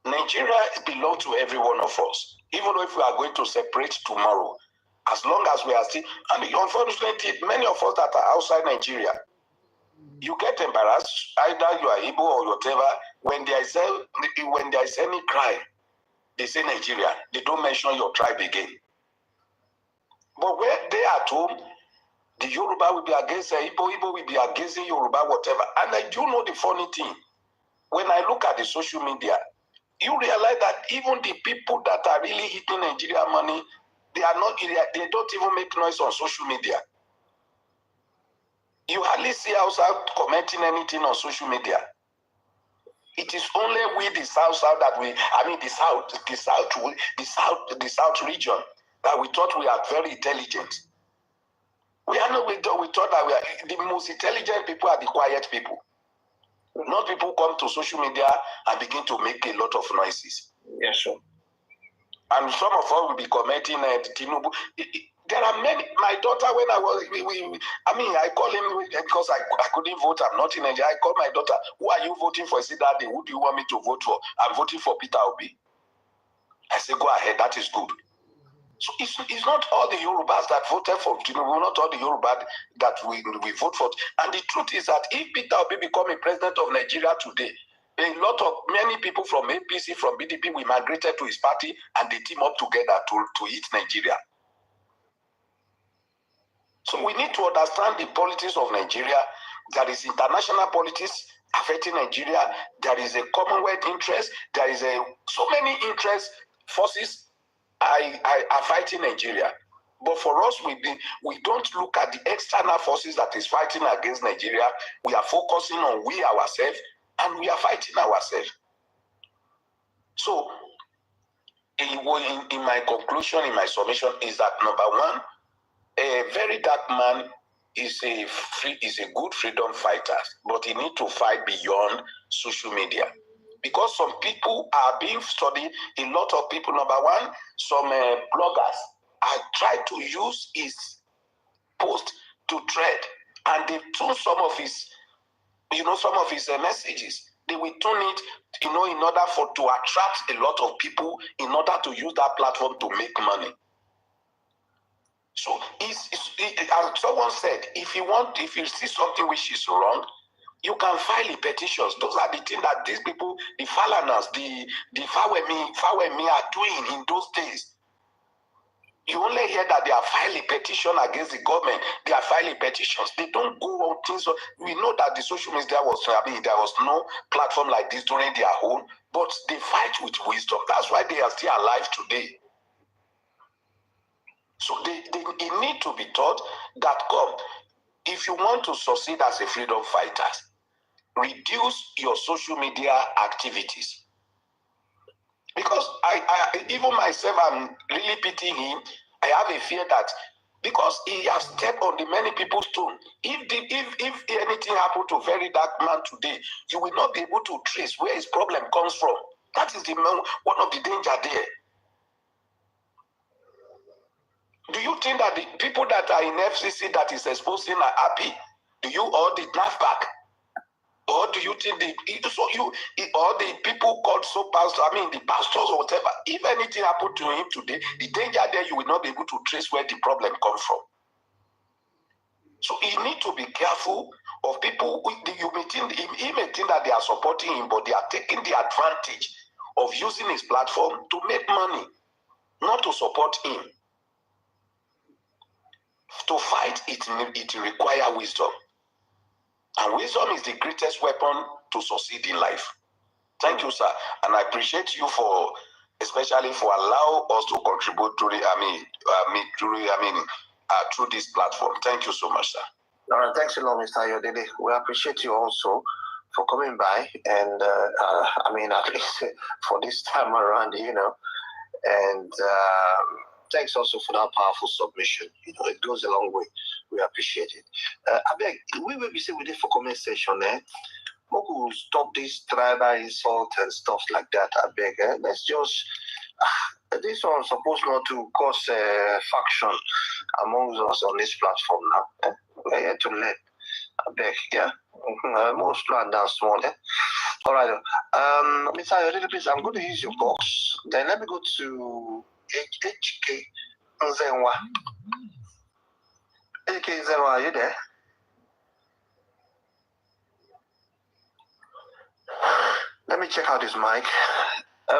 Nigeria belongs to every one of us. Even if we are going to separate tomorrow, as long as we are still, and unfortunately, many of us that are outside Nigeria, you get embarrassed, either you are Igbo or whatever, when there is any crime, they say Nigeria, they don't mention your tribe again. But where they are at home, the Yoruba will be against the Igbo, Igbo will be against the Yoruba, whatever. And I do know the funny thing. When I look at the social media, you realize that even the people that are really hitting Nigeria money, they don't even make noise on social media. You hardly see outside commenting anything on social media. It is only we, the South that the South region, that we thought we are very intelligent. We thought that we are the most intelligent people are the quiet people. Not people who come to social media and begin to make a lot of noises. Yes, sir. And some of us will be commenting at Tinubu. There are many. My daughter, when I was, I call him because I couldn't vote. I'm not in Nigeria. I call my daughter. Who are you voting for? I said, Daddy, who do you want me to vote for? I'm voting for Peter Obi. I said, go ahead. That is good. So it's not all the Yorubas that voted for Tinubu, not all the Yorubas that we vote for. And the truth is that if Peter Obi become a president of Nigeria today, many people from APC, from BDP, we migrated to his party and they team up together to hit Nigeria. So we need to understand the politics of Nigeria. There is international politics affecting Nigeria. There is a Commonwealth interest. There is so many interest forces are fighting Nigeria. But for us, we don't look at the external forces that is fighting against Nigeria. We are focusing on we ourselves, and we are fighting ourselves. So, in my conclusion, in my submission, is that number one, a very dark man is a good freedom fighter, but he need to fight beyond social media. Because some people are being studied, a lot of people, number one, some bloggers are trying to use his post to trade, and they tune some of his messages. They will tune it, in order to attract a lot of people, in order to use that platform to make money. So, as someone said, if you see something which is wrong, you can file a petitions. Those are the things that these people, the Falanas, the Fawemi are doing in those days. You only hear that they are filing petition against the government. They are filing petitions. They don't go on things. We know that the social media there was no platform like this during their own, but they fight with wisdom. That's why they are still alive today. So it need to be taught that, come, if you want to succeed as a freedom fighter, reduce your social media activities. Because I even myself, I'm really pitying him. I have a fear that because he has stepped on the many people's tone, if anything happened to very dark man today, you will not be able to trace where his problem comes from. That is one of the danger there. Do you think that the people that are in FCC that is exposing are happy? Do you all the NAFBAC? Or do you think the people called the pastors or whatever, if anything happened to him today, the danger there, you will not be able to trace where the problem comes from. So you need to be careful of people. He may think that they are supporting him, but they are taking the advantage of using his platform to make money, not to support him. To fight, it requires wisdom. And wisdom is the greatest weapon to succeed in life. Thank you, sir. And I appreciate you especially for allowing us to contribute through this platform. Thank you so much, sir. All right, thanks a lot, Mr. Ayodele. We appreciate you also for coming by, and at least for this time around, and thanks also for that powerful submission. It goes a long way. We appreciate it. I beg, we will be saying with it for comment section, we will stop this tribal insult and stuff like that. I beg, let's just. This one supposed not to cause faction amongst us on this platform now. We're here to learn. I beg, yeah. Most plan down small. All right. Mr. Ayodele, please, I'm going to use your box. Then let me go to HK Nzenwa. HK Nzenwa, are you there? Let me check out this mic.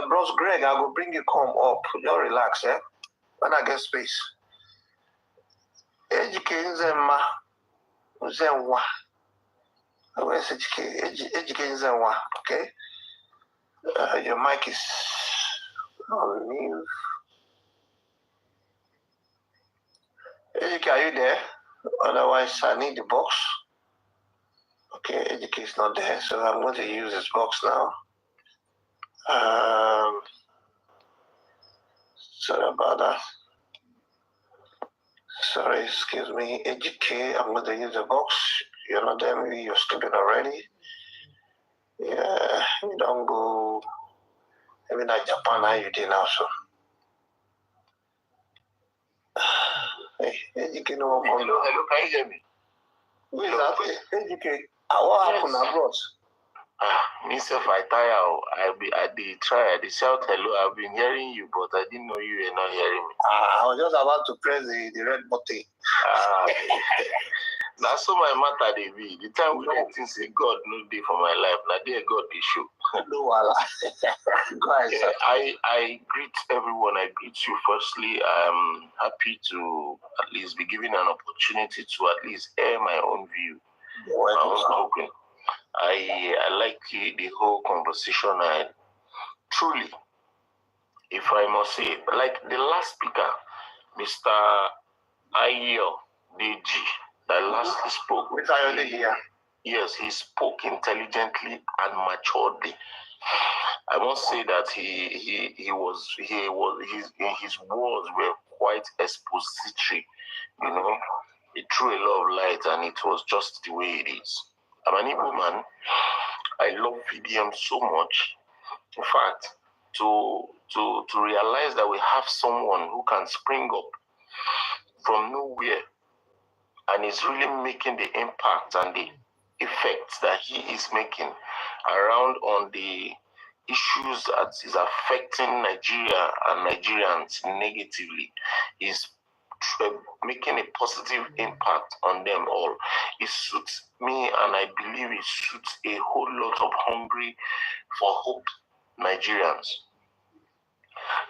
Bros Greg, I will bring you come up. Just relax, when I get space. HK Nzenwa. Where's HK Nzenwa? Okay. Your mic is on mute. HK, are you there? Otherwise, I need the box. Okay, HK is not there, so I'm going to use this box now. Sorry about that. Sorry, excuse me. HK, I'm going to use the box. You're not there, maybe you're sleeping already. Yeah, you don't go. Maybe not Japan, how you did now, so. Hey, HK, no one. Hello, can you hear me? Who is that? HK, what happened abroad? Myself, I tire. I did try. I did shout hello. I've been hearing you, but I didn't know you were not hearing me. I was just about to press the red button. That's so my matter they be. The time we don't think say God no day for my life. Now there God be show. No, go ahead, sir. I greet everyone. I greet you firstly. I'm happy to at least be given an opportunity to at least air my own view. I like the whole conversation, and truly, if I must say, like the last speaker, Mr. Ayo Deji, that last spoke. Mr. Ayo here. Yes, he spoke intelligently and maturely. I must say that his words were quite expository, it threw a lot of light, and it was just the way it is. I'm an Igbo man. I love VDM so much. In fact, to realize that we have someone who can spring up from nowhere and is really making the impact and the effects that he is making around on the issues that is affecting Nigeria and Nigerians negatively, is making a positive impact on them all. It suits me, and I believe it suits a whole lot of hungry for hope Nigerians.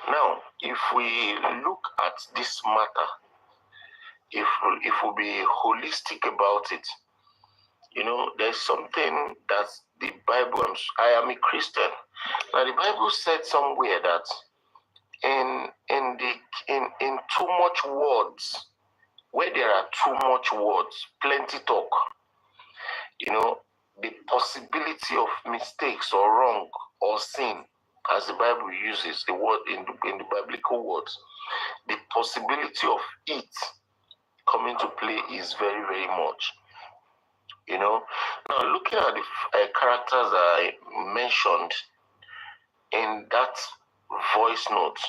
Now, if we look at this matter, if we be holistic about it, you know, there's something that the Bible, I am a Christian. Now, the Bible said somewhere that in too much words, where there are too much words, plenty talk, you know, the possibility of mistakes or wrong or sin, as the Bible uses the word in the biblical words, the possibility of it coming to play is very, very much. You know, now looking at the characters I mentioned in that voice note,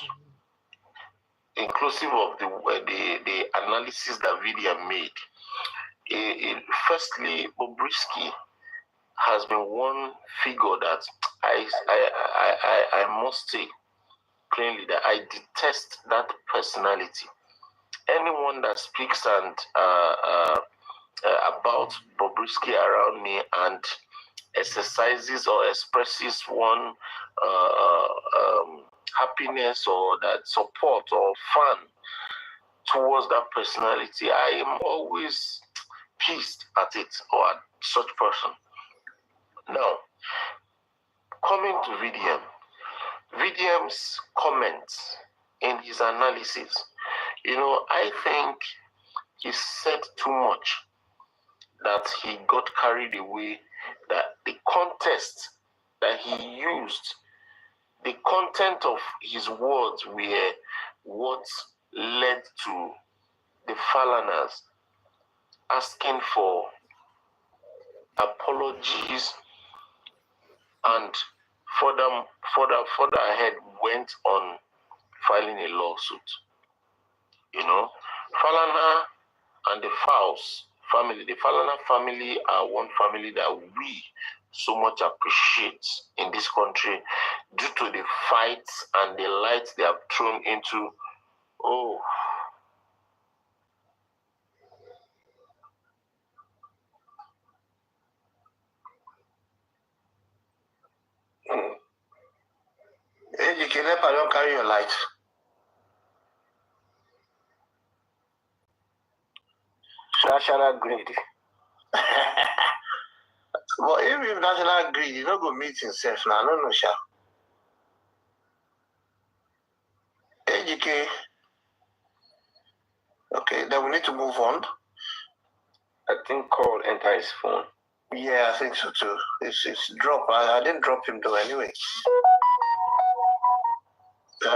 inclusive of the analysis that Vidia made, firstly, Bobrisky has been one figure that I must say plainly that I detest that personality. Anyone that speaks and about Bobrisky around me and exercises or expresses one happiness or that support or fun towards that personality, I am always pissed at it or at such person. Now, coming to VDM, VDM's comments in his analysis, you know, I think he said too much, that he got carried away, that the context that he used, the content of his words were what led to the Falanas asking for apologies, and further ahead went on filing a lawsuit. You know, Falana and the Faust family, the Falana family are one family that we so much appreciate in this country due to the fights and the light they have thrown into, Hey, you can never don't carry your light. National grid. But if national grid, you don't go meet himself now. No, sha. AGK. Okay, then we need to move on. I think call enter his phone. Yeah, I think so too. It's drop. I didn't drop him though anyway. Can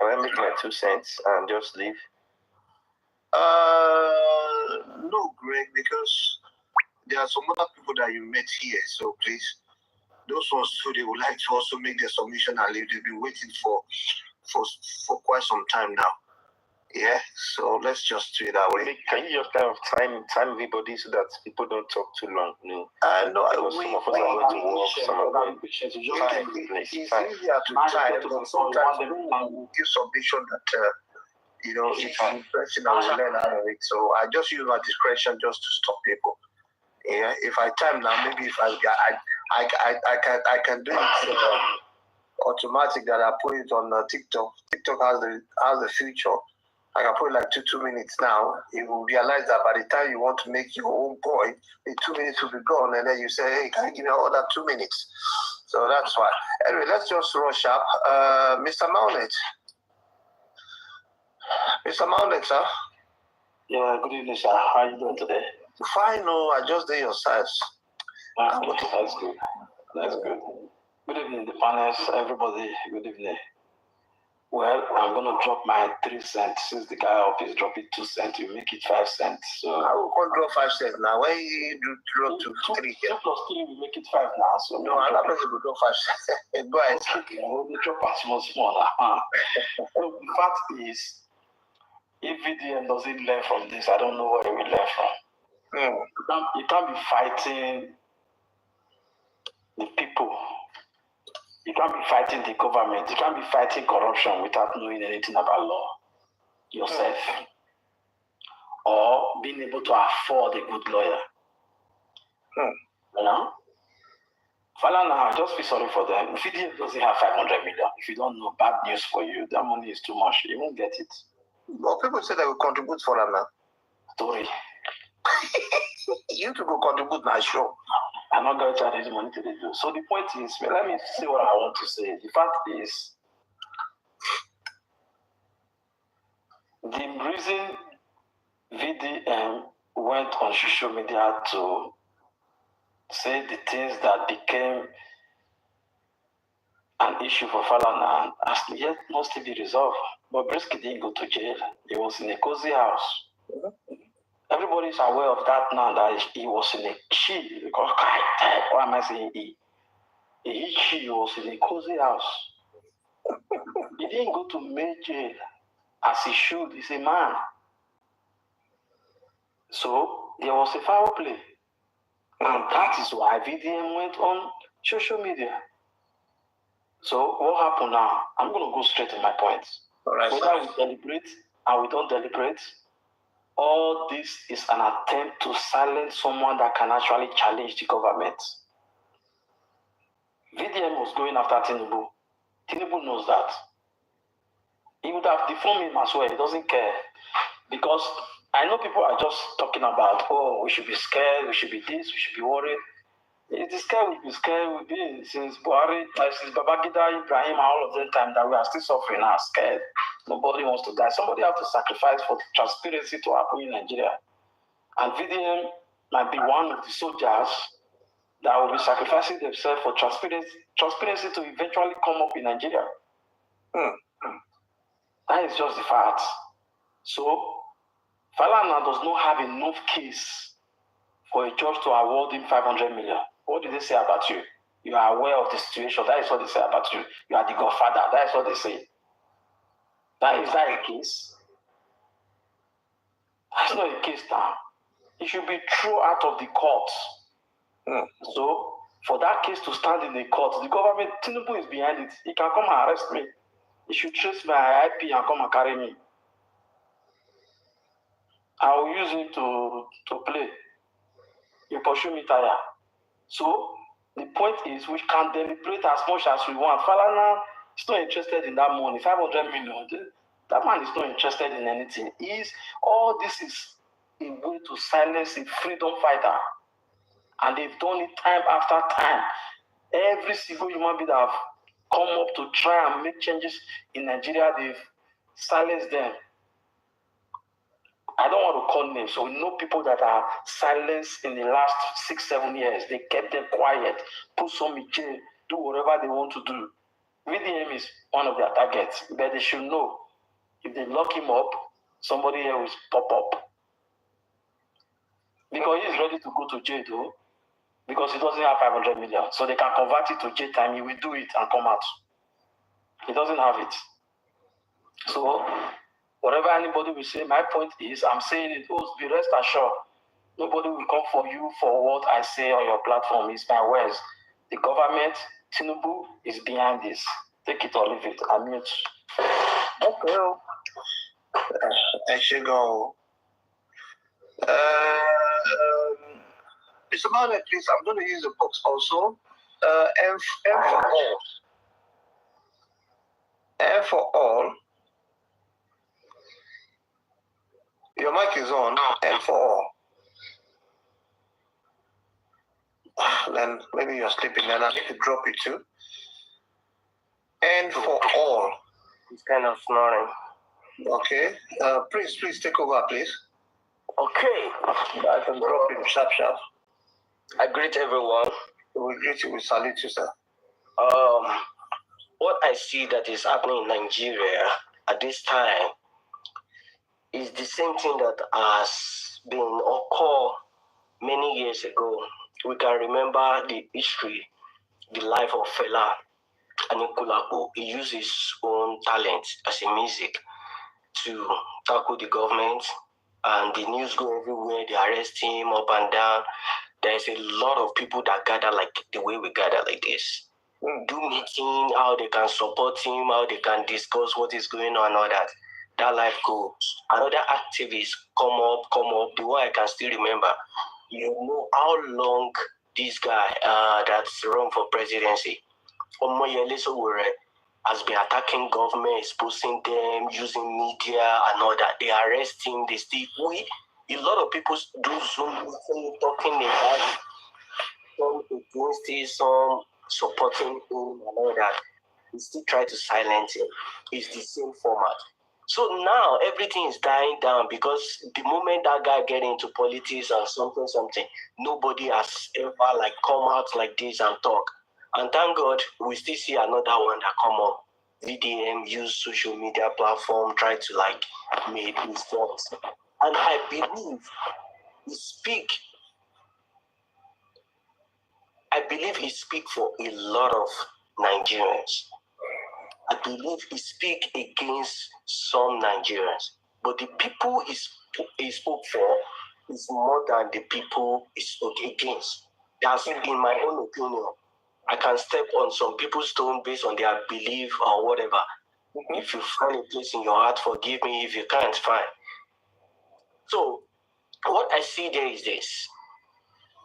I make my 2 cents and just leave? No, Greg, because there are some other people that you met here. So please, those ones too, they would like to also make their submission and leave. They've been waiting for quite some time now. Yeah, so let's just do it that way. Can you just kind of time everybody so that people don't talk too long? No, no, some of us are going to work, some are going to it's easier to time, but sometimes people give submission that you know, it's interesting and we learn out of it. So I just use my discretion just to stop people. Yeah, if I time now, maybe if I can do it automatic that I put it on TikTok. TikTok has the feature. I can put it like 2 minutes now. You will realize that by the time you want to make your own point, the 2 minutes will be gone, and then you say, "Hey, can you give me another 2 minutes?" So that's why. Anyway, let's just rush up. Mr. Maunet. Mr. Maunet, sir. Yeah, good evening, sir. How are you doing today? Fine, no, I just did your size. That's good. That's good. Good evening, the panelists, everybody. Good evening. Well, I'm going to drop my 3 cents since the guy up is dropping 2 cents. You make it 5 cents. So I will drop 5 cents now. Why you do drop to 3 here? 2 plus 3 will make it 5 now. So no, I'm not going to drop 5 cents. Go ahead. Okay, we'll drop a smaller. So the fact is, if VDM doesn't learn from this, I don't know where he will learn from. You can't be fighting the people. You can't be fighting the government. You can't be fighting corruption without knowing anything about law yourself. Or being able to afford a good lawyer. You know? Falana, just feel sorry for them. If VDM doesn't have 500 million, if you don't know, bad news for you. That money is too much. You won't get it. Well, people say they will contribute for them now. Story. You to go contribute now, sure. I'm not going to charge any money to the do. So the point is, let me say what I want to say. The fact is, the reason VDM went on social media to say the things that became an issue for Falana has yet must be resolved. But Brisky didn't go to jail. He was in a cozy house. Everybody is aware of that now, that he was in a chi. Because why am I saying he? He was in a cozy house. He didn't go to main jail as he should. He's a man. So there was a foul play. And that is why VDM went on social media. So what happened now? I'm going to go straight to my points. Right, whether we deliberate and we don't deliberate, all this is an attempt to silence someone that can actually challenge the government. VDM was going after Tinubu. Tinubu knows that. He would have deformed him as well. He doesn't care. Because I know people are just talking about, oh, we should be scared, we should be this, we should be worried. It is scared, we've been scared, we've been since Buhari, since Babangida, Ibrahim, all of them time that we are still suffering now, scared. Nobody wants to die. Somebody has to sacrifice for transparency to happen in Nigeria. And VDM might be one of the soldiers that will be sacrificing themselves for transparency to eventually come up in Nigeria. That is just the fact. So, Falana does not have enough case for a judge to award him 500 million. What do they say about you? You are aware of the situation. That is what they say about you. You are the godfather. That is what they say. Is that a case? That's not a case now. It should be thrown out of the court. So, for that case to stand in the court, the government, Tinubu is behind it. He can come and arrest me. He should trace my IP and come and carry me. I will use him to play. You pursue me, tire. So, the point is, we can deliberate as much as we want. Falana is not interested in that money, 500 million. That man is not interested in anything. All this is a way to silence a freedom fighter. And they've done it time after time. Every single human being that have come up to try and make changes in Nigeria, they've silenced them. I don't want to call names. So we know people that are silenced in the last 6-7 years. They kept them quiet, put some in jail, do whatever they want to do. VDM is one of their targets, but they should know if they lock him up, somebody else will pop up. Because he is ready to go to jail though, because he doesn't have 500 million. So they can convert it to jail time, he will do it and come out. He doesn't have it. So whatever anybody will say, my point is, I'm saying it, be rest assured, nobody will come for you for what I say on your platform. It's my words. The government, Tinubu, is behind this. Take it or leave it. I mute. Okay. I should go. Mr. Mane, please, I'm going to use the box also. M for all. M for all. Your mic is on. M for all. Then maybe you're sleeping, then I need to drop it too. N for all. He's kind of snoring. Okay. Please take over, please. Okay. I can drop him sharp. I greet everyone. We greet you, we salute you, sir. what I see that is happening in Nigeria at this time is the same thing that has been occurred many years ago. We can remember the history, the life of Fela Anikulapo. He used his own talent as a music to tackle the government, and the news go everywhere. They arrest him up and down. There's a lot of people that gather like the way we gather like this. Do meeting, how they can support him, how they can discuss what is going on, all that. That life goes. Another activist come up. The one I can still remember. You know how long this guy that's run for presidency, Omoyele Sowore, has been attacking government, exposing them, using media and all that. They arrest him, they still a lot of people do Zoom talking about some against it, some supporting him and all that. They still try to silence him. It's the same format. So now everything is dying down because the moment that guy get into politics and something, nobody has ever like come out like this and talk. And thank God we still see another one that come up. VDM use social media platform, try to like make his thoughts. And I believe he speak for a lot of Nigerians. I believe he speak against some Nigerians. But the people he spoke for is more than the people he spoke against. That's in my own opinion. I can step on some people's stone based on their belief or whatever. If you find a place in your heart, forgive me. If you can't, fine. So, what I see there is this.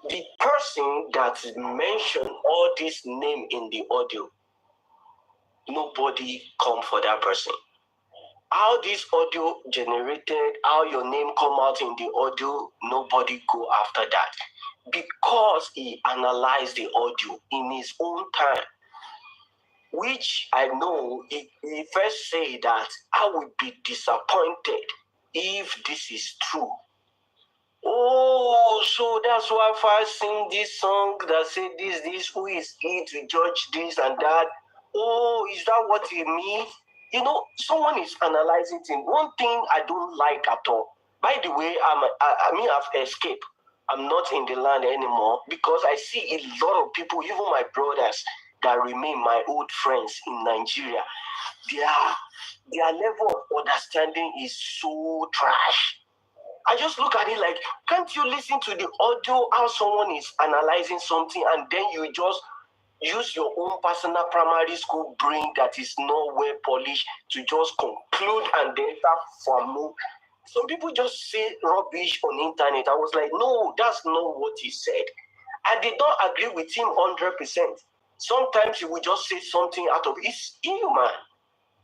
The person that mentioned all this name in the audio, nobody come for that person. How this audio generated, how your name come out in the audio, nobody go after that. Because he analyzed the audio in his own time, which I know he first said that I would be disappointed if this is true. Oh, so that's why if I sing this song that say this, who is he to judge this and that? Oh, is that what he means? You know, someone is analyzing things. One thing I don't like at all. By the way, I've escaped. I'm not in the land anymore because I see a lot of people, even my brothers that remain my old friends in Nigeria. Their level of understanding is so trash. I just look at it like, can't you listen to the audio, how someone is analyzing something, and then you just use your own personal primary school brain that is not well polished to just conclude and then start forming. Some people just say rubbish on the internet. I was like, no, that's not what he said. I did not agree with him 100%. Sometimes he will just say something out of it's human.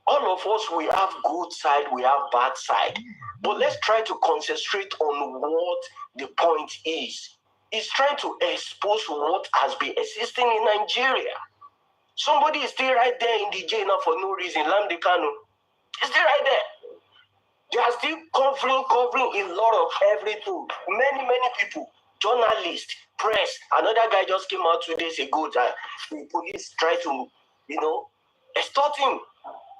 All of us, we have good side, we have bad side. But let's try to concentrate on what the point is. He's trying to expose what has been existing in Nigeria. Somebody is still right there in the jail now for no reason. Lamdi Kanu is still right there. They are still covering a lot of everything. Many people, journalists, press. Another guy just came out 2 days ago that the police tried to, extort him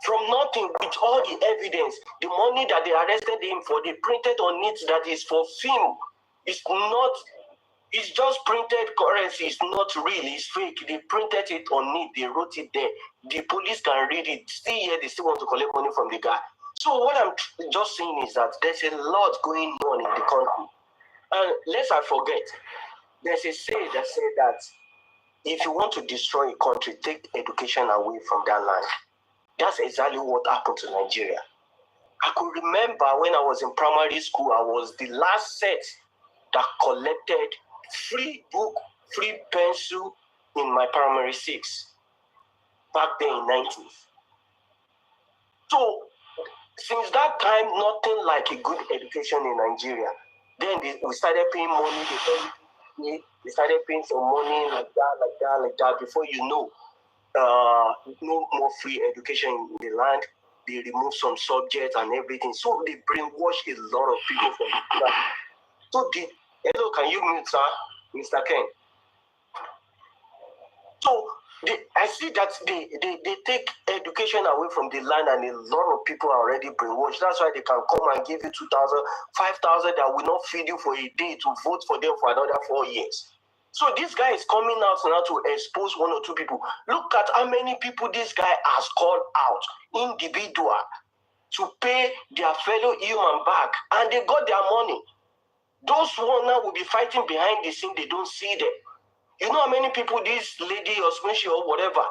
from nothing with all the evidence. The money that they arrested him for, they printed on it that is for film. It's just printed currency. It's not real. It's fake. They printed it on it. They wrote it there. The police can read it. Still here, they still want to collect money from the guy. So what I'm just saying is that there's a lot going on in the country. And lest I forget, there's a saying that says that if you want to destroy a country, take education away from that land. That's exactly what happened to Nigeria. I could remember when I was in primary school, I was the last set that collected free book, free pencil in my primary 6 back then in 90s. So since that time, nothing like a good education in Nigeria. Then we started paying money. They started paying some money like that. Before you know, no more free education in the land. They remove some subjects and everything. So they brainwash a lot of people from that. So hello, can you mute, sir? Mr. Ken. So I see that they take education away from the land, and a lot of people are already brainwashed. That's why they can come and give you 2,000, 5,000 that will not feed you for a day to vote for them for another 4 years. So this guy is coming out now to expose one or two people. Look at how many people this guy has called out, individual, to pay their fellow human back, and they got their money. Those one now will be fighting behind the scene. They don't see them. You know how many people this lady or Smushy or whatever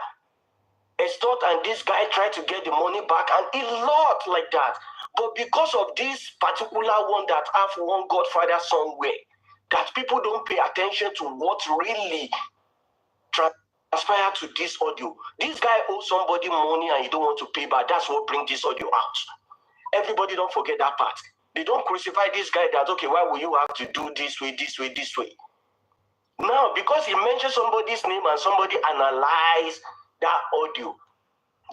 extort, and this guy tried to get the money back, and a lot like that. But because of this particular one that have one Godfather somewhere, that people don't pay attention to what really transpired to this audio. This guy owes somebody money and he don't want to pay back. That's what brings this audio out. Everybody don't forget that part. They don't crucify this guy that, okay, why will you have to do this way, this way, this way? Now, because he mentioned somebody's name and somebody analyzed that audio,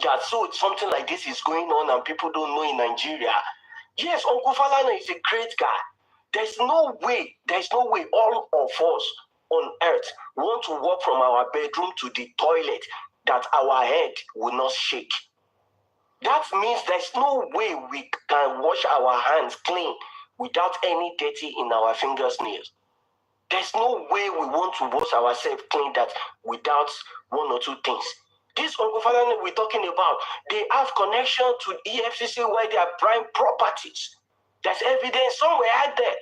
that so something like this is going on and people don't know in Nigeria. Yes, Uncle Falana is a great guy. There's no way all of us on earth want to walk from our bedroom to the toilet that our head will not shake. That means there's no way we can wash our hands clean without any dirty in our fingers, nails. There's no way we want to wash ourselves clean that without one or two things. This Uncle Falana we're talking about, they have connection to EFCC where they are prime properties. There's evidence somewhere out there.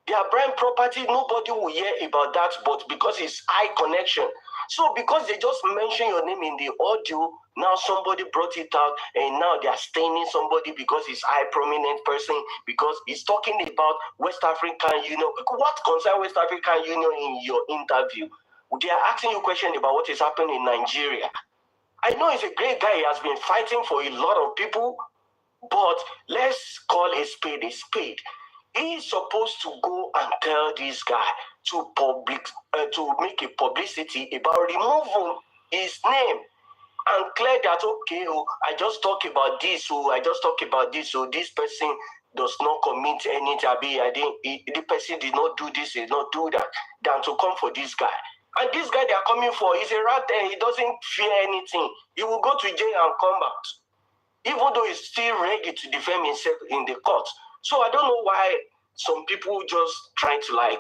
They are prime property, nobody will hear about that, but because it's high connection. So because they just mention your name in the audio, now somebody brought it out, and now they are staining somebody because it's high prominent person, because he's talking about West African Union. What concerns West African Union in your interview? They are asking you questions about what is happening in Nigeria. I know he's a great guy. He has been fighting for a lot of people, but let's call a spade a spade. He's supposed to go and tell this guy to make a publicity about removing his name and clear that, okay, I just talk about this, so this person does not commit anything. The person did not do this, did not do that, than to come for this guy. And this guy they are coming for is a rat there. He doesn't fear anything. He will go to jail and come out, even though he's still ready to defend himself in the court. So I don't know why some people just trying to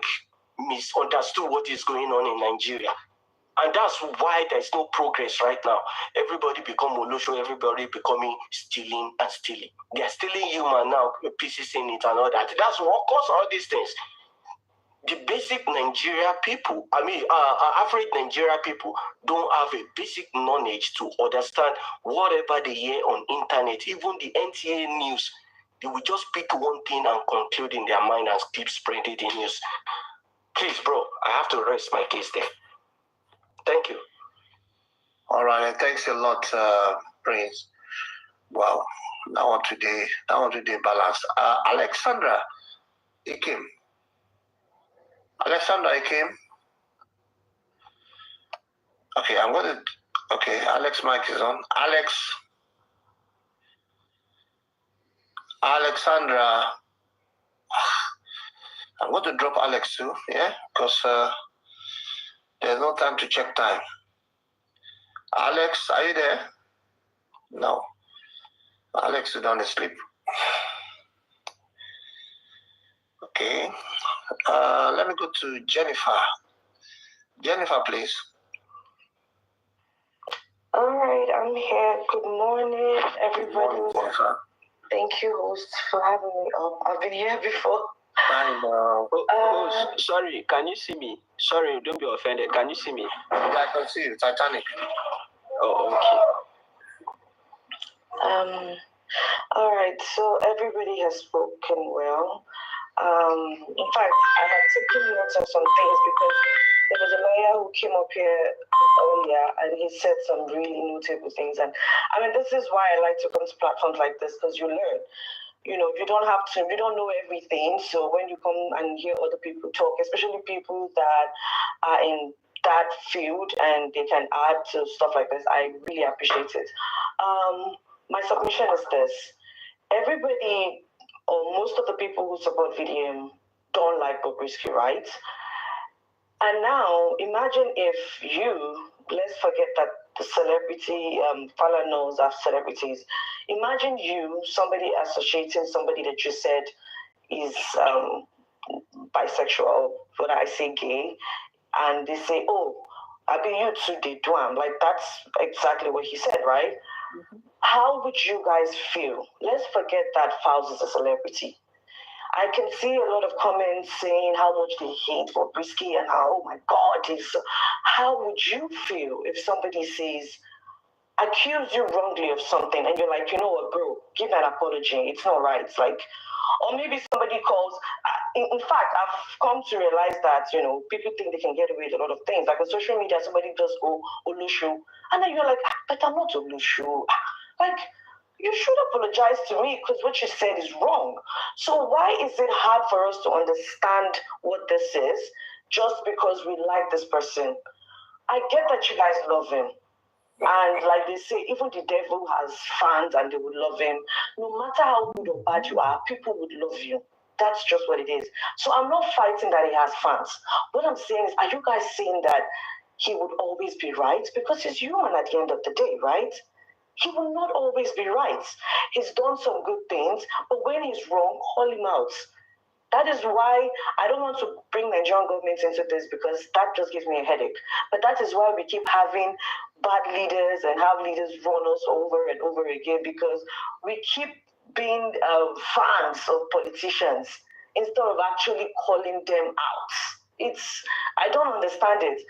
misunderstood what is going on in Nigeria. And that's why there's no progress right now. Everybody become Olosho, everybody becoming stealing and stealing. They are stealing human now, pieces in it and all that. That's what caused all these things. The basic Nigeria people, average Nigeria people don't have a basic knowledge to understand whatever they hear on internet, even the NTA news. They will just pick one thing and conclude in their mind and keep spreading the news. Please, bro, I have to rest my case there. Thank you. All right, thanks a lot, Prince. Wow, that one today balanced. Alexandra Ikim. Okay, Alex mic is on. Alexandra. I'm going to drop Alex too, yeah? Because there's no time to check time. Alex, are you there? No. Alex is down asleep. Okay. Let me go to Jennifer. Jennifer, please. All right, I'm here. Good morning, everybody. Good morning, Jennifer. Thank you, host, for having me on. I've been here before. I know. Sorry, can you see me? Sorry, don't be offended. Can you see me? Yeah, I can see you. Titanic. Oh, okay. All right, so everybody has spoken well. In fact, I had taken notes of some things because there was a lawyer who came up here earlier and he said some really notable things. And this is why I like to come to platforms like this, because you learn. You don't know everything. So when you come and hear other people talk, especially people that are in that field and they can add to stuff like this, I really appreciate it. My submission is this. Everybody, or most of the people who support VDM don't like Bobrisky, right? And now, imagine if let's forget that the celebrity, Falanas are celebrities. Imagine you, somebody associating somebody that you said is bisexual, when I say gay, and they say, oh, I be you too, they do. Like, that's exactly what he said, right? Mm-hmm. How would you guys feel? Let's forget that Fowles is a celebrity. I can see a lot of comments saying how much they hate Bobrisky and how, oh my God, how would you feel if somebody says, accuse you wrongly of something, and you're like, you know what, bro, give an apology. It's not right. It's like, or maybe somebody calls. In fact, I've come to realize that, you know, people think they can get away with a lot of things. Like on social media, somebody just go Olushu, and then you're like, but I'm not Olushu. Like, you should apologize to me because what you said is wrong. So why is it hard for us to understand what this is just because we like this person? I get that you guys love him. And like they say, even the devil has fans and they will love him. No matter how good or bad you are, people would love you. That's just what it is. So I'm not fighting that he has fans. What I'm saying is, are you guys saying that he would always be right? Because he's human at the end of the day, right? He will not always be right. He's done some good things, but when he's wrong, call him out. That is why I don't want to bring Nigerian government into this, because that just gives me a headache. But that is why we keep having bad leaders and have leaders run us over and over again, because we keep being fans of politicians instead of actually calling them out. I don't understand it.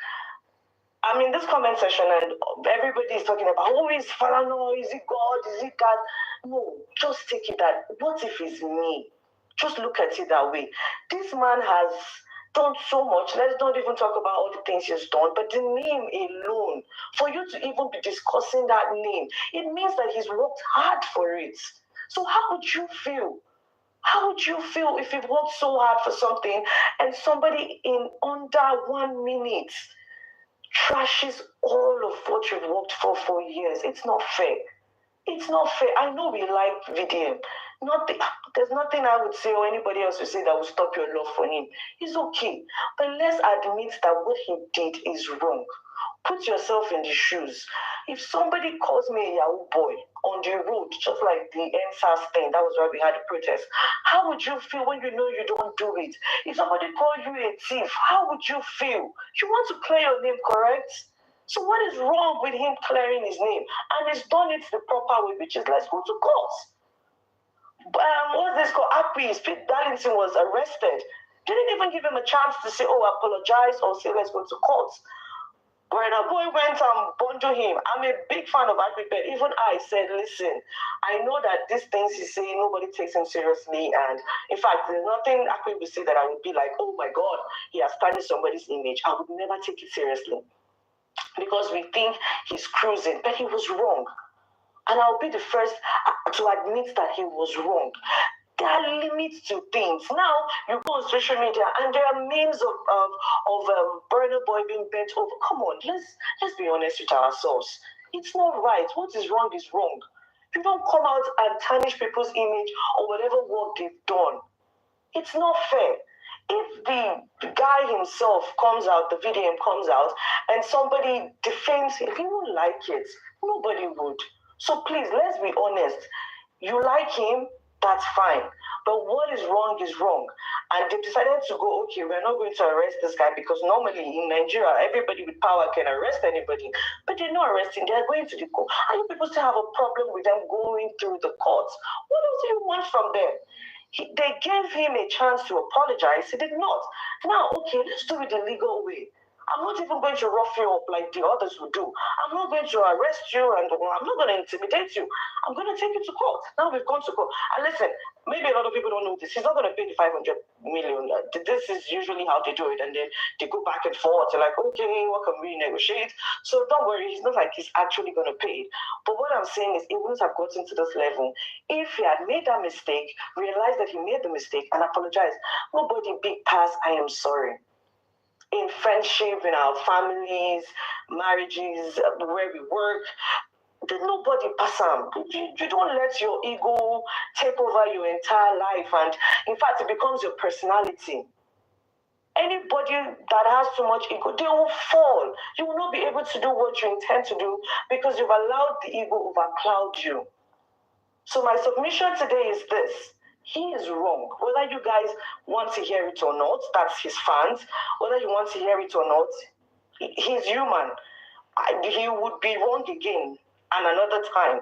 I'm in this comment section and everybody is talking about, oh, is Falana, is it God, is it God? No, just take it that, what if it's me? Just look at it that way. This man has done so much. Let's not even talk about all the things he's done, but the name alone, for you to even be discussing that name, it means that he's worked hard for it. So how would you feel? How would you feel if you worked so hard for something and somebody in under 1 minute trashes all of what you've worked for years? It's not fair. It's not fair. I know we like VDM. There's nothing I would say or anybody else would say that will stop your love for him. It's okay. But let's admit that what he did is wrong. Put yourself in the shoes. If somebody calls me a Yahoo boy on the road, just like the NSAS thing, that was why we had a protest, how would you feel when you know you don't do it? If somebody called you a thief, how would you feel? You want to clear your name, correct? So what is wrong with him clearing his name? And he's done it the proper way, which is let's go to court. What's this called? Pete Darlington was arrested. Didn't even give him a chance to say, oh, apologize, or say, let's go to court. Burna Boy went and bundled him. I'm a big fan of Akpi, but even I said, listen, I know that these things he's saying, nobody takes him seriously. And in fact, there's nothing Akpi would say that I would be like, oh my God, he has tarnished somebody's image. I would never take it seriously, because we think he's cruising, but he was wrong. And I'll be the first to admit that he was wrong. There are limits to things. Now, you go on social media and there are memes of Burna Boy being bent over. Come on, let's be honest with ourselves. It's not right. What is wrong is wrong. You don't come out and tarnish people's image or whatever work they've done. It's not fair. If the guy himself comes out, the VDM comes out, and somebody defames him, he won't like it. Nobody would. So please, let's be honest. You like him, that's fine. But what is wrong is wrong. And they decided to go, okay, we're not going to arrest this guy, because normally in Nigeria, everybody with power can arrest anybody. But they're not arresting, they're going to the court. And you people still have a problem with them going through the courts. What else do you want from them? They gave him a chance to apologize. He did not. Now, okay, let's do it the legal way. I'm not even going to rough you up like the others would do. I'm not going to arrest you and I'm not going to intimidate you. I'm going to take you to court. Now we've gone to court. And listen, maybe a lot of people don't know this. He's not going to pay the 500 million. This is usually how they do it. And then they go back and forth. They're like, okay, what can we negotiate? So don't worry. It's not like he's actually going to pay it. But what I'm saying is, he wouldn't have gotten to this level if he had made that mistake, realized that he made the mistake, and apologized. Nobody big pass, I am sorry. In friendship, in our families, marriages, where we work, nobody pass on. You don't let your ego take over your entire life, and in fact, it becomes your personality. Anybody that has too much ego, they will fall. You will not be able to do what you intend to do because you've allowed the ego overcloud you. So my submission today is this. He is wrong. Whether you guys want to hear it or not, that's his fans. Whether you want to hear it or not, he's human. He would be wrong again and another time.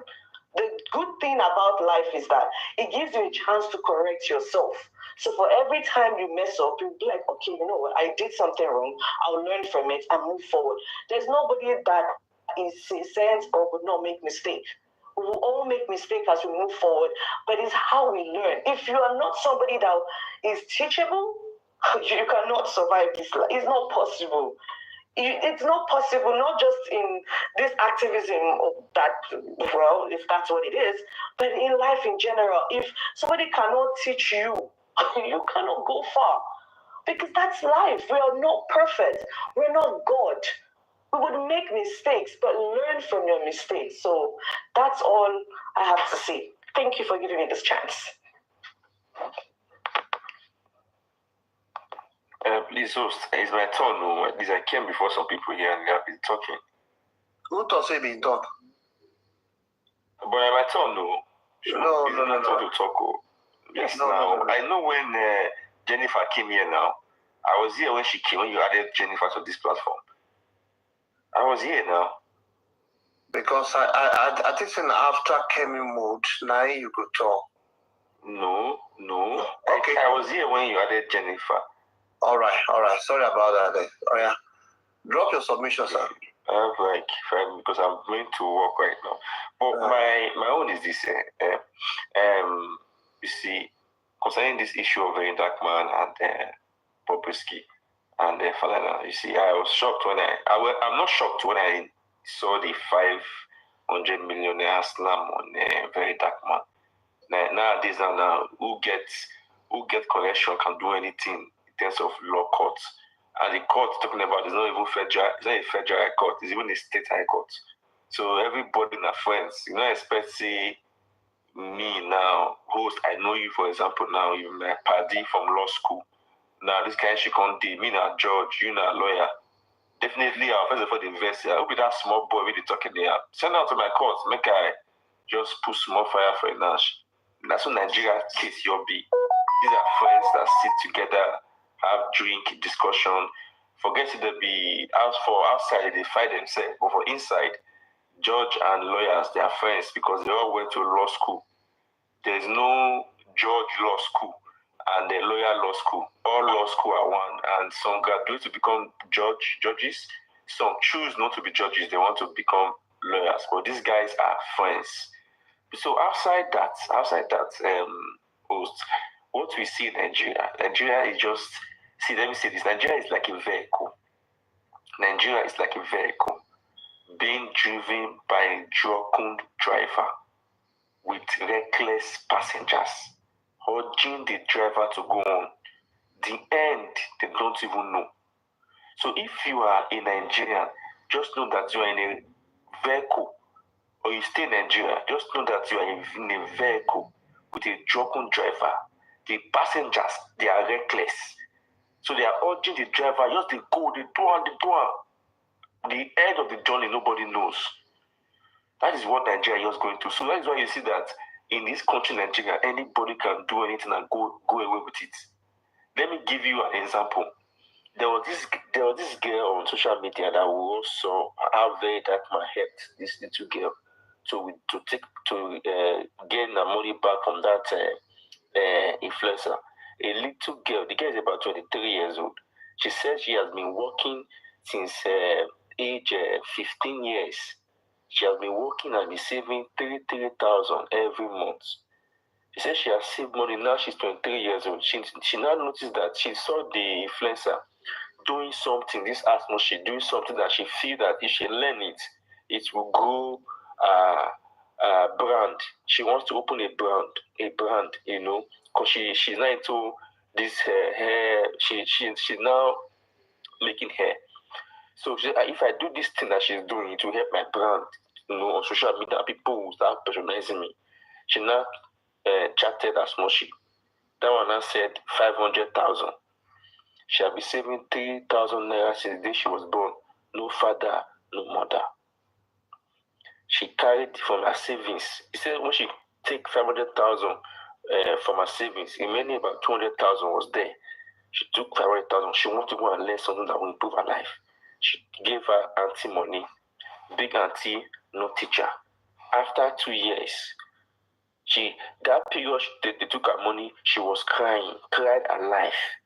The good thing about life is that it gives you a chance to correct yourself. So for every time you mess up, you'll be like, okay, you know what, I did something wrong. I'll learn from it and move forward. There's nobody that is a sense or would not make mistakes. We will all make mistakes as we move forward, but it's how we learn. If you are not somebody that is teachable, you cannot survive this life. It's not possible. It's not possible, not just in this activism that, well, if that's what it is, but in life in general. If somebody cannot teach you, you cannot go far. Because that's life. We are not perfect. We're not God. We would make mistakes, but learn from your mistakes. So that's all I have to say. Thank you for giving me this chance. Please, host, it's my turn. No, at least I came before some people here and they have been talking. Who thought say been talk? But my turn, no. No. To talk. Oh. Yes, no, now. No. I know when Jennifer came here now. I was here when she came, when you added Jennifer to this platform. I was here now. Because I think after Kemi mode, now you could talk. No. Okay. I was here when you added Jennifer. All right. Sorry about that. Oh yeah. Drop your submission, sir. Because I'm going to work right now. But my own is this. You see, concerning this issue of Very Dark Man and Bobrisky and Falana, you see, I was shocked when I'm not shocked when I saw the 500 millionaire slam on Very Dark Man. Nowadays, who gets collection can do anything in terms of law courts. And the court talking about is not even federal, it's not a federal high court, it's even a state high court. So everybody in our friends, you know, expect say me now, host, I know you for example now, you're my paddy from law school. Now this guy she can't do, me now judge, you now lawyer. Definitely I'll first of all invest here. I hope with that small boy with the talking there. Send out to my court, make I just put small fire for a Nash. That's what Nigeria case you'll be. These are friends that sit together, have drink, discussion. Forget it to be outside, they fight themselves. But for inside, judge and lawyers, they are friends because they all went to law school. There's no judge law school and the lawyer law school. All law school are one. And some graduate to become judges. Some choose not to be judges. They want to become lawyers. But these guys are friends. So outside that, host, what we see in Nigeria is just, see, let me say this, Nigeria is like a vehicle. Nigeria is like a vehicle being driven by a drunken driver with reckless passengers, urging the driver to go on. The end, they don't even know. So if you are a Nigerian, just know that you are in a vehicle, or you stay in Nigeria, just know that you are in a vehicle with a drunken driver. The passengers, they are reckless. So they are urging the driver, just they go, they do on. The end of the journey, nobody knows. That is what Nigeria is going through. So that is why you see that in this country, Nigeria, anybody can do anything and go away with it. Let me give you an example. There was this girl on social media that we all saw how Very Dark Man helped this little girl to gain her money back from that influencer. A little girl, the girl is about 23 years old. She says she has been working since age 15 years. She has been working and been saving 3,000 every month. She says she has saved money. Now she's 23 years old. She now noticed that she saw the influencer doing something, this atmosphere, doing something that she feels that if she learn it, it will grow a brand. She wants to open a brand, you know, because she's not into this hair. She's now making hair. So she said, if I do this thing that she's doing, it will help my brand, you know, on social media. People will start patronizing me. She now chatted as Moshi. That one now said 500,000. She had been saving 3,000 naira since the day she was born. No father, no mother. She carried from her savings. He said when she take 500,000 from her savings, remaining about 200,000 was there. She took 500,000. She wanted to go and learn something that will improve her life. She gave her auntie money. Big auntie, no teacher. After 2 years, that period they took her money, she was crying, cried her life.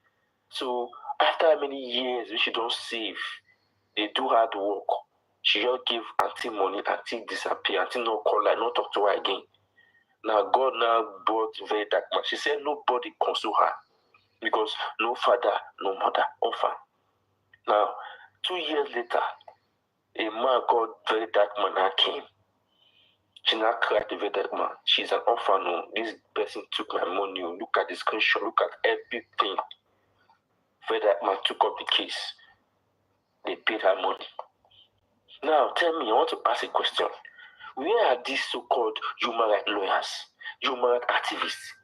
So after many years, she don't save, they do hard work. She just give auntie money, auntie disappear, auntie no call her, no talk to her again. Now God now brought very dark man. She said nobody console her because no father, no mother, orphan. Now 2 years later, a man called very dark man now came. She now cried to very dark man. She's an orphan. Oh, this person took my money. Oh, look at the screenshot. Look at everything. Very dark man took up the case. They paid her money. Now tell me, I want to ask a question. Where are these so-called human rights lawyers, human rights activists?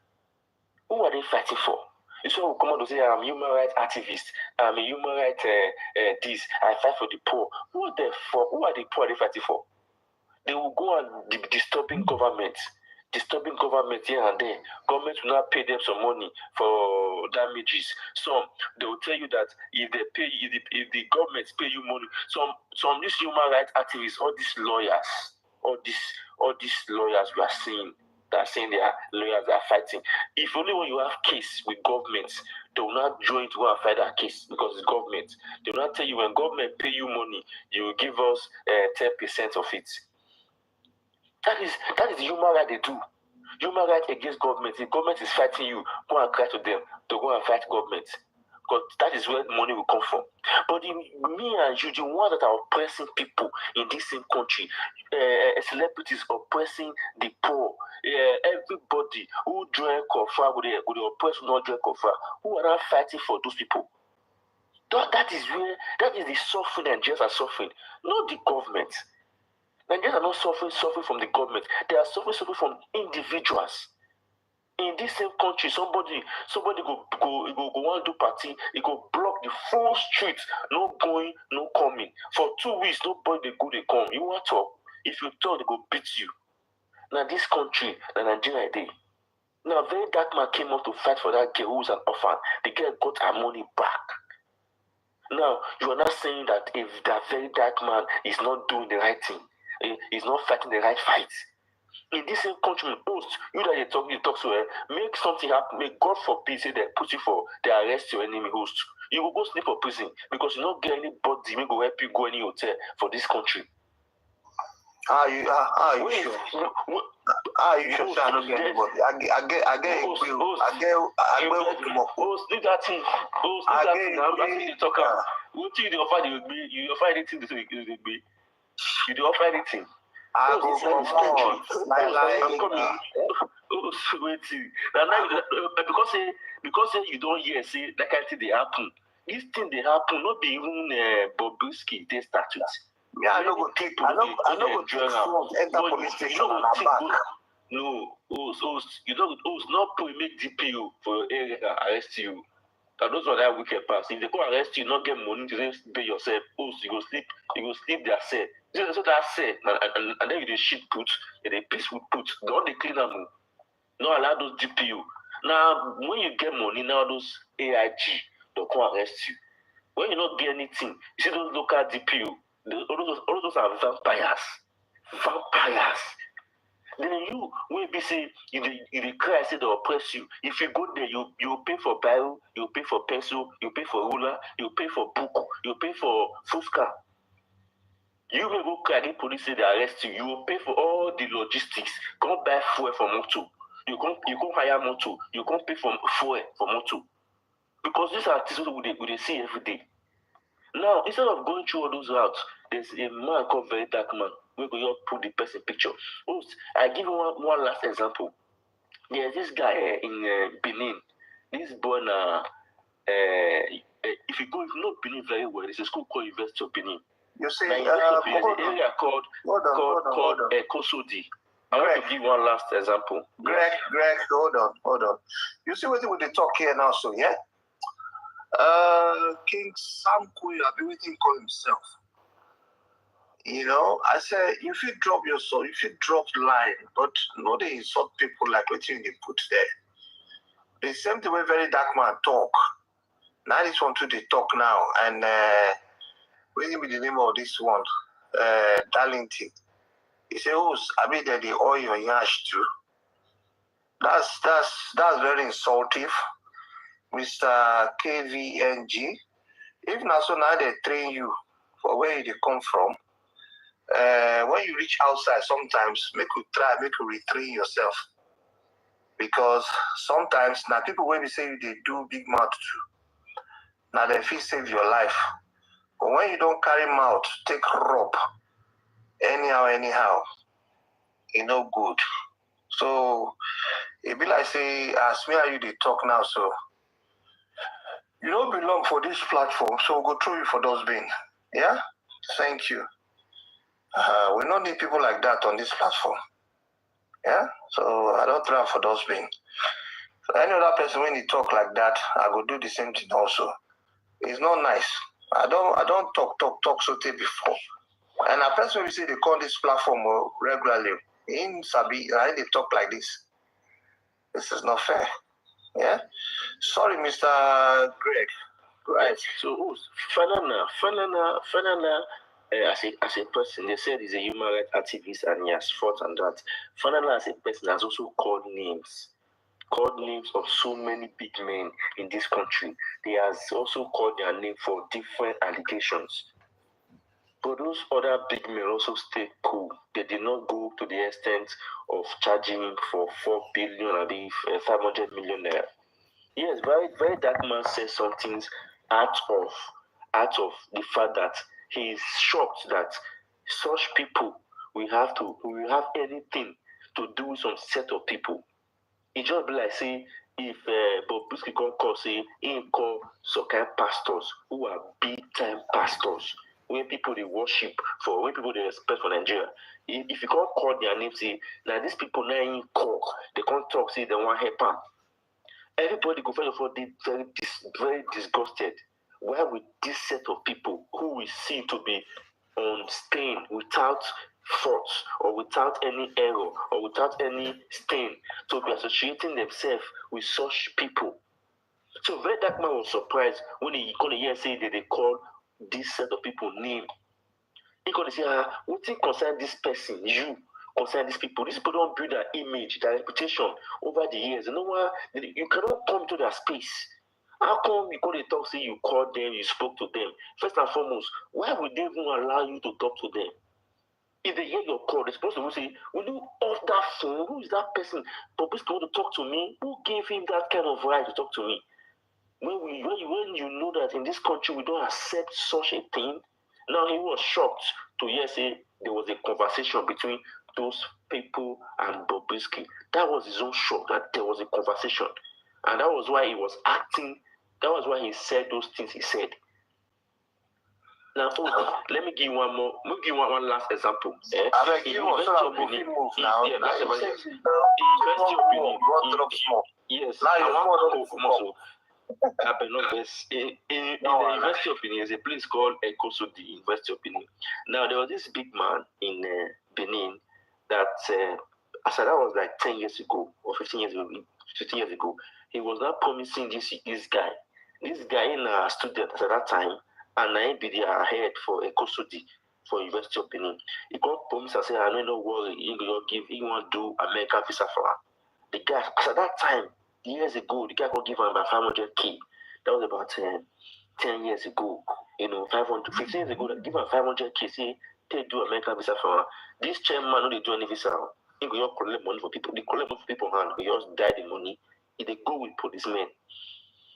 Who are they fighting for? You saw who come out to say, I'm a human rights activist, I'm a human rights this, I fight for the poor. Who are the poor they fighting for? They will go and disturbing government here and there. Government will not pay them some money for damages. Some they will tell you that if the government pay you money, some these human rights activists, all these lawyers we are seeing that saying they are lawyers are fighting. If only when you have case with government, they will not join to go and fight that case because it's government. They will not tell you when government pay you money, you will give us 10% of it. That is the human right they do. Human right against government. If government is fighting you, go and cry to them to go and fight government. Because that is where the money will come from. But me and you, the ones that are oppressing people in this same country, celebrities oppressing the poor, everybody who drink coffee, would they oppress who not drink coffee, who are not fighting for those people. That is the suffering Nigerians are suffering, not the government. Nigerians are not suffering from the government. They are suffering from individuals. In this same country, somebody go want to do party, he go block the full street, no going, no coming. For 2 weeks, nobody they go, they come. You want to talk? If you talk, they go beat you. Now this country, the Nigeria day. Now very dark man came out to fight for that girl who's an orphan. The girl got her money back. Now you are not saying that if that very dark man is not doing the right thing, he's not fighting the right fight. In this same country, you that you talk to make something happen. May God forbid say they put you they arrest your enemy host. You will go sleep for prison because you don't get anybody may go help you go any hotel for this country. Are you sure? I don't get anybody. I get leave that thing. I'm not going to talk about. What you offer you offer anything to be. You offer anything. I go from home. I'm coming. Because you don't hear say that kind of thing they happen. This thing they happen not be even Bobrisky they start with. Me, I don't go take enter police station and I'm back. No, you don't not put make DPO for your area arrest you. Those are that wicked pass. If they go arrest you, not get money to pay yourself. You go sleep their cell. So that's it. And then you do shit put, and they peaceful put. Don't they clean them? No allow those DPO. Now when you get money, now those AIG they'll come arrest you. When you don't get anything, you see those local DPO. All those are vampires. Then you will be say if they cry, say they oppress you. If you go there, you pay for Bible, you pay for pencil, you pay for ruler, you pay for book, you pay for Fuska. You will go cry, the police say they arrest you. You will pay for all the logistics. Go buy fuel for motor. You go hire motor. You go pay for fuel for motor. Because these are things we see every day. Now, instead of going through all those routes, there's a man called Very Dark Man. We will put the person picture. I give you one last example. There's this guy in Benin. This boy, if you know Benin very well, it's a school called University of Benin. You say there's an area called Kosodi. I want to give one last example. Greg, hold on. You see what we talk here now, so yeah? King Sam Koyi, I be waiting call himself. You know, I said, if you drop your soul, if you drop line, but no, they insult people like what you put there. The same thing way very dark man talk. Now this one too they talk now, and what will be the name of this one? Darlington. He said, "Oh, I mean that the oil your yash too." That's very insultive, Mr. KVNG. If not so now they train you for where they come from. When you reach outside, sometimes make you retrain yourself. Because sometimes now people when we say they do big mouth too, now they feel save your life. But when you don't carry mouth, take rope, anyhow, it no good. So it be like say, as me and you they talk now, so you don't belong for this platform, so we'll go through you for dustbin. Yeah? Thank you. We don't need people like that on this platform. Yeah? So I don't try for dustbin. So any other person when he talk like that, I go do the same thing also. It's not nice. I don't talk so before. And a person we say they call this platform regularly. In Sabi, they talk like this. This is not fair. Yeah? Sorry, Mr. Greg. Right. So, Falana, as a person, they said he's a human rights activist and he has fought on that. Falana, as a person, has also called names of so many big men in this country. They has also called their name for different allegations. But those other big men also stayed cool. They did not go to the extent of charging for 4 billion, I believe, 500 million naira. Yes, very, very dark man says some things out of the fact that he is shocked that such people will have anything to do with some set of people. It just be like say if Bob Brisky call say he call some kind of pastors who are big time pastors when people they worship for, when people they respect for Nigeria. If you can't call their name, say now these people now in call, they can't talk, say they want help them. Everybody go first of all they very disgusted. Why would this set of people who we see to be unstained without fault or without any error or without any stain to be associating themselves with such people? So very dark man was surprised when he gonna hear say that they call this set of people name. He gonna say, what thing concern this person, you concern these people. These people don't build their image, their reputation over the years. You know what? You cannot come to their space. How come you go to talk, say you called them, you spoke to them? First and foremost, why would they even allow you to talk to them? If they hear your call, they're supposed to say, will you off that phone? Who is that person? But this want to talk to me? Who gave him that kind of right to talk to me? When you know that in this country we don't accept such a thing, now he was shocked to hear say there was a conversation between those people and Bobrisky. That was his own shock that there was a conversation. And that was why he was acting, that was why he said those things he said. Now, let me give you one more. Let me give you one last example. I beg you, so that we can move now. Yeah, that's about it. Yes. Now you're in the University of Benin, there's a place called Ekosodi University of Benin. Now, there was this big man in Benin that, I said that was like 10 years ago or 15 years ago. He was not promising this guy. This guy in a student at that time, and I be their head for Ekosodi for University of Benin. He got promised and said, I don't know what he want to do American visa for her. The guy, at that time, years ago, the guy could give him about 500K. That was about 10 years ago. 15 years ago, give him 500K, say, they do American visa for her. This chairman, they do any visa. He will just collect money for people. They collect money for people hand. They just die the money. They go with policemen.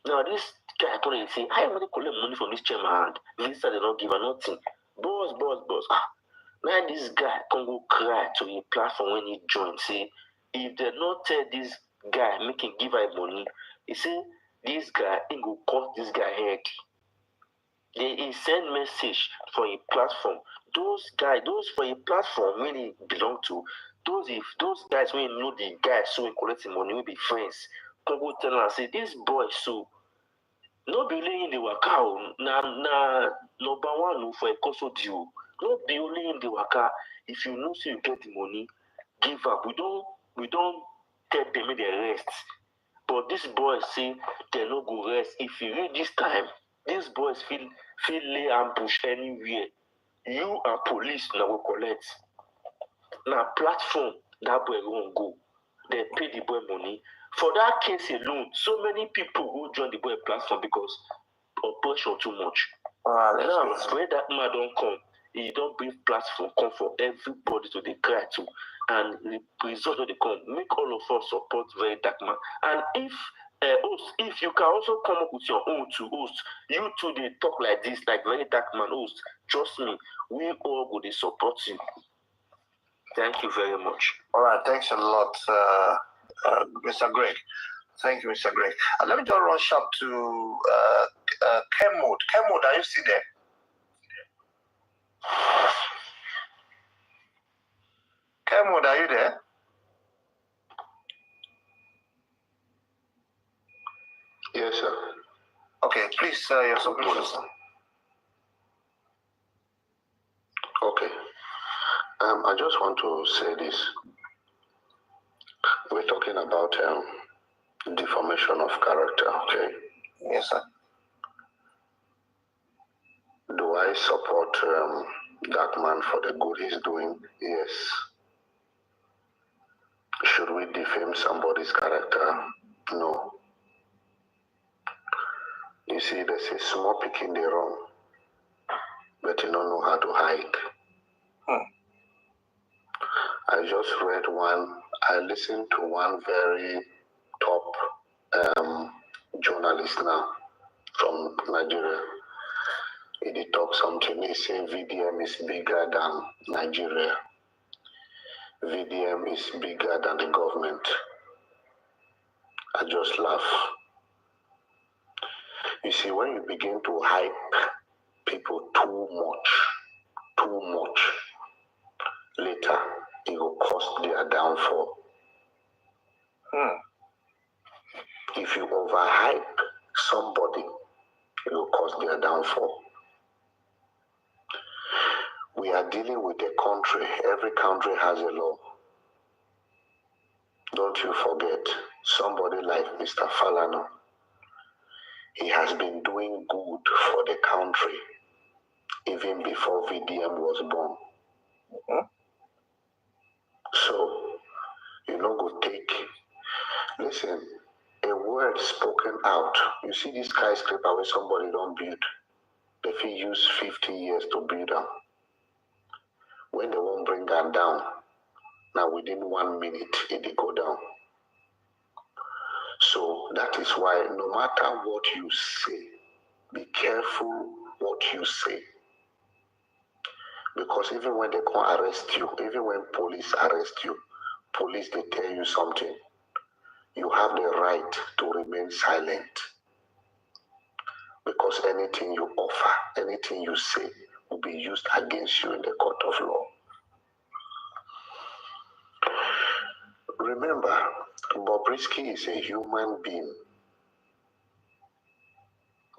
Now, this guy told him, say, I want to collect money from this chairman hand. Visa, they don't give her nothing. Boss. Now, this guy can go cry to a platform when he joins. Say, if they not tell this guy making give her money, he say this guy he go cut this guy head. He send message for a platform. Those for a platform when he belong to, those guys when you know the guy so he collecting money will be friends. Can go tell her say this boy so No be only in the waka, na number one for a cost deal. No be only in the waka. If you know so you get the money, give up. We don't tell them make they rest. But these boys say they no go rest. If you read this time, these boys feel lay ambush anywhere. You and police now will collect. Now platform that boy won't go. They pay the boy money. For that case alone, so many people who join the boy platform because oppression too much. Now, when that man don't come, he don't bring platform come for everybody to they cry to, and the result of the come make all of us support very dark man. And if you can also come up with your own to host, you two they talk like this, like very dark man host. Trust me, we all go they support you. Thank you very much. All right, thanks a lot, Mr. Greg. Thank you, Mr. Greg. Let me just rush up to Kemwood. Kemwood, are you still there? Kemwood, are you there? Yes, sir. Okay, please, your submission. Okay. I just want to say this. We're talking about defamation of character, okay? Yes, sir. Do I support that man for the good he's doing? Yes. Should we defame somebody's character? No. You see, there's a small pick in the wrong, but you don't know how to hide. I just read I listened to one very top journalist now from Nigeria. He did talk something. He said VDM is bigger than Nigeria. VDM is bigger than the government. I just laugh. You see, when you begin to hype people too much, later it will cost their downfall. If you overhype somebody, it will cause their downfall. We are dealing with a country. Every country has a law. Don't you forget, somebody like Mr. Falana, he has been doing good for the country even before VDM was born. So, you know, go take, listen, a word spoken out. You see this skyscraper where somebody don't build, they will use 50 years to build them. When they won't bring them down, now within 1 minute, it go down. So that is why no matter what you say, be careful what you say. Because even when they can't arrest you, even when police arrest you, police they tell you something, you have the right to remain silent. Because anything you offer, anything you say will be used against you in the court of law. Remember, Bobrisky is a human being.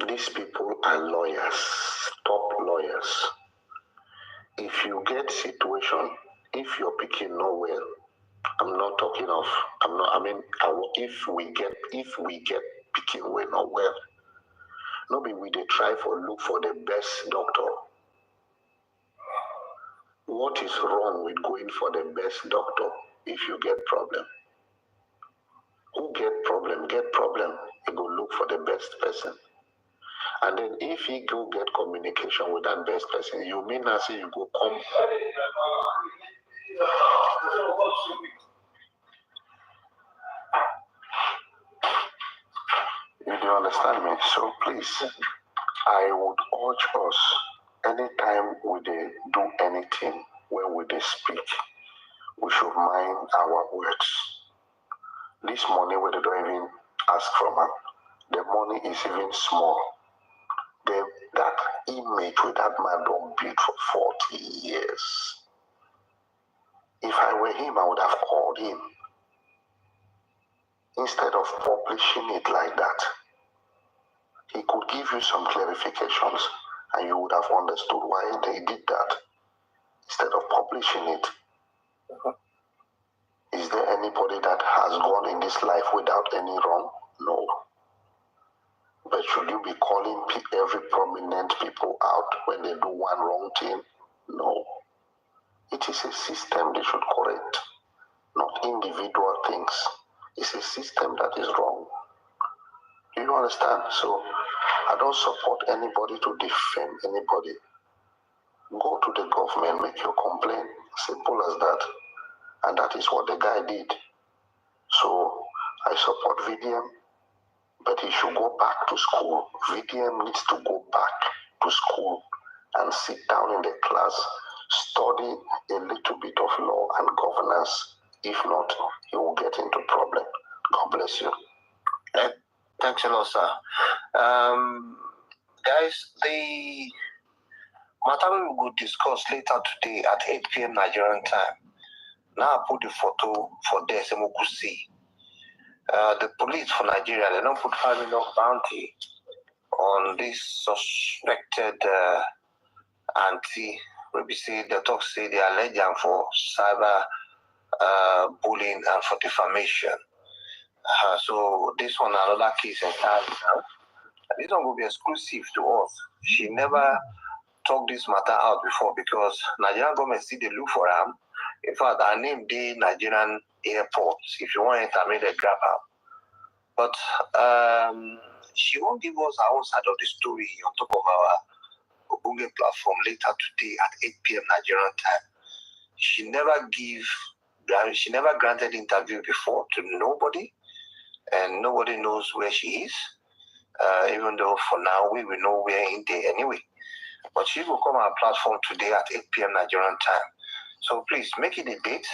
These people are lawyers, top lawyers. If you get situation, if you're picking no well, I'm not talking of, if we get picking well not well, nobody will they try look for the best doctor. What is wrong with going for the best doctor if you get problem? Who get problem? You go look for the best person. And then if he go get communication with that best person, you mean not say you go come. You do understand me? So please, I would urge us, anytime we do anything, when we speak, we should mind our words. This money where they don't even ask from us, the money is even small. That image with that man don't build for 40 years. If I were him, I would have called him. Instead of publishing it like that. he could give you some clarifications and you would have understood why they did that instead of publishing it. Is there anybody that has gone in this life without any wrong? No. But should you be calling every prominent people out when they do one wrong thing? No. It is a system they should correct, not individual things. It's a system that is wrong. Do you understand? So I don't support anybody to defame anybody. Go to the government, make your complaint. Simple as that. And that is what the guy did. So I support VDM, but he should go back to school. VDM needs to go back to school and sit down in the class, study a little bit of law and governance. If not, he will get into problem. God bless you. Thanks a lot, sir. Guys, the matter we will discuss later today at 8 p.m. Nigerian time. Now I put the photo for there, so we could see. The police for Nigeria, they don't put $5 million bounty on this suspected auntie. We say the talk say they allege them for cyber bullying and for defamation. So this one another case entirely now. This one will be exclusive to us. She never talked this matter out before because Nigerian government still they look for her. In fact, her name the Nigerian airports. If you want to enter, make the grab her. But she won't give us our own side of the story on top of our Ubunge platform later today at 8 p.m. Nigerian time. She never granted interview before to nobody, and nobody knows where she is. Even though for now we will know where in there anyway. But she will come on our platform today at 8 p.m. Nigerian time. So please make it a date.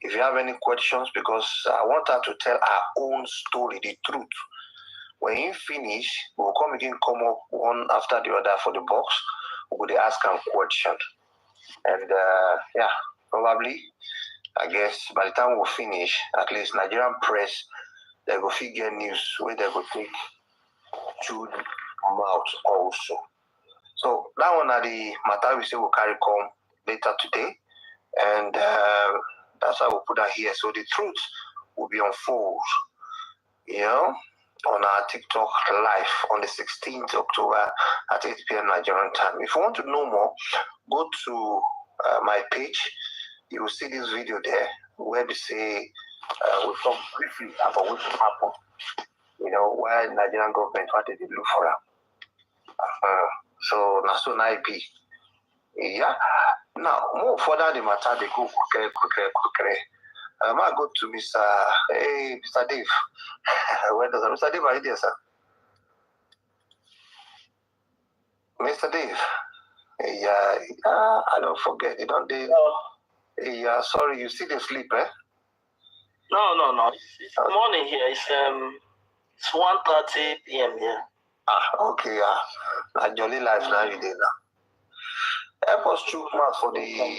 If you have any questions, because I want her to tell her own story, the truth. When you finish, we'll come again, come up one after the other for the box. We'll ask her questions. And probably, I guess, by the time we'll finish, at least Nigerian press, they will figure news where they will take to mouth also. So that one are the matter we say we'll carry come later today. And that's how we'll put that here. So the truth will be unfold, on our TikTok live on the 16th October at 8 p.m. Nigerian time. If you want to know more, go to my page. You will see this video there where we say we'll talk briefly about what happened. Why Nigerian government wanted to look for her. So that's so nice be. Yeah. Now, more further the matter, they go quicker. I might go to Mr. Dave. Where does Mr. Dave, are you there, sir? Mr. Dave. I don't forget. You don't Dave. Sorry, you still asleep, eh? No. It's morning here. It's 1:30 p.m. here. Okay. A jolly life now you did now. Help us through math for the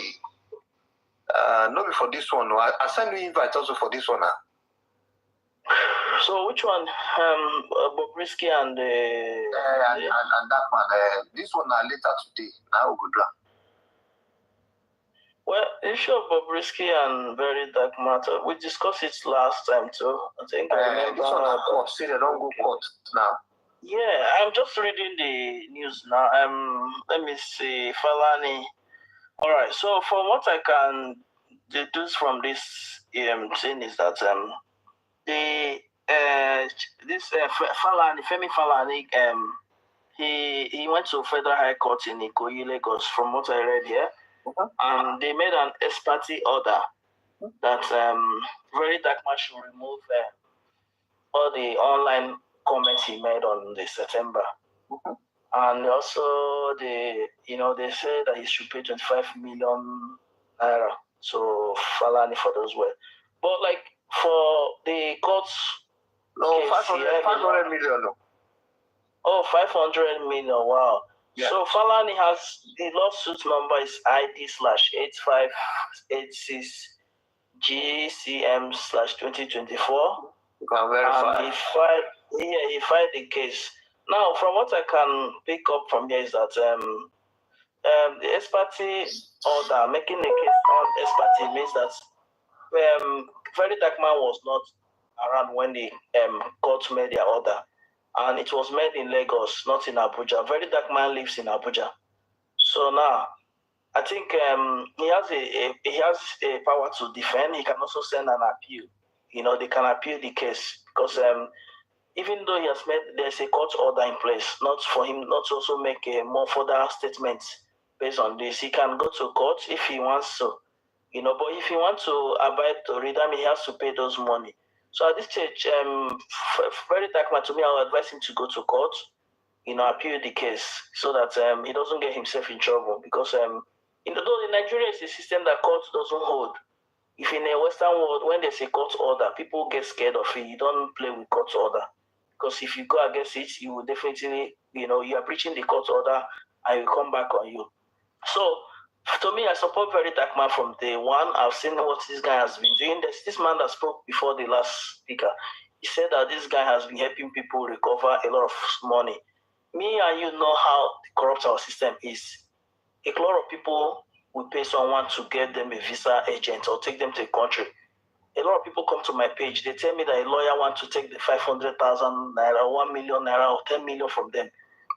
not for this one. No. I send you invite also for this one. So which one? Bobrisky and that one. This one later today. Now we go down. Well, issue of Bobrisky and Very Dark Matter, we discussed it last time too. I think I remember. This one court. See, they don't go court now. Yeah, I'm just reading the news now. Let me see, Falana. All right. So from what I can deduce from this thing is that Femi Falana, he went to Federal High Court in Ikoyi, Lagos. From what I read here. And they made an ex parte order that Very Dark Man should remove all the online comments he made on the September. And also they said that he should pay 25 million naira. So Falana for those words. But like for the courts, no, 500 million. No. Oh, 500 million, wow. Yeah. So Falana has the lawsuit number is ID/8586GCM/2024. You can verify. And he filed the case. Now, from what I can pick up from here is that the expertise order, making a case expertise means that Very Dark Man was not around when the court made their order, and it was made in Lagos, not in Abuja. Very Dark Man lives in Abuja, so now I think he has a power to defend. He can also send an appeal. They can appeal the case because even though he has made there's a court order in place, not for him not to also make a more further statements based on this. He can go to court if he wants to. But if he wants to abide to read, he has to pay those money. So at this stage, Very Dark Man, to me, I would advise him to go to court, appeal the case so that he doesn't get himself in trouble. Because though in Nigeria is a system that court doesn't hold. If in a Western world, when there's a court order, people get scared of it. You don't play with court order. Because if you go against it, you will definitely, you are breaching the court order and it will come back on you. So, to me, I support Very Dark Man from day one. I've seen what this guy has been doing. There's this man that spoke before the last speaker. He said that this guy has been helping people recover a lot of money. Me and you know how corrupt our system is. A lot of people will pay someone to get them a visa agent or take them to a country. A lot of people come to my page. They tell me that a lawyer wants to take the 500,000 naira, 1 million naira, or 10 million from them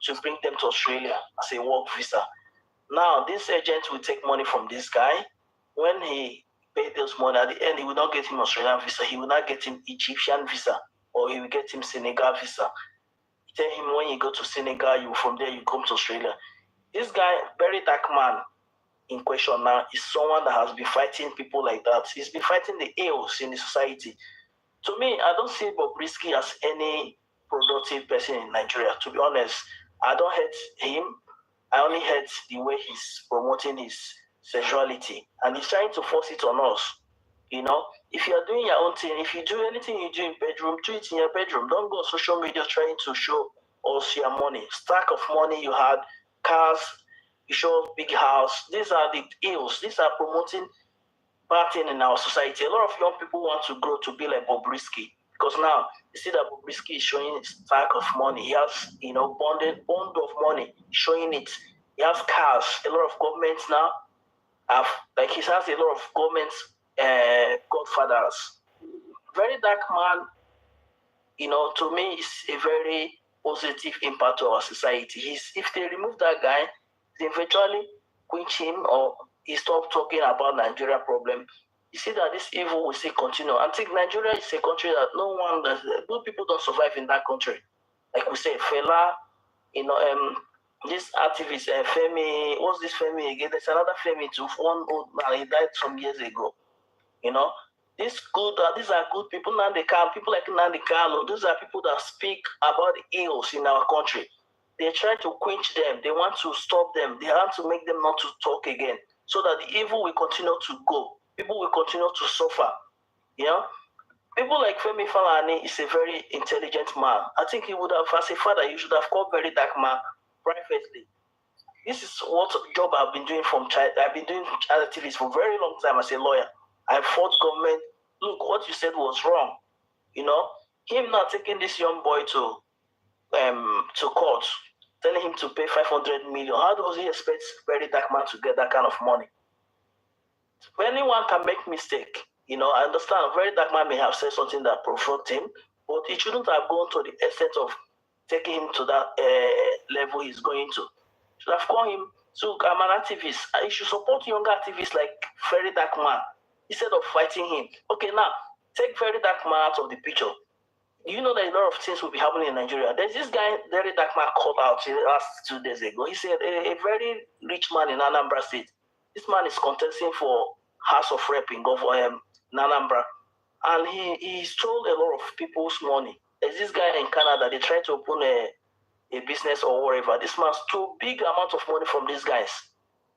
to bring them to Australia as a work visa. Now, this agent will take money from this guy. When he paid those money, at the end, he will not get him Australian visa. He will not get him Egyptian visa, or he will get him Senegal visa. Tell him when you go to Senegal, from there you come to Australia. This guy, Very Dark Man, in question now, is someone that has been fighting people like that. He's been fighting the ills in the society. To me, I don't see Bobrisky as any productive person in Nigeria. To be honest, I don't hate him. I only hate the way he's promoting his sexuality, and he's trying to force it on us. If you're doing your own thing, if you do anything you do in bedroom, do it in your bedroom. Don't go on social media trying to show us your money, stack of money you had, cars, you show big house. These are the ills. These are promoting bad thing in our society. A lot of young people want to grow to be like Bobrisky, because now you see that Bobrisky is showing stack of money. He has, bond of money, showing it. He has cars. A lot of governments now have, he has a lot of government godfathers. Very Dark Man, to me, is a very positive impact to our society. If they remove that guy, they eventually quench him or he stopped talking about Nigeria problem. You see that this evil will still continue. I think Nigeria is a country that good people don't survive in that country. Like we say, Fela, this activist, Femi, what's this Femi again? There's another Femi too, one old man, he died some years ago. These are good people. People like Nnamdi Kanu, those are people that speak about the ills in our country. They try to quench them. They want to stop them. They want to make them not to talk again, so that the evil will continue to go. People will continue to suffer. People like Femi Falana is a very intelligent man. I think he would have, as a father, you should have called Very Dark Man privately. This is what job I've been doing from child. I've been doing child activities for a very long time as a lawyer. I fought government. Look, what you said was wrong. Him not taking this young boy to court, telling him to pay 500 million. How does he expect Very Dark Man to get that kind of money? Anyone can make mistake. I understand Very Dark Man may have said something that provoked him, but he shouldn't have gone to the extent of taking him to that level he's going to. Should have called him. So I'm an activist. I should support younger activists like Very Dark Man instead of fighting him. Okay, now take Very Dark Man out of the picture. You know that a lot of things will be happening in Nigeria. There's this guy, Very Dark Man, called out last 2 days ago. He said a very rich man in Anambra State. This man is contesting for House of Rep in Anambra, and he stole a lot of people's money. There's this guy in Canada. They tried to open a business or whatever. This man stole big amount of money from these guys.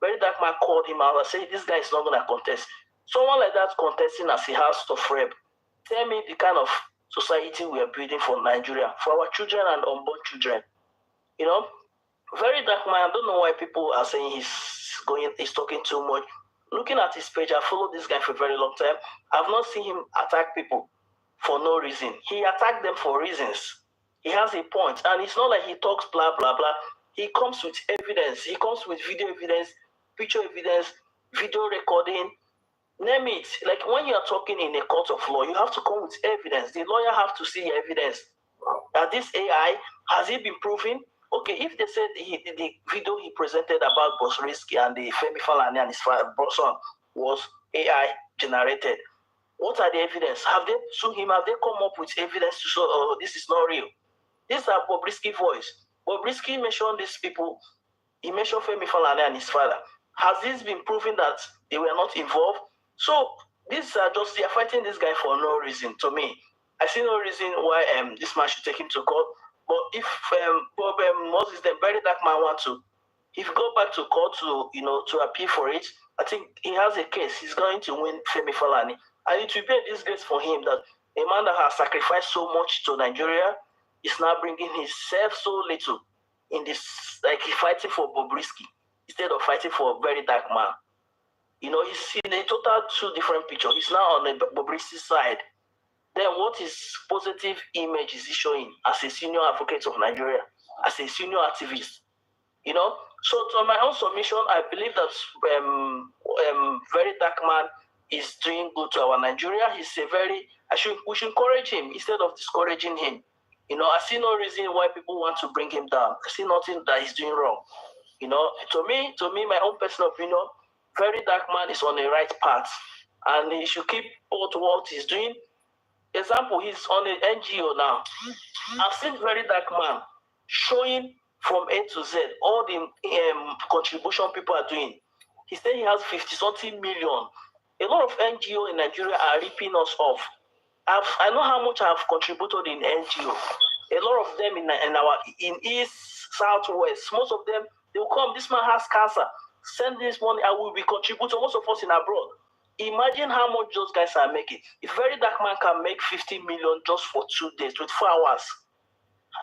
Very Dark Man called him out and said, this guy is not going to contest. Someone like that contesting as a House of Rep. Tell me the kind of society we are building for Nigeria, for our children and unborn children. Very Dark Man, I don't know why people are saying he's talking too much. Looking at his page, I followed this guy for a very long time. I've not seen him attack people for no reason. He attacked them for reasons. He has a point, and it's not like he talks blah blah blah. He comes with evidence. He comes with video evidence, picture evidence, video recording. Name it. Like when you are talking in a court of law, you have to come with evidence. The lawyer have to see evidence. That this AI, has it been proven? Okay, if they said the video he presented about Bosrisky and the Femi Falana and his son was AI generated, what are the evidence? Have they sued him? Have they come up with evidence to show, oh, this is not real? These are Bobrisky voice. Bobrisky mentioned these people. He mentioned Femi Falana and his father. Has this been proven that they were not involved? So these are just, they are fighting this guy for no reason. To me, I see no reason why this man should take him to court. But if Bob Moses, the very dark man, want to, if he go back to court to appeal for it, I think he has a case. He's going to win Femi Falana, and it will be a disgrace for him that a man that has sacrificed so much to Nigeria is now bringing himself so little in this, like he's fighting for Bobrisky instead of fighting for a very dark man. You know, he's in a total two different picture. He's now on the Bobrisky side. Then what is positive image is he showing as a senior advocate of Nigeria, as a senior activist? You know, so to my own submission, I believe that very dark man is doing good to our Nigeria. He's a very, we should encourage him instead of discouraging him. You know, I see no reason why people want to bring him down. I see nothing that he's doing wrong. You know, to me, my own personal opinion, very dark man is on the right path, and he should keep what he's doing. Example, he's on an NGO now. I've seen very dark man showing from A to Z all the contribution people are doing. He said he has 50-something million. A lot of NGO in Nigeria are ripping us off. I know how much I've contributed in NGO. A lot of them in East, South, West, most of them, they will come, this man has cancer, send this money, I will be contributing, most of us in abroad. Imagine how much those guys are making. If very dark man can make 50 million just for 2 days, 24 hours,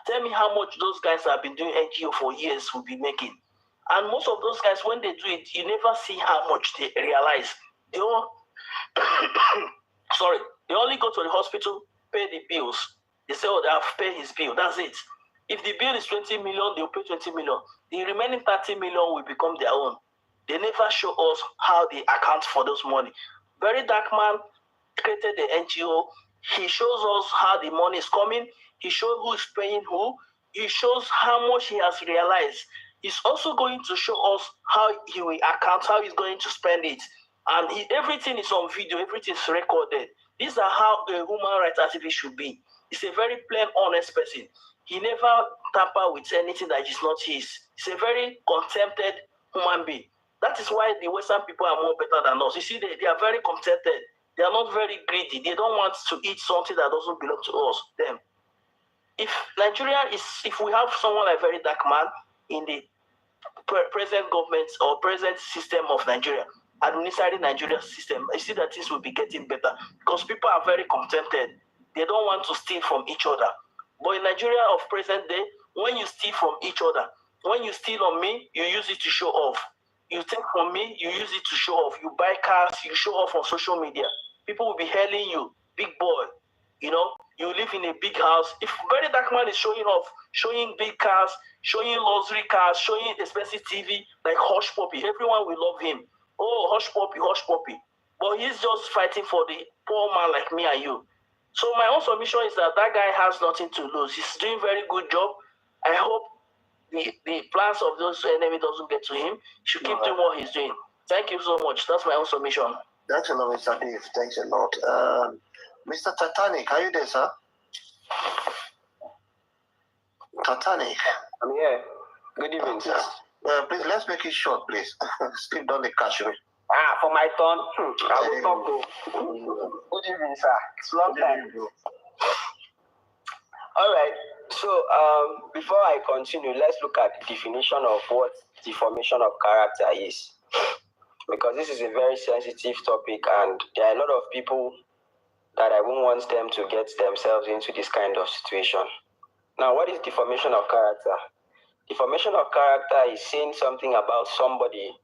tell me how much those guys have been doing NGO for years will be making. And most of those guys, when they do it, you never see how much they realize. They all, they only go to the hospital, pay the bills. They say, oh, they have paid his bill. That's it. If the bill is 20 million, they'll pay 20 million. The remaining 30 million will become their own. They never show us how they account for those money. Very dark man created the NGO. He shows us how the money is coming. He shows who is paying who. He shows how much he has realized. He's also going to show us how he will account, how he's going to spend it. And everything is on video, everything is recorded. These are how a human rights activist should be. He's a very plain, honest person. He never tamper with anything that is not his. He's a very contented human being. That is why the Western people are more better than us. You see, they are very contented. They are not very greedy. They don't want to eat something that doesn't belong to us, them. If Nigeria is, if we have someone like very dark man in the present government or present system of Nigeria, administrative Nigeria system, I see that things will be getting better because people are very contented. They don't want to steal from each other. But in Nigeria of present day, when you steal from each other, when you steal on me, you use it to show off. You take from me, you use it to show off. You buy cars, you show off on social media. People will be hailing you, big boy. You know, you live in a big house. If very dark man is showing off, showing big cars, showing luxury cars, showing expensive TV, like Hush Puppy, everyone will love him. Oh, Hush Puppy, Hush Puppy. But he's just fighting for the poor man like me and you. So my own submission is that guy has nothing to lose. He's doing a very good job. I hope the plans of those enemy doesn't get to him. He should keep doing what he's doing. Thank you so much. That's my own submission. Thanks a lot, Mr. Dave. Thanks a lot. Mr. Titanic, are you there, sir? Titanic. I'm here. Good evening, sir. Please, let's make it short, please. Still don't catch me. For my turn, I will talk to. Good evening, sir. It's long time. All right. So, before I continue, let's look at the definition of what deformation of character is. Because this is a very sensitive topic, and there are a lot of people that I won't want them to get themselves into this kind of situation. Now, what is deformation of character? Deformation of character is saying something about somebody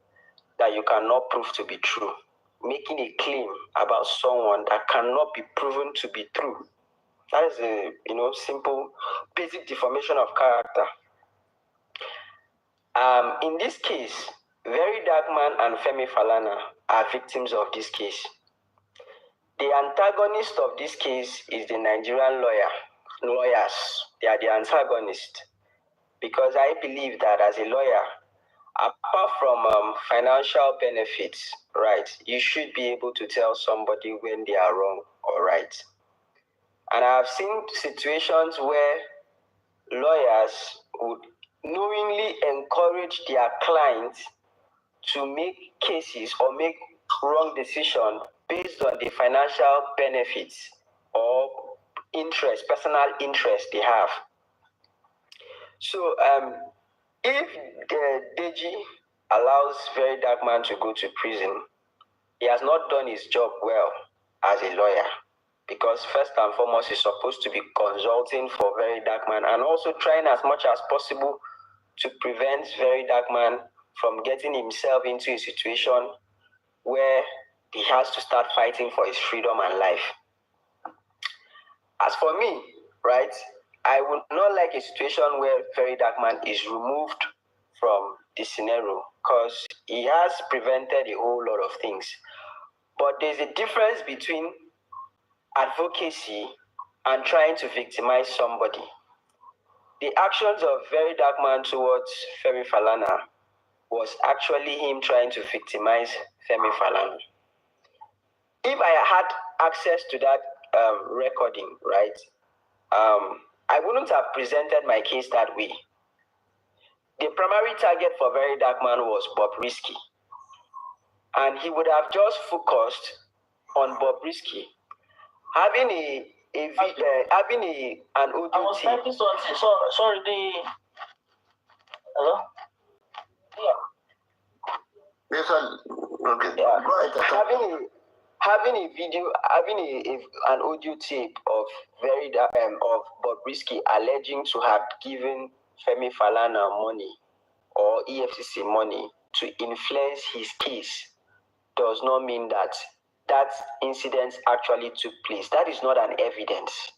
that you cannot prove to be true, making a claim about someone that cannot be proven to be true. That is a simple, basic deformation of character. In this case, Very Dark Man and Femi Falana are victims of this case. The antagonist of this case is the Nigerian lawyers. They are the antagonist, because I believe that as a lawyer, apart from financial benefits, right, you should be able to tell somebody when they are wrong or right. And I have seen situations where lawyers would knowingly encourage their clients to make cases or make wrong decisions based on the financial benefits or interest, personal interest they have. So if the Deji allows Very Dark Man to go to prison, he has not done his job well as a lawyer, because first and foremost, he's supposed to be consulting for Very Dark Man and also trying as much as possible to prevent Very Dark Man from getting himself into a situation where he has to start fighting for his freedom and life. As for me, right, I would not like a situation where Very Dark Man is removed from the scenario, because he has prevented a whole lot of things. But there's a difference between advocacy and trying to victimize somebody. The actions of Very Dark Man towards Femi Falana was actually him trying to victimize Femi Falana. If I had access to that recording, right, I wouldn't have presented my case that way. The primary target for Very Dark Man was Bobrisky, and he would have just focused on Bobrisky having an audio I was typing something. Sorry, hello? Yeah. Having a video, having an audio tape of of Bobrisky alleging to have given Femi Falana money or EFCC money to influence his case does not mean that that incident actually took place. That is not an evidence,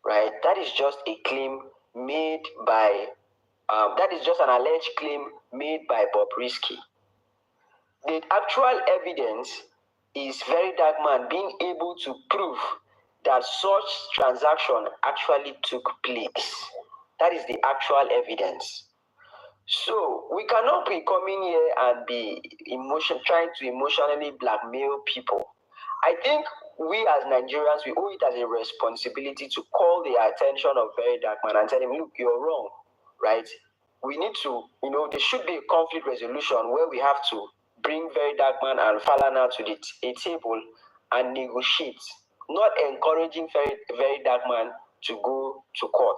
right? That is just a claim made by, that is just an alleged claim made by Bobrisky. The actual evidence is Very Dark Man being able to prove that such transaction actually took place. That is the actual evidence. So we cannot be coming here and be trying to emotionally blackmail people. I think we as Nigerians, we owe it as a responsibility to call the attention of Very Dark Man and tell him, look, you're wrong, right? We need to, there should be a conflict resolution where we have to bring Very Dark Man and Falana to a table and negotiate, not encouraging Very Dark Man to go to court.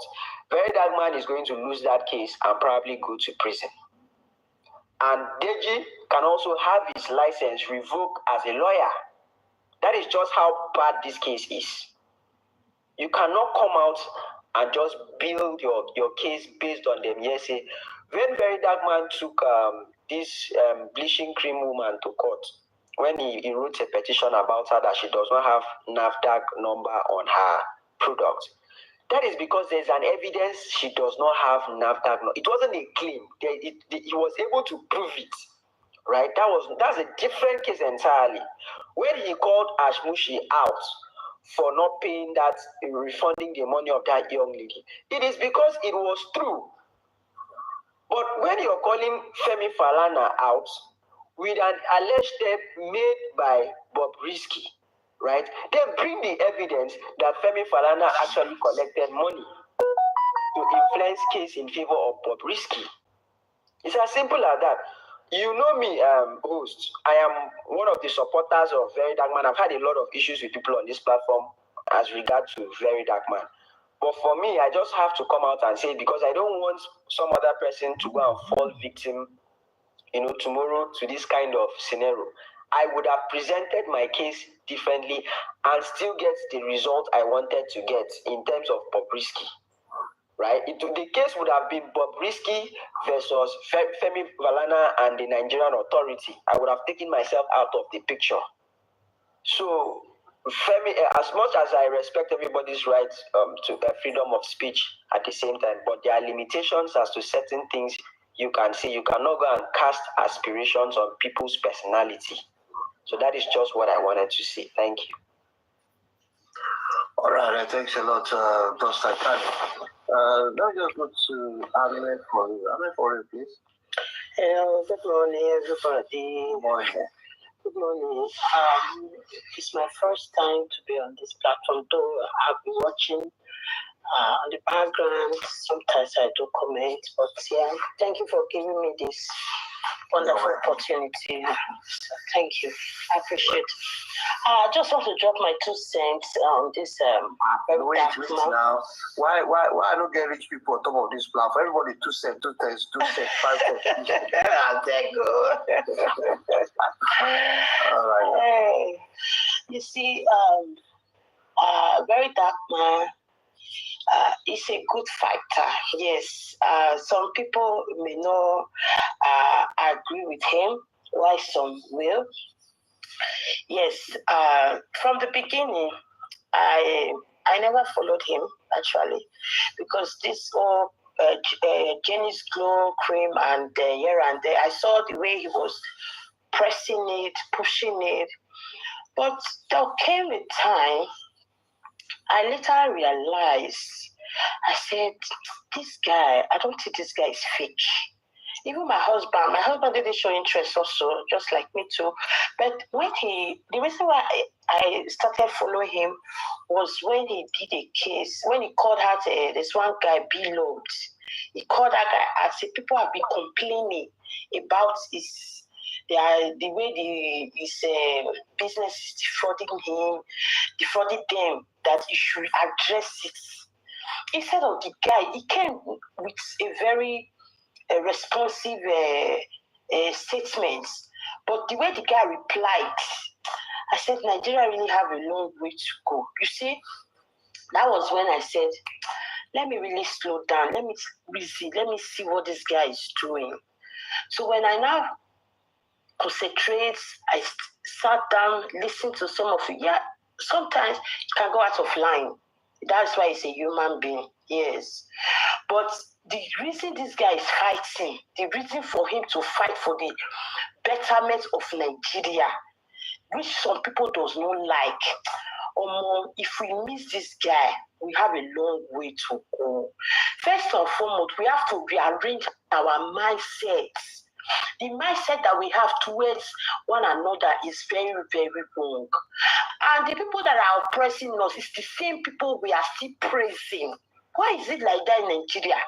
Very Dark Man is going to lose that case and probably go to prison. And Deji can also have his license revoked as a lawyer. That is just how bad this case is. You cannot come out and just build your case based on them. Yes, when Very Dark Man took this bleaching cream woman to court, when he wrote a petition about her that she does not have NAFDAC number on her product, that is because there's an evidence she does not have NAFDAC number. It wasn't a claim. He was able to prove it, right? That's a different case entirely. When he called Ashmushi out for not paying that, refunding the money of that young lady, it is because it was true. But when you're calling Femi Falana out with an alleged step made by Bobrisky, right, then bring the evidence that Femi Falana actually collected money to influence case in favor of Bobrisky. It's as simple as that. You know me, host. I am one of the supporters of Very Dark Man. I've had a lot of issues with people on this platform as regard to Very Dark Man. But for me, I just have to come out and say, because I don't want some other person to go and fall victim, tomorrow to this kind of scenario. I would have presented my case differently and still get the result I wanted to get in terms of Bobrisky. Right? The case would have been Bobrisky versus Femi Falana and the Nigerian authority. I would have taken myself out of the picture. So Femi, as much as I respect everybody's right to freedom of speech at the same time, but there are limitations as to certain things you can see. You cannot go and cast aspirations on people's personality. So that is just what I wanted to say. Thank you. All right, thanks a lot, Dr. Khan. Now just go to Ahmed for you. Ahmed for you, please. Hello, good morning, everybody. Good morning. Good morning. It's my first time to be on this platform, though I've been watching on the background. Sometimes I do comment, but yeah, thank you for giving me this wonderful opportunity. So thank you. I appreciate it. I just want to drop my 2 cents on this. Wait now. Why I don't get rich people on top of this platform? Everybody 2 cents, 2 cents, 2 cents, 5 cents. Thank you. All right. Hey, you see, very dark man. He's a good fighter. Yes. Some people may not agree with him, why some will. Yes. From the beginning, I never followed him actually, because this whole Jenny's Glow cream and here and there, I saw the way he was pressing it, pushing it. But there came a time I later realized, I said, this guy, I don't think this guy is fake. Even my husband didn't show interest also, just like me too. But the reason why I started following him was when he did a case, when he called out this one guy, B-Load. He called that guy and said, people have been complaining about the way his business is defrauding them, that he should address it. Instead of the guy, he came with a very responsive statement. But the way the guy replied, I said, Nigeria really have a long way to go. You see, that was when I said, let me really slow down. Let me see what this guy is doing. So when I now concentrate, I sat down, listened to some of it. Yeah, sometimes you can go out of line. That's why he's a human being. Yes. But the reason this guy is fighting, the reason for him to fight for the betterment of Nigeria, which some people does not like, if we miss this guy, we have a long way to go. First and foremost, we have to rearrange our mindsets. The mindset that we have towards one another is very, very wrong. And the people that are oppressing us is the same people we are still praising. Why is it like that in Nigeria?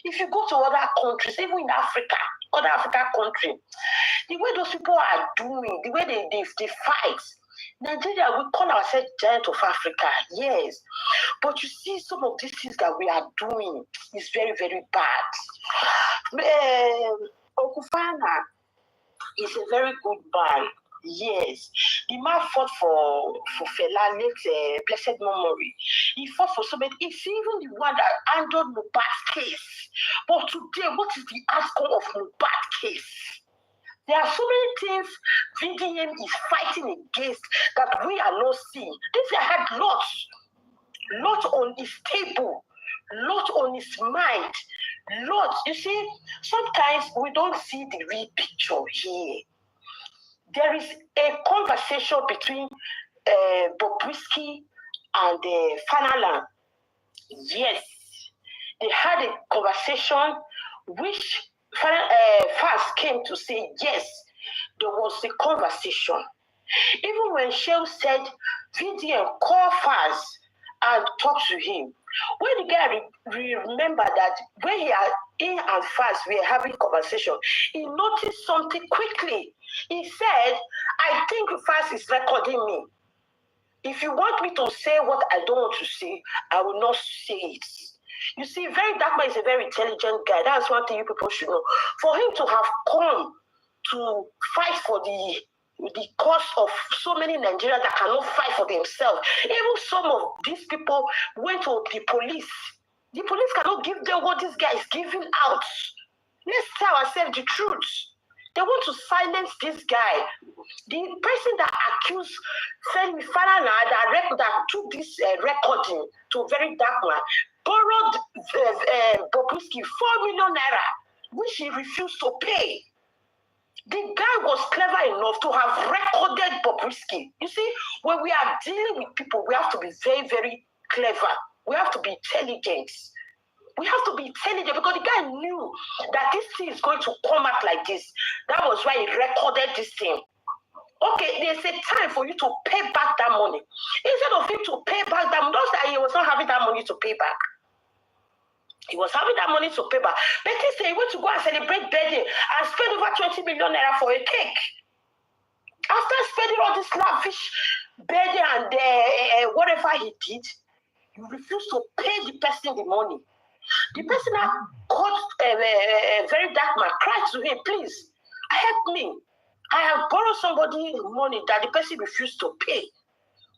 If you go to other countries, even in Africa, other African countries, the way those people are doing, the way they fight, Nigeria, we call ourselves giant of Africa, yes. But you see, some of these things that we are doing is very, very bad. Okufana is a very good man. Yes, the man fought for Falana, blessed memory. He fought for so many. It's even the one that handled Mohbad's case. But today, what is the outcome of Mohbad's case? There are so many things VDM is fighting against that we are not seeing. This guy had lots on his table, lots on his mind, lots. You see, sometimes we don't see the real picture here. There is a conversation between Bobrisky and Falana. Yes, they had a conversation which Fast came to say, yes, there was a conversation. Even when Shell said, VDM, call Fast and talk to him. When the guy remember that when he and Fast were having conversation, he noticed something quickly. He said, I think Fast is recording me. If you want me to say what I don't want to say, I will not say it. You see, very dark man is a very intelligent guy. That's one thing you people should know. For him to have come to fight for the cause of so many Nigerians that cannot fight for themselves. Even some of these people went to the police. The police cannot give them what this guy is giving out. Let's tell ourselves the truth. They want to silence this guy. The person that accused Falana that took this recording to a very dark man borrowed Bobrisky 4 million naira, which he refused to pay. The guy was clever enough to have recorded Bobrisky. You see, when we are dealing with people, we have to be very, very clever. We have to be intelligent. We have to be intelligent because the guy knew that this thing is going to come out like this. That was why he recorded this thing. Okay, there's a time for you to pay back that money. Instead of him to pay back that money, not that he was not having that money to pay back. He was having that money to pay back. But he said he went to go and celebrate birthday and spend over 20 million naira for a cake. After spending all this lavish birthday and whatever he did, he refused to pay the person the money. The person that called a very dark man cried to him, please, help me. I have borrowed somebody money that the person refused to pay.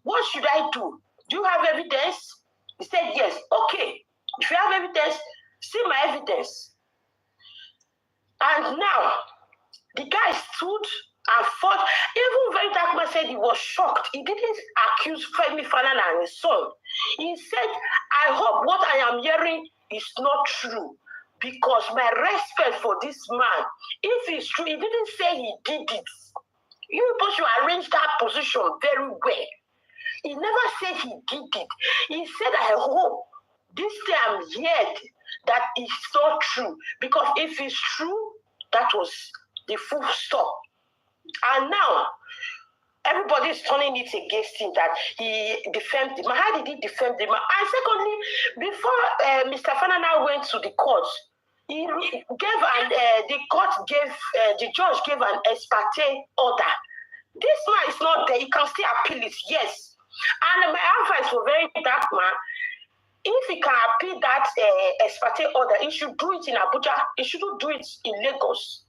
What should I do? Do you have evidence? He said, yes. Okay. If you have evidence, see my evidence. And now, the guy stood and fought. Even very dark man said he was shocked. He didn't accuse Femi Falana and his son. He said, I hope what I am hearing is not true. Because my respect for this man, if it's true, he didn't say he did it. You people should arrange that position very well. He never said he did it. He said, I hope this thing I'm heard that is not true. Because if it's true, that was the full stop. And now, everybody is turning it against him that he defamed the man. How did he defame the man? And secondly, before Mr. Falana went to the court, he gave the judge gave an ex parte order. This man is not there. He can still appeal it, yes. And my advice for very dark man, if he can appeal that ex parte order, he should do it in Abuja. He shouldn't do it in Lagos.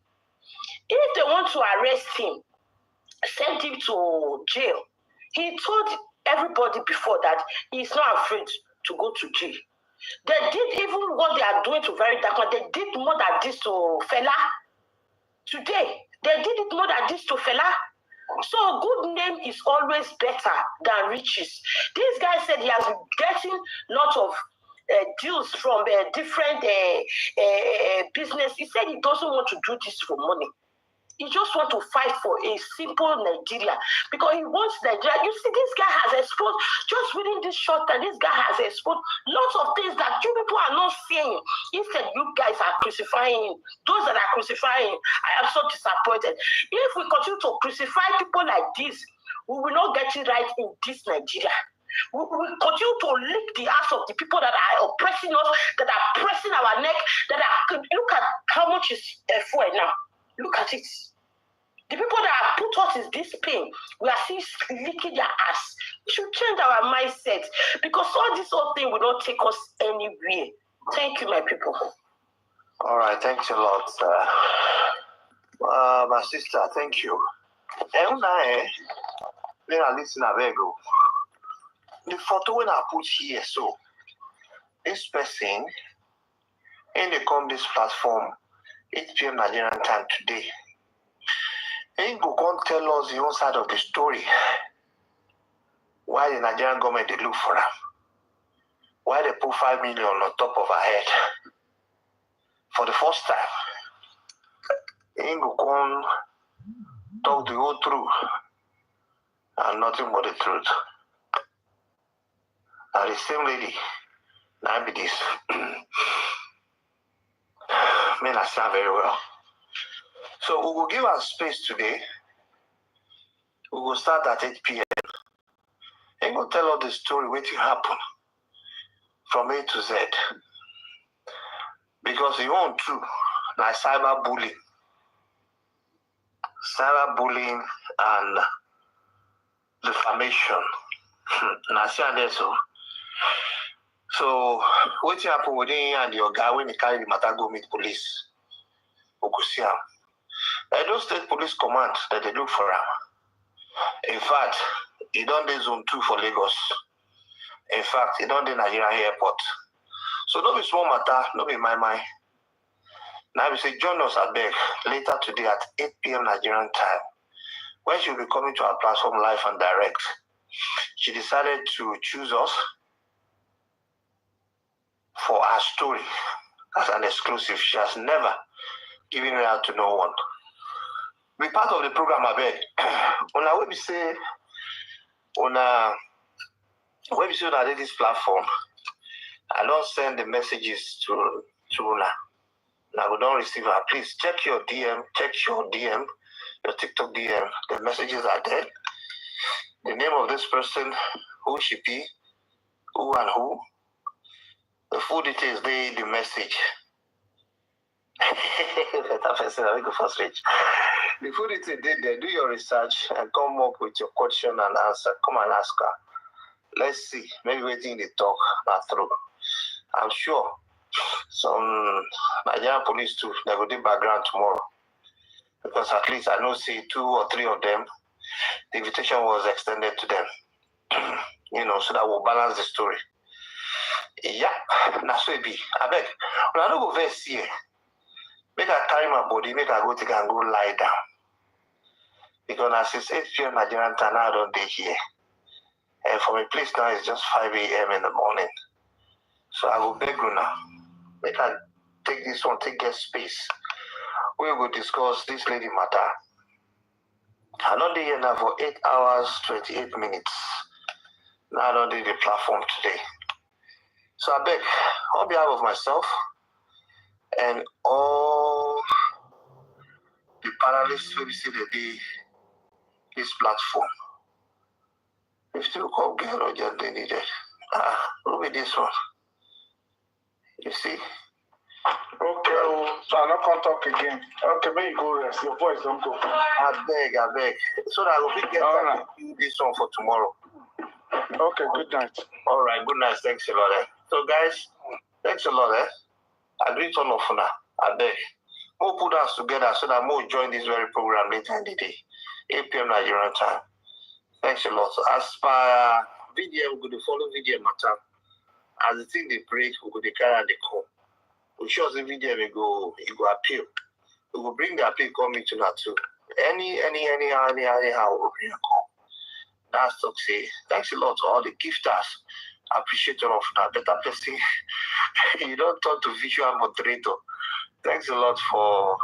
If they want to arrest him, send him to jail. He told everybody before that he's not afraid to go to jail. They did even what they are doing to very dark man. They did more than this to Fela. Today, they did it more than this to Fela. So good name is always better than riches. This guy said he has been getting lots of deals from different business. He said he doesn't want to do this for money. He just wants to fight for a simple Nigeria because he wants Nigeria. You see, this guy has exposed, just within this short time, this guy has exposed lots of things that you people are not seeing. Instead, you guys are crucifying. Those that are crucifying, I am so disappointed. If we continue to crucify people like this, we will not get it right in this Nigeria. We will continue to lick the ass of the people that are oppressing us, that are pressing our neck, that are, look at how much is fuel now. Look at it. The people that have put us in this pain, we are still licking their ass. We should change our mindset because all this whole thing will not take us anywhere. Thank you, my people. All right, thanks a lot. My sister, thank you. Listen, the photo when I put here, so this person, and they come this platform, 8 p.m. Nigerian time today. He go come tell us the own side of the story. Why the Nigerian government they look for him? Why they put 5 million on top of our head? For the first time. He go come talk the whole truth and nothing but the truth. And the same lady, now be this. Men understand very well. So we will give our space today. We will start at 8 p.m. And we'll tell us the story what happened from A to Z. Because you want to, like cyberbullying and defamation. Now see that so what happened with him and your guy when he carry the matter go meet police? We could see him. Edo State Police Command that they look for him. In fact, he done the zone 2 for Lagos. In fact, he done the Nigerian airport. So no be small matter, no be my mind. Now we say join us at Beg later today at 8 p.m. Nigerian time, when she'll be coming to our platform live and direct. She decided to choose us for our story as an exclusive. She has never given it out to no one. Be part of the program, I beg. On our website, on this platform, I don't send the messages to Una. Now we don't receive her. Please check your DM, your TikTok DM. The messages are there. The name of this person, who she be, who and who. The full details, the message. Better person, I go first reach. The full details, they do your research and come up with your question and answer. Come and ask her. Let's see. Maybe waiting the talk not through. I'm sure some Nigerian police too, they will do background tomorrow. Because at least I know see 2 or 3 of them, the invitation was extended to them. So that will balance the story. Yeah, that's what it be. I beg. When I don't go verse here, make I carry my body, make I go take and go lie down. Because as it's 8 p.m. Nigerian time, I don't day here. And for my place now, it's just 5 a.m. in the morning. So I will beg you now. Make I take this one, take get space. We will discuss this lady matter. I don't be here now for 8 hours, 28 minutes. Now I don't do the platform today. So I beg, on behalf of myself and all the panelists who see this platform, if you call girl or just they needed, look at this one. You see? Okay, so I'm not going to talk again. Okay, maybe you go rest. Your voice don't go. I beg. So that I will get time to do this one for tomorrow. Okay, good night. All right, good night. Thanks a lot. So, guys, thanks a lot. I greet all of you now. I beg. We'll put us together so that we'll join this very program later in the day, 8 p.m. Nigerian time. Thanks a lot. So, as per video, we will follow video matter. As the thing they break, we will carry the call. We show the video, it go appeal. We will bring the appeal coming to that too. Anyhow, we will bring a call. That's to say, thanks a lot to all the gifters. I appreciate all of that. Better person. You don't talk to visual moderator. Thanks a lot for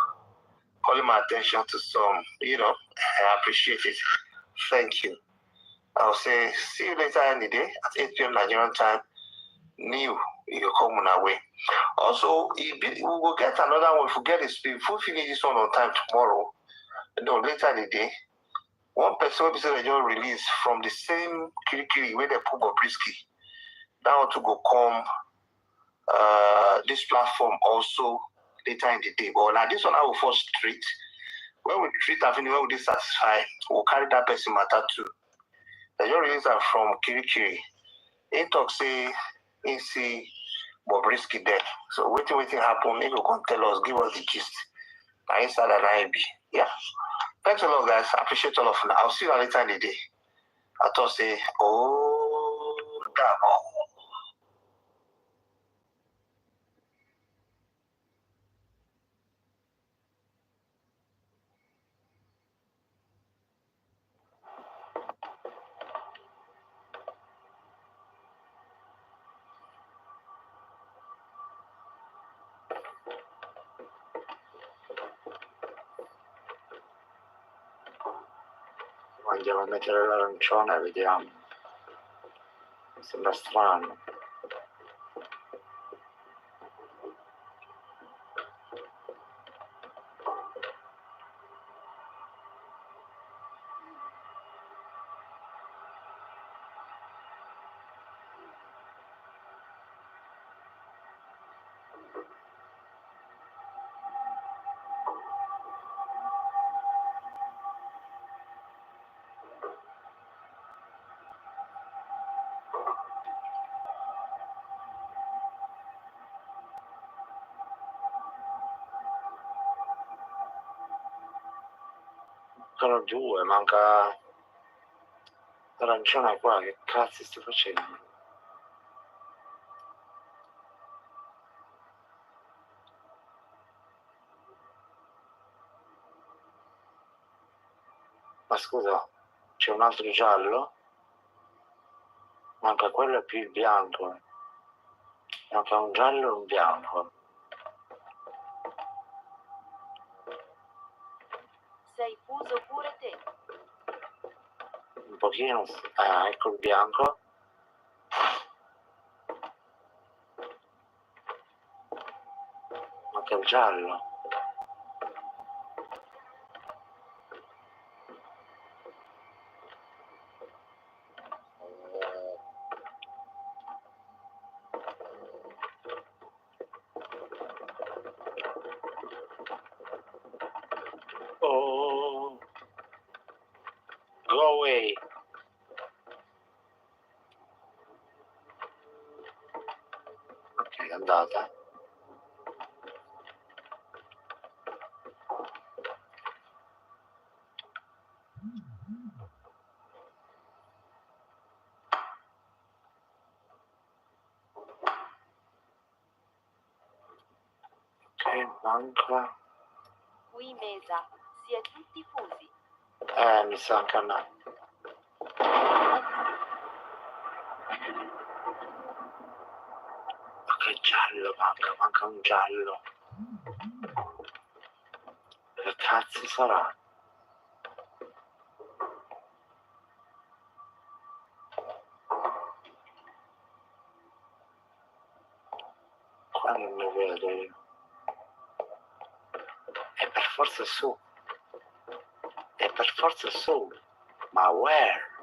calling my attention to some, I appreciate it. Thank you. I'll say, see you later in the day at 8 p.m. Nigerian time. New, you come on our way. Also, we will get another one. If we get this, if we finish this one on time tomorrow, later in the day, one person will be just released from the same Kirikiri where they put Bobrisky. That one to go come this platform also later in the day. But now this one I will first treat. When we treat Avenue, when we dissatisfy, we'll carry that person matter too. They just release them from Kirikiri. He talk say he see Bobrisky there. So waiting happen. He will come tell us, give us the gist. Now inside an IB. Yeah. Thanks a lot, guys. I appreciate all of you. I'll see you later in the day. I thought say, oh, damn. Mangiava mettere l'arancione, vediamo. Mi sembra strano. Sono 2, manca l'arancione qua, che cazzo stai facendo? Ma scusa, c'è un altro giallo? Manca quello e più il bianco. Manca un giallo e un bianco. Sei fuso pure te. Un pochino. Ah, ecco il bianco. Manca il giallo. Oh, go away. Ok, è andata. Ok, manca. Qui mesa, si è tutti fusi. Mi sa anche a me. Ma che giallo manca un giallo. Che cazzo sarà? Qua non ne vedo io. È per forza su. È per forza su. Ma where?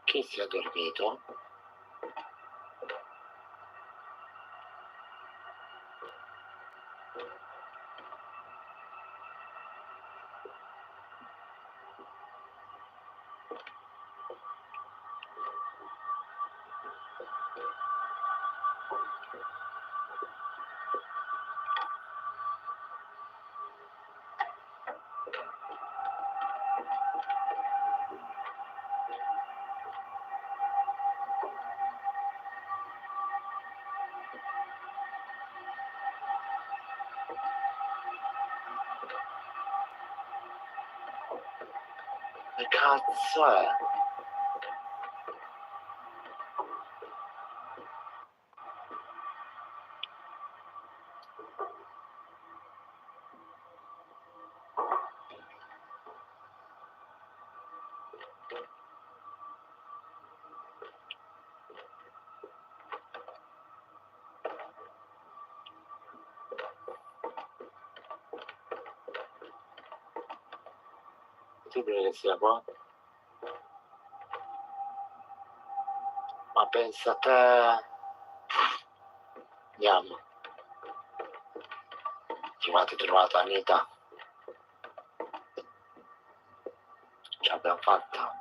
Chi si è dormito? Che cazzo è? Possibile che sia qua? Ma pensa a te. Andiamo. Trovata Anita. Ce l'abbiamo fatta.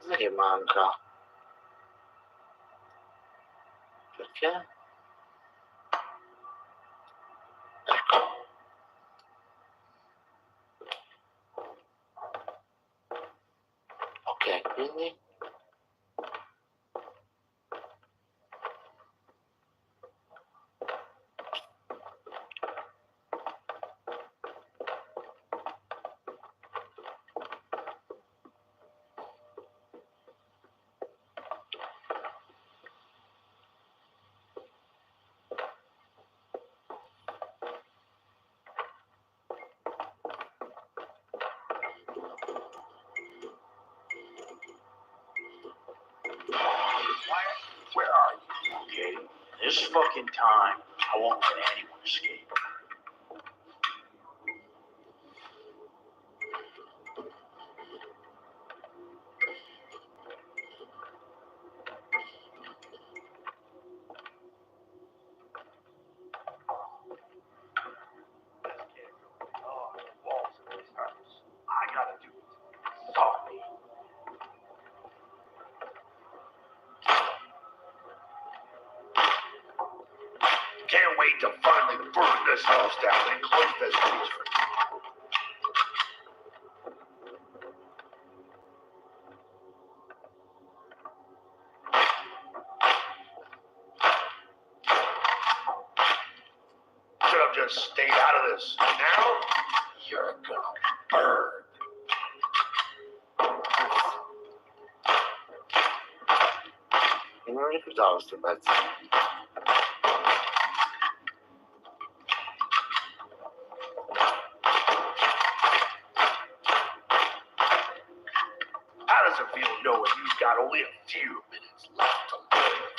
Cos'è che manca? Perché? Ecco. Ok, quindi? Where are you? Okay, this fucking time, I won't let anyone escape. wait to finally burn this house down and close this basement. Should have just stayed out of this. Now, you're gonna burn. Non ricordavo sto pezzo. How does it feel knowing you've got only a few minutes left to live?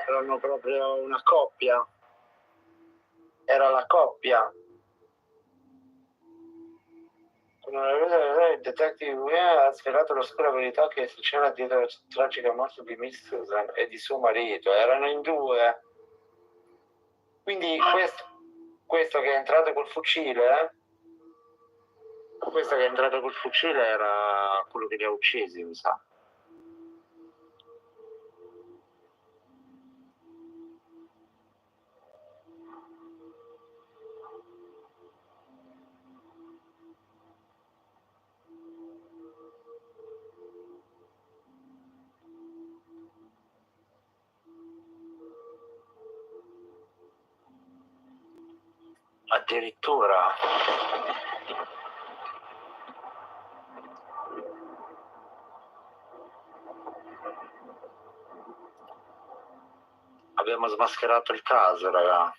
Erano proprio una coppia. Era la coppia. Il detective ha svelato l'oscura verità che si c'era dietro la tragica morte di Miss Susan e di suo marito. Erano in due. Quindi questo che è entrato col fucile, questo che è entrato col fucile era quello che li ha uccisi, mi sa. Addirittura. Abbiamo smascherato il caso, raga.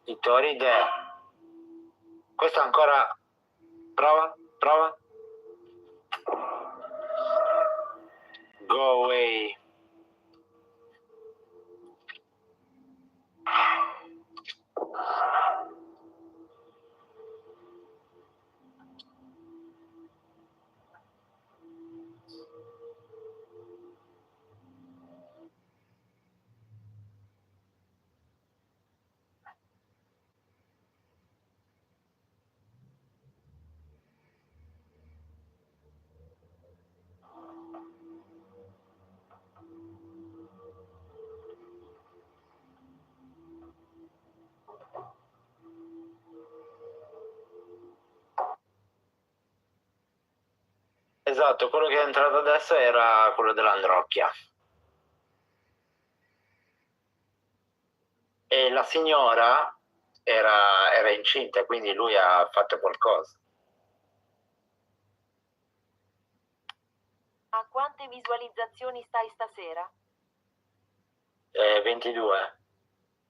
Itoride. Questo ancora. Prova. Go away. Esatto, quello che è entrato adesso era quello dell'Androcchia. E la signora era incinta, quindi lui ha fatto qualcosa. A quante visualizzazioni stai stasera? 22.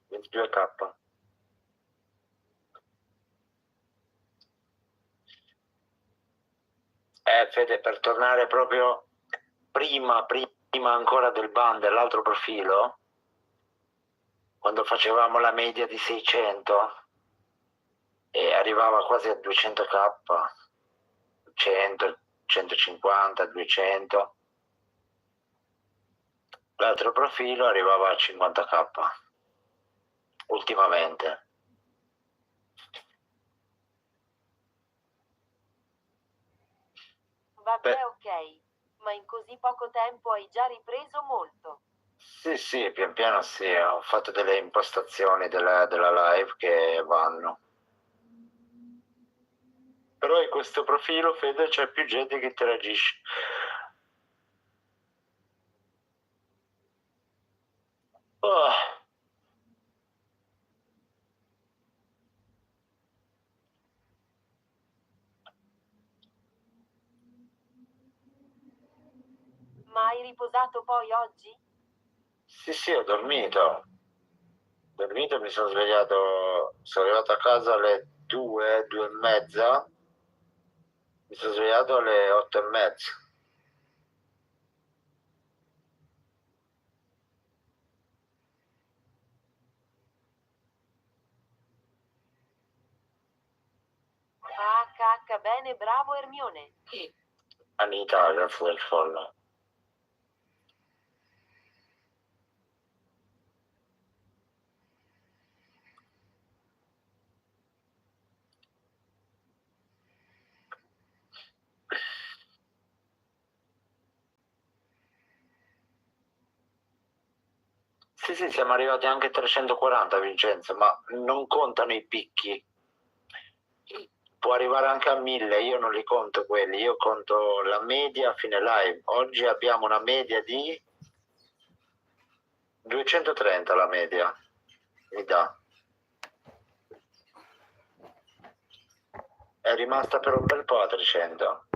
22k. Fede, per tornare proprio prima ancora del ban dell'altro profilo, quando facevamo la media di 600 e arrivava quasi a 200k, 100, 150, 200, l'altro profilo arrivava a 50k ultimamente. Vabbè, ok, ma in così poco tempo hai già ripreso molto. Sì, pian piano sì, ho fatto delle impostazioni della live che vanno. Però in questo profilo, Fede, c'è più gente che interagisce. Oh. Ma Hai riposato poi oggi? Sì, ho dormito. Mi sono svegliato, sono arrivato a casa alle 2, 2 e mezza. Mi sono svegliato alle 8 e mezza. HH bene, bravo Ermione. Anita, che fu il folle. Sì, siamo arrivati anche a 340, Vincenzo, ma non contano i picchi. Può arrivare anche a 1000, io non li conto quelli, io conto la media a fine live. Oggi abbiamo una media di 230 la media, mi dà. È rimasta per un bel po' a 300.